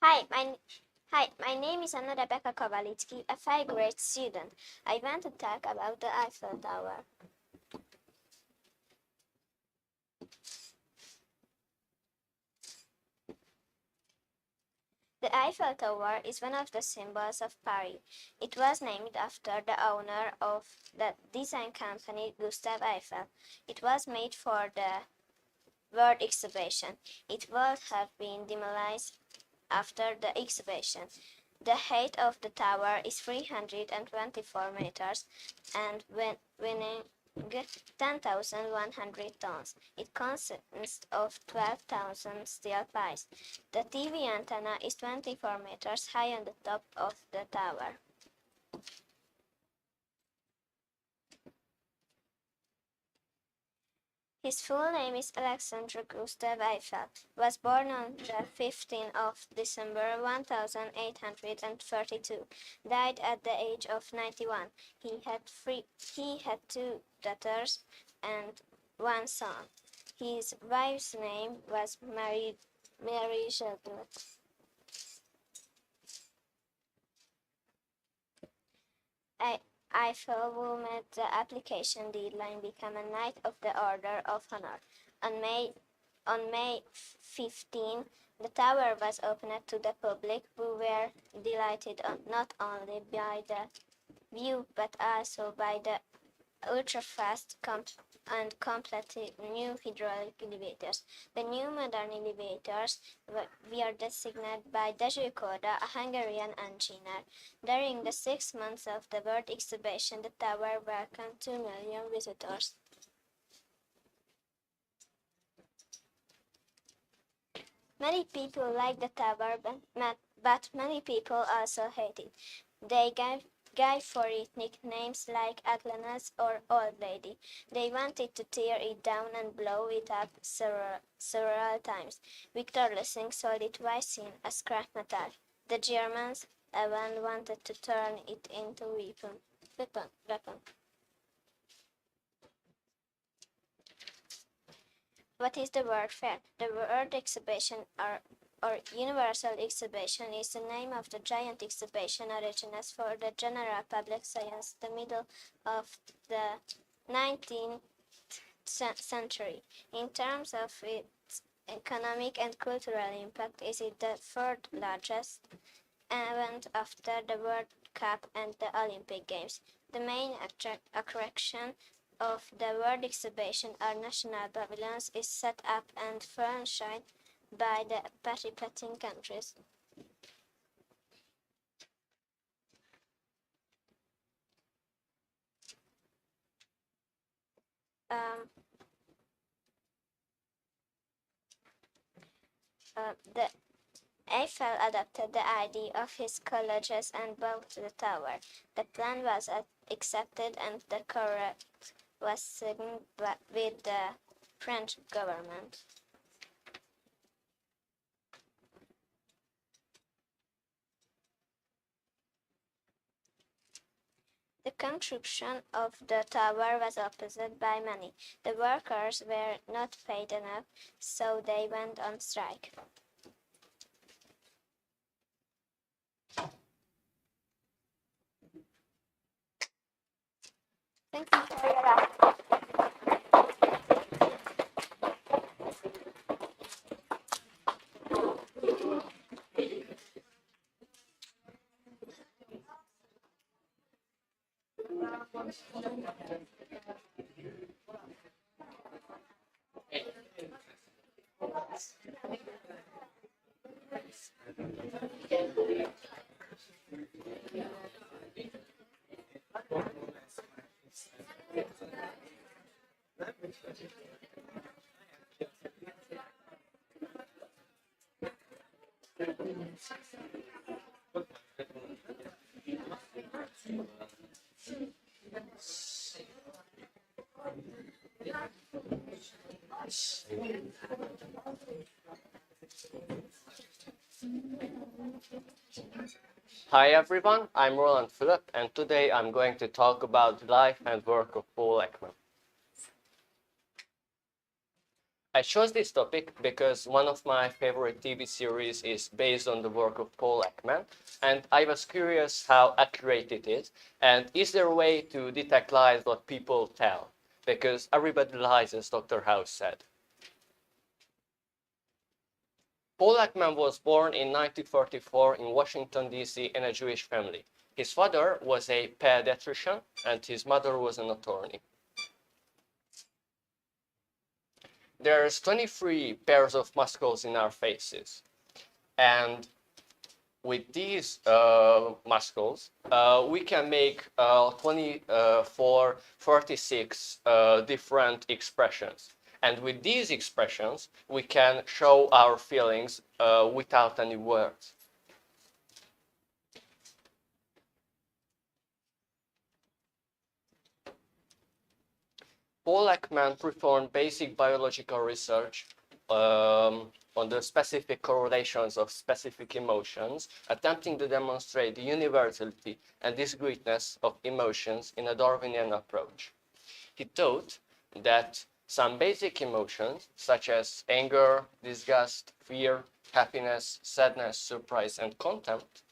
Hi, my name is Anna Rebecca Kowalitsky, a 5th grade student. I want to talk about the Eiffel Tower. The Eiffel Tower is one of the symbols of Paris. It was named after the owner of the design company Gustave Eiffel. It was made for the World Exhibition. It would have been demolished after the exhibition. The height of the tower is 324 meters and weighing 10,100 tons. It consists of 12,000 steel piles. The TV antenna is 24 meters high on the top of the tower. His full name is Alexandre Gustave Eiffel. Was born on the 15th of December 1832. Died at the age of 91. He had 2 daughters and 1 son. His wife's name was Marie Jeanette. Eiffel will make the application deadline become a Knight of the Order of Honor. On May 15, the tower was opened to the public, who were delighted not only by the view but also by the ultra-fast and completely new hydraulic elevators. The new modern elevators were designed by Dezső Korda, a Hungarian engineer. During the 6 months of the World Exhibition, the tower welcomed 2 million visitors. Many people like the tower, but many people also hate it. They gave for it nicknames like Aglanas or Old Lady. They wanted to tear it down and blow it up several times. Victor Lessing sold it twice in a scrap metal. The Germans even wanted to turn it into weapon. What is the World Fair? The World Exhibition or Universal Exhibition is the name of the giant exhibition originated for the general public since the middle of the 19th century. In terms of its economic and cultural impact, is it the 3rd largest event after the World Cup and the Olympic Games. The main attraction of the World Exhibition are national pavilions is set up and furnished by the participating countries. The Eiffel adopted the idea of his colleges and built the tower. The plan was accepted and the contract was signed with the French government. The construction of the tower was opposed by many. The workers were not paid enough, so they went on strike. Thank you for your attention. Hi everyone, I'm Roland Philip and today I'm going to talk about the life and work of Paul Ekman. I chose this topic because one of my favorite TV series is based on the work of Paul Ekman, and I was curious how accurate it is, and is there a way to detect lies what people tell? Because everybody lies, as Dr. House said. Paul Ekman was born in 1944 in Washington, D.C. in a Jewish family. His father was a pediatrician, and his mother was an attorney. There's 23 pairs of muscles in our faces, and with these muscles, we can make 46 different expressions. And with these expressions, we can show our feelings without any words. Paul Ekman performed basic biological research on the specific correlations of specific emotions, attempting to demonstrate the universality and discreteness of emotions in a Darwinian approach. He taught that some basic emotions, such as anger, disgust, fear, happiness, sadness, surprise, and contempt,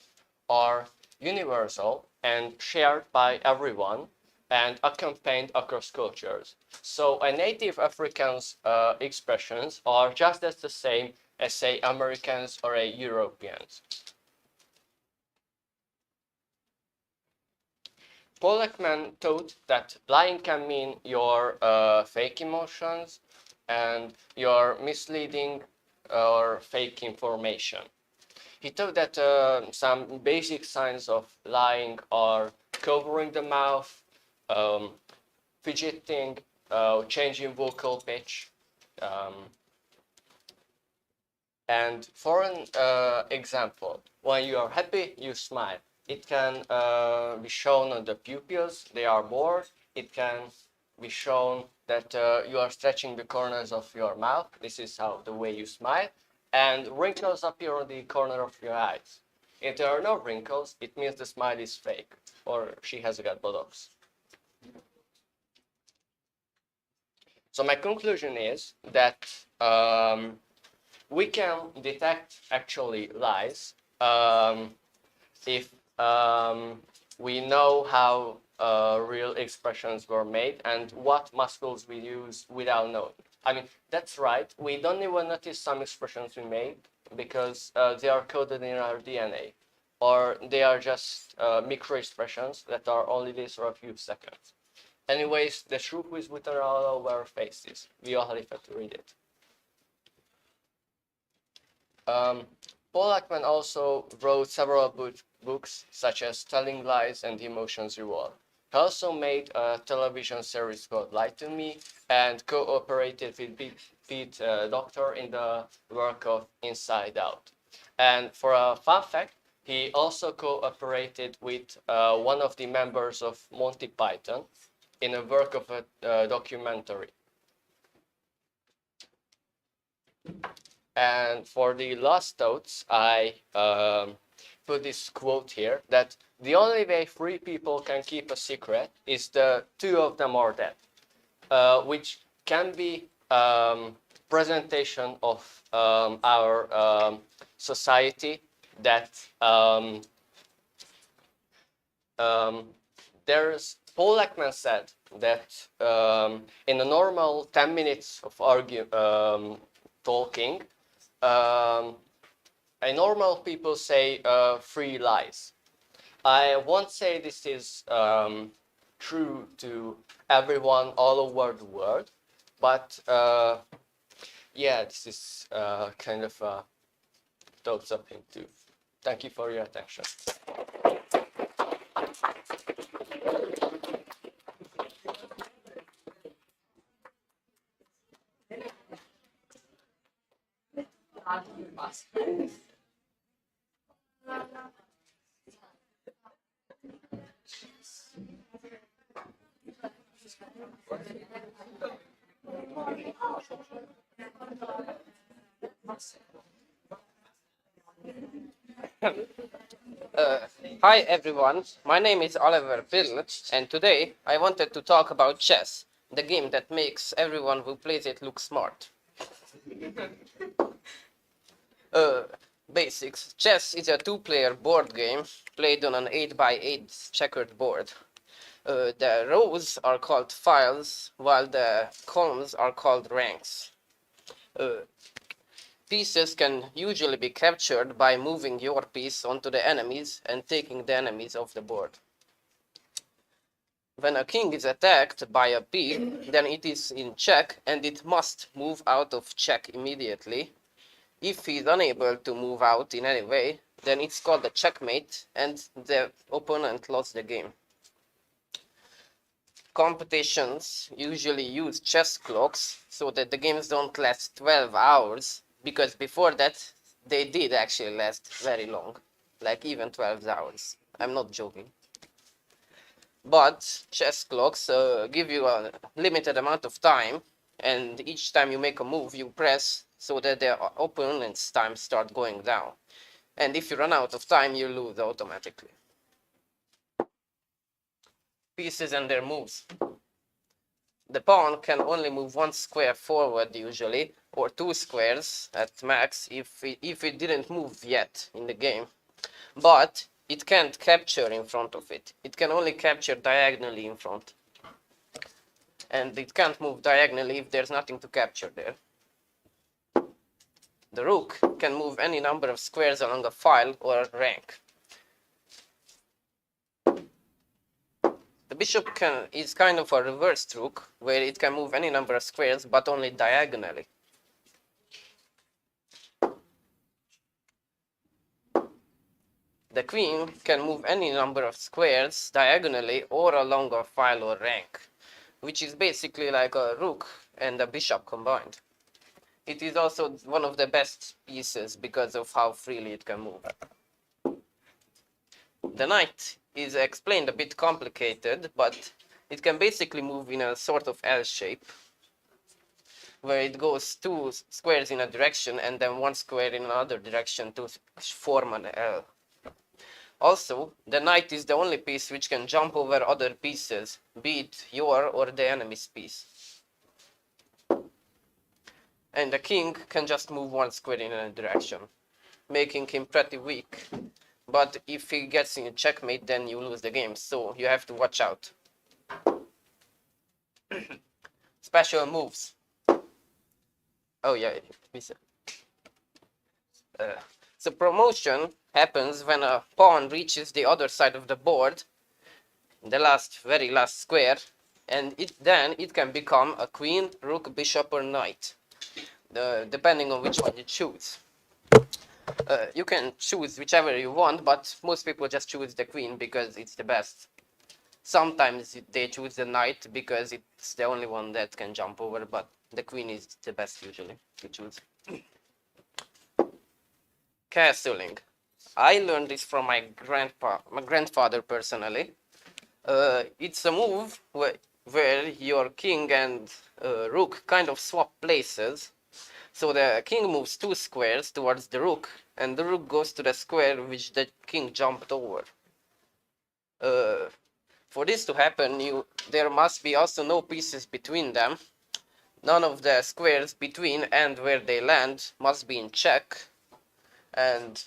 are universal and shared by everyone and accompanied across cultures. So a native African's expressions are just as the same as, say, Americans or Europeans. Paul Ekman taught that lying can mean your fake emotions and your misleading or fake information. He taught that some basic signs of lying are covering the mouth, fidgeting, changing vocal pitch. And for an example, when you are happy, you smile. It can be shown on the pupils, they are bored. It can be shown that you are stretching the corners of your mouth. This is how the way you smile. And wrinkles appear on the corner of your eyes. If there are no wrinkles, it means the smile is fake, or she has got buttocks. So my conclusion is that we can detect actually lies if we know how real expressions were made and what muscles we use without knowing. I mean, that's right. We don't even notice some expressions we made because they are coded in our DNA, or they are just micro expressions that are only this for a few seconds. Anyways, the truth is written all over our faces. We all have to read it. Paul Ekman also wrote several books, such as Telling Lies and Emotions Revolve. He also made a television series called Lie to Me and cooperated with Pete Docter in the work of Inside Out. And for a fun fact, he also cooperated with one of the members of Monty Python in a work of a documentary. And for the last thoughts, I put this quote here, that the only way three people can keep a secret is the two of them are dead, which can be presentation of our society, that there's Paul Ekman said that in a normal 10 minutes of talking, a normal people say 3 lies. I won't say this is true to everyone all over the world, but yeah, this is kind of a thought something too. Thank you for your attention. Hi everyone, my name is Oliver Pill, and today I wanted to talk about chess, the game that makes everyone who plays it look smart. Basics. Chess is a two-player board game played on an 8x8 checkered board. The rows are called files, while the columns are called ranks. Pieces can usually be captured by moving your piece onto the enemies and taking the enemies off the board. When a king is attacked by a piece, then it is in check and it must move out of check immediately. If he is unable to move out in any way, then it's called a checkmate and the opponent lost the game. Competitions usually use chess clocks so that the games don't last 12 hours, because before that they did actually last very long, like even 12 hours. I'm not joking. But chess clocks give you a limited amount of time, and each time you make a move you press so that the opponent's time start going down. And if you run out of time, you lose automatically. Pieces and their moves. The pawn can only move one square forward usually, or 2 squares at max if it didn't move yet in the game. But it can't capture in front of it. It can only capture diagonally in front. And it can't move diagonally if there's nothing to capture there. The rook can move any number of squares along a file or a rank. The bishop is kind of a reversed rook, where it can move any number of squares, but only diagonally. The queen can move any number of squares diagonally or along a file or rank, which is basically like a rook and a bishop combined. It is also one of the best pieces because of how freely it can move. The knight is explained a bit complicated, but it can basically move in a sort of L shape, where it goes 2 squares in a direction and then 1 square in another direction to form an L. Also, the knight is the only piece which can jump over other pieces, be it your or the enemy's piece. And the king can just move 1 square in a direction, making him pretty weak. But if he gets in a checkmate, then you lose the game, so you have to watch out. Special moves. Oh yeah, so promotion happens when a pawn reaches the other side of the board, the very last square, and then it can become a queen, rook, bishop, or knight, depending on which one you choose. You can choose whichever you want, but most people just choose the queen because it's the best. Sometimes they choose the knight because it's the only one that can jump over, but the queen is the best usually to choose. Castling. I learned this from my grandfather personally. It's a move where your king and rook kind of swap places. So the king moves 2 squares towards the rook, and the rook goes to the square which the king jumped over. For this to happen, there must be also no pieces between them. None of the squares between and where they land must be in check, and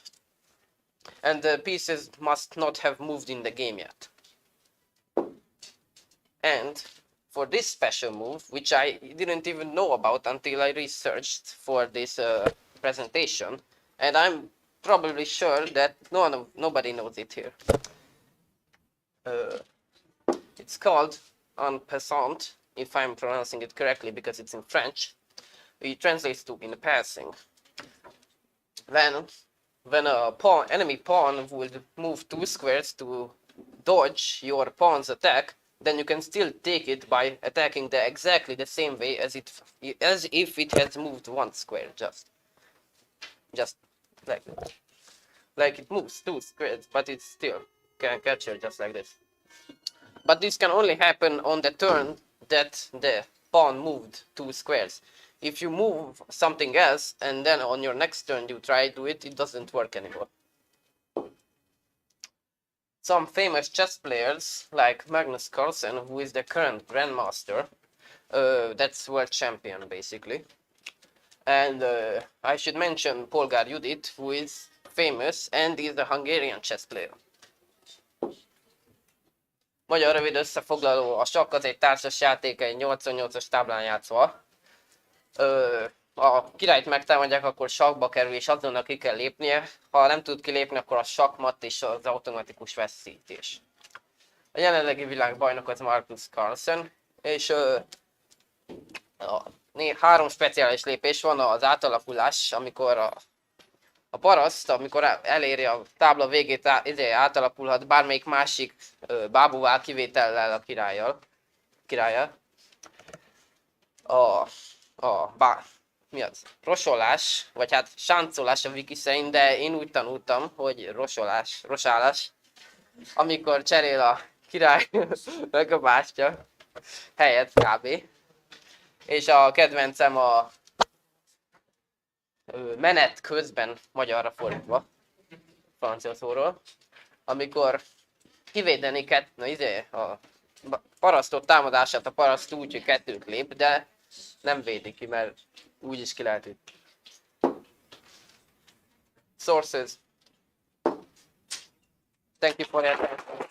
the pieces must not have moved in the game yet. And for this special move, which I didn't even know about until I researched for this presentation, and I'm probably sure that nobody knows it here. It's called en passant, if I'm pronouncing it correctly because it's in French. It translates to in passing. When a enemy pawn would move 2 squares to dodge your pawn's attack, then you can still take it by attacking exactly the same way as if it has moved 1 square, just like that. Like it moves 2 squares, but it still can capture just like this. But this can only happen on the turn that the pawn moved 2 squares. If you move something else and then on your next turn you try to do it, it doesn't work anymore. Some famous chess players like Magnus Carlsen, who is the current grandmaster, that's world champion basically, And I should mention Polgár Judit, who is famous and is a Hungarian chess player. Magyar rövid összefoglaló, a sakk az egy társas játék, egy 88-as táblán játszva. A királyt megtámadják, akkor sakkba kerül, és azonnal ki kell lépnie. Ha nem tud kilépni, akkor a sakkmatt és az automatikus veszítés. A jelenlegi világbajnok az Marcus Carlsen, és 3 speciális lépés van, az átalakulás, amikor a paraszt, amikor eléri a tábla végét, átalakulhat bármelyik másik bábúvá kivétellel a királlyal. Mi az? Rosolás, vagy hát sáncolás a wiki szerint, de én úgy tanultam, hogy rosálás, amikor cserél a király meg a bástya helyett kb. És a kedvencem a menet közben, magyarra fordítva, francia szóról, amikor kivédeni a parasztok támadását a paraszt úgy, hogy 2 lép, de nem védi ki, mert úgyis ki lehet ütni. Sources. Thank you for your attention.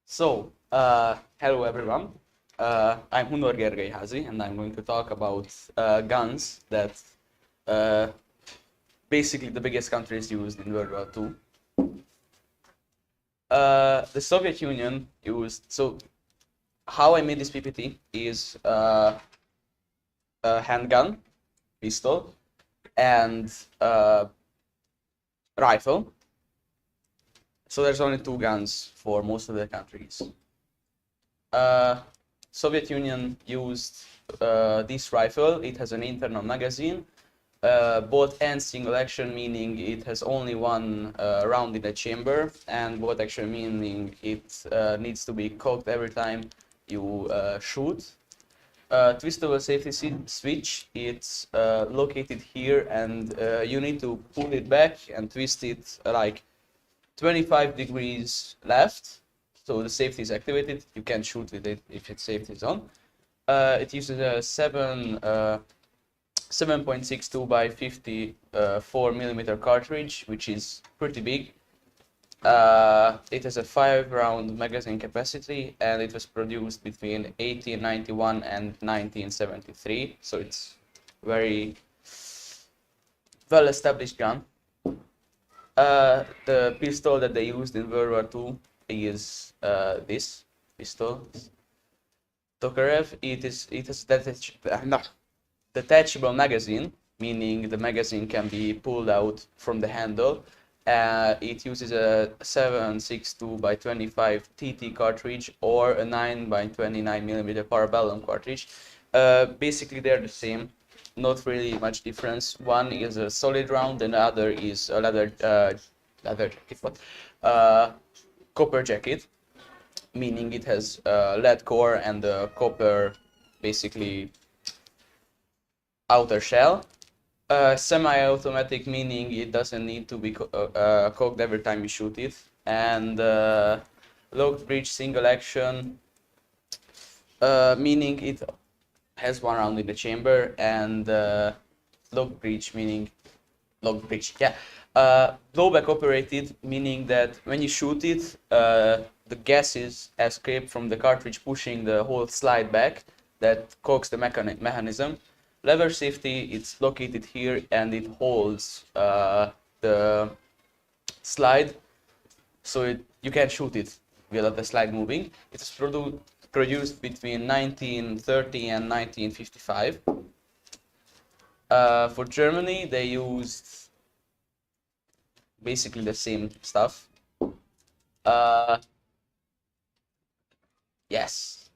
So, hello everyone. I'm Hunor Gergelyházi, and I'm going to talk about guns that basically the biggest countries used in World War II. The Soviet Union used, so how I made this PPT is a handgun, pistol, and rifle. So there's only two guns for most of the countries. Soviet Union used this rifle. It has an internal magazine, bolt and single action, meaning it has only one round in the chamber, and bolt action meaning it needs to be cocked every time you shoot. Twistable safety switch, it's located here, and you need to pull it back and twist it like 25 degrees left, so the safety is activated. You can shoot with it if its safety is on. It uses a 7.62 by 54 millimeter cartridge, which is pretty big. It has a 5-round magazine capacity, and it was produced between 1891 and 1973, so it's very well-established gun. The pistol that they used in World War II is this pistol, Tokarev. It has detachable magazine, meaning the magazine can be pulled out from the handle. It uses a 7.62 by 25 TT cartridge or a 9 by 29 millimeter parabellum cartridge. Basically, they're the same. Not really much difference. One is a solid round, and the other is a copper jacket, meaning it has a lead core and a copper, basically, outer shell. Semi-automatic, meaning it doesn't need to be cocked every time you shoot it. And locked breech single action, meaning it has one round in the chamber, and locked breech, meaning locked breech. Yeah. Blowback operated, meaning that when you shoot it, the gases escape from the cartridge, pushing the whole slide back. That cocks the mechanism. Lever safety, it's located here, and it holds the slide, so you can shoot it without the slide moving. It was produced between 1930 and 1955. For Germany, they used basically the same stuff. Yes.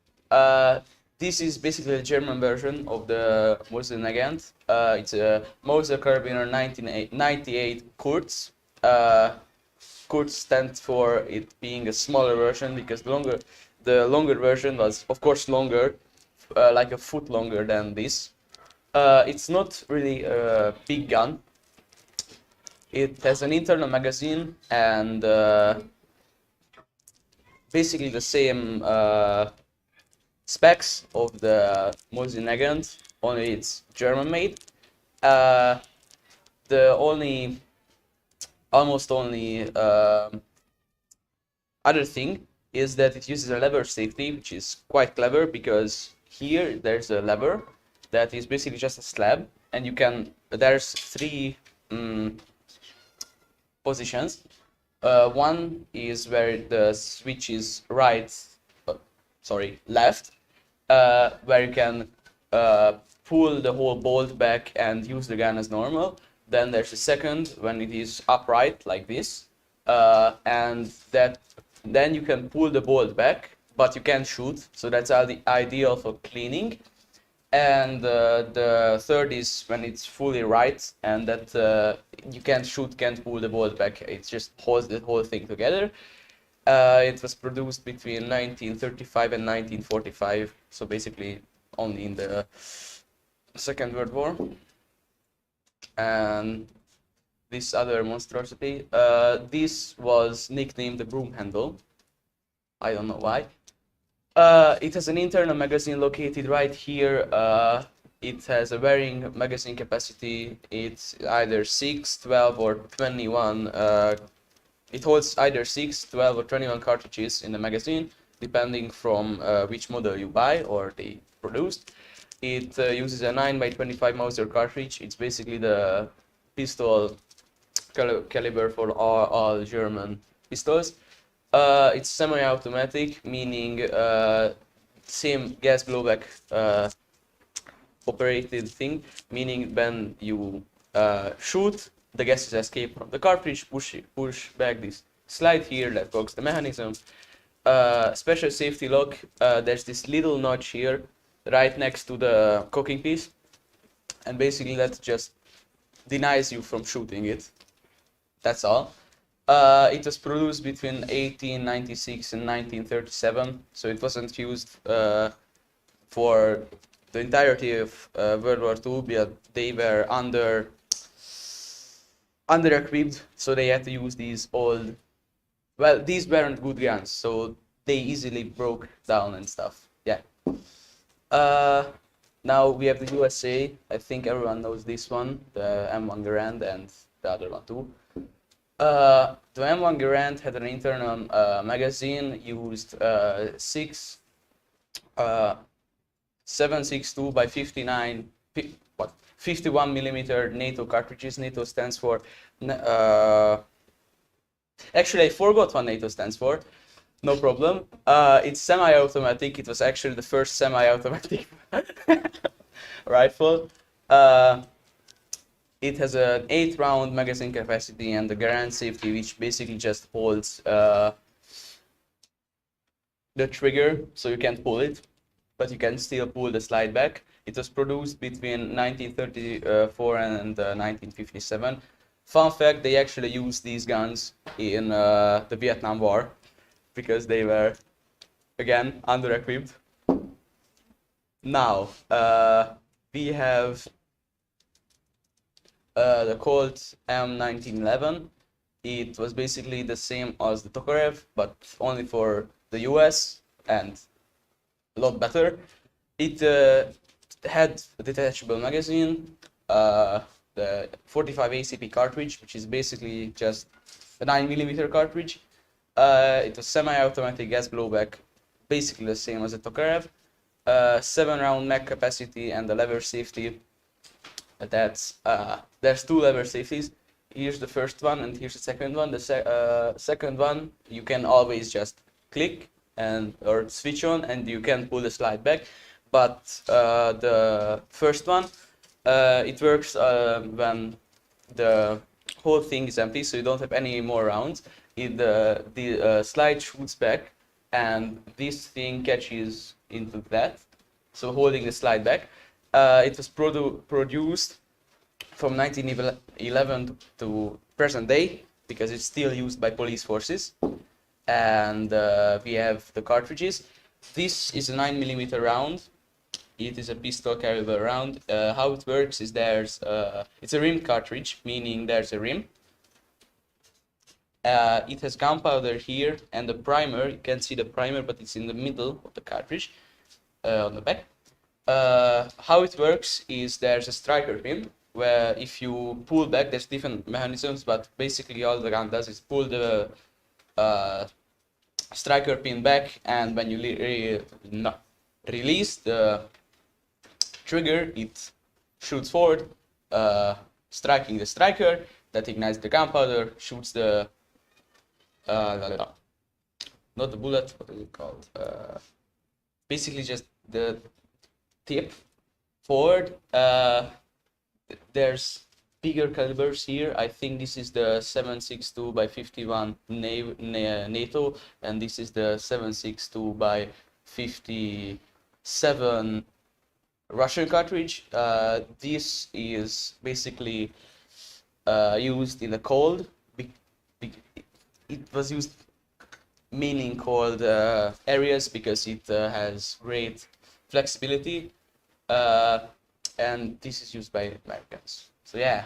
This is basically the German version of the Mosin Nagant. It's a Moser Carabiner 98 Kurz. Kurz stands for it being a smaller version, because the longer version was, of course, longer, like a foot longer than this. It's not really a big gun. It has an internal magazine and basically the same specs of the Mosin Nagant, only it's German made. The almost only other thing is that it uses a lever safety, which is quite clever, because here there's a lever that is basically just a slab, and there's three positions. One is where the switch is left, where you can pull the whole bolt back and use the gun as normal. Then there's a second when it is upright like this, and then you can pull the bolt back, but you can't shoot, so that's ideal for cleaning. And the third is when it's fully right, and that you can't shoot, can't pull the bolt back. It just holds the whole thing together. It was produced between 1935 and 1945, so basically only in the Second World War. And this other monstrosity, this was nicknamed the broom handle. I don't know why. It has an internal magazine located right here. It has a varying magazine capacity. It's either 6, 12, or 21 it holds either 6, 12 or 21 cartridges in the magazine, depending from which model you buy or they produced. It uses a 9x25 Mauser cartridge. It's basically the pistol caliber for all German pistols. It's semi-automatic, meaning same gas blowback operated thing, meaning when you shoot, the gases escape from the cartridge, push back this slide here that locks the mechanism. Special safety lock, there's this little notch here right next to the cocking piece, and basically that just denies you from shooting it. That's all. It was produced between 1896 and 1937, so it wasn't used for the entirety of World War II, but they were under-equipped, so they had to use these old, well, these weren't good guns, so they easily broke down and stuff. Yeah. Now we have the USA. I think everyone knows this one, the M1 Garand, and the other one too. The M1 Garand had an internal magazine, used 7.62 by 51 millimeter NATO cartridges. NATO stands for, actually I forgot what NATO stands for. No problem. It's semi-automatic. It was actually the first semi-automatic rifle. It has an 8-round magazine capacity and the Garand safety, which basically just holds the trigger, so you can't pull it, but you can still pull the slide back. It was produced between 1934 and 1957. Fun fact, they actually used these guns in the Vietnam War because they were, again, under-equipped. Now, we have the Colt M1911. It was basically the same as the Tokarev, but only for the US and a lot better. It had a detachable magazine, the 45 ACP cartridge, which is basically just a 9mm cartridge. It was semi-automatic gas blowback, basically the same as the Tokarev. 7-round mag capacity and the lever safety. That's there's 2 lever safeties. Here's the first one and here's the second one. The second one you can always just click or switch on, and you can pull the slide back. But the first one, it works when the whole thing is empty, so you don't have any more rounds. The slide shoots back, and this thing catches into that, so holding the slide back. It was produced from 1911 to present day because it's still used by police forces. And we have the cartridges. This is a 9mm round. It is a pistol caliber round. How it works is it's a rim cartridge, meaning there's a rim. It has gunpowder here and the primer. You can't see the primer, but it's in the middle of the cartridge on the back. How it works is there's a striker pin where if you pull back, there's different mechanisms, but basically all the gun does is pull the striker pin back, and when you release the trigger, it shoots forward, striking the striker. That ignites the gunpowder, shoots the not the bullet, what is it called? Basically just the tip forward. There's bigger calibers here. I think this is the 7.62 by 51 NATO, and this is the 7.62 by 57 Russian cartridge. This is basically used in the cold. It was used mainly in cold areas because it has great flexibility, and this is used by Americans. So yeah,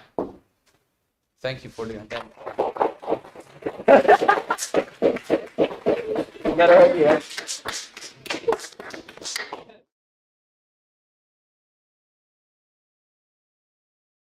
thank you for the attention. Got it right here.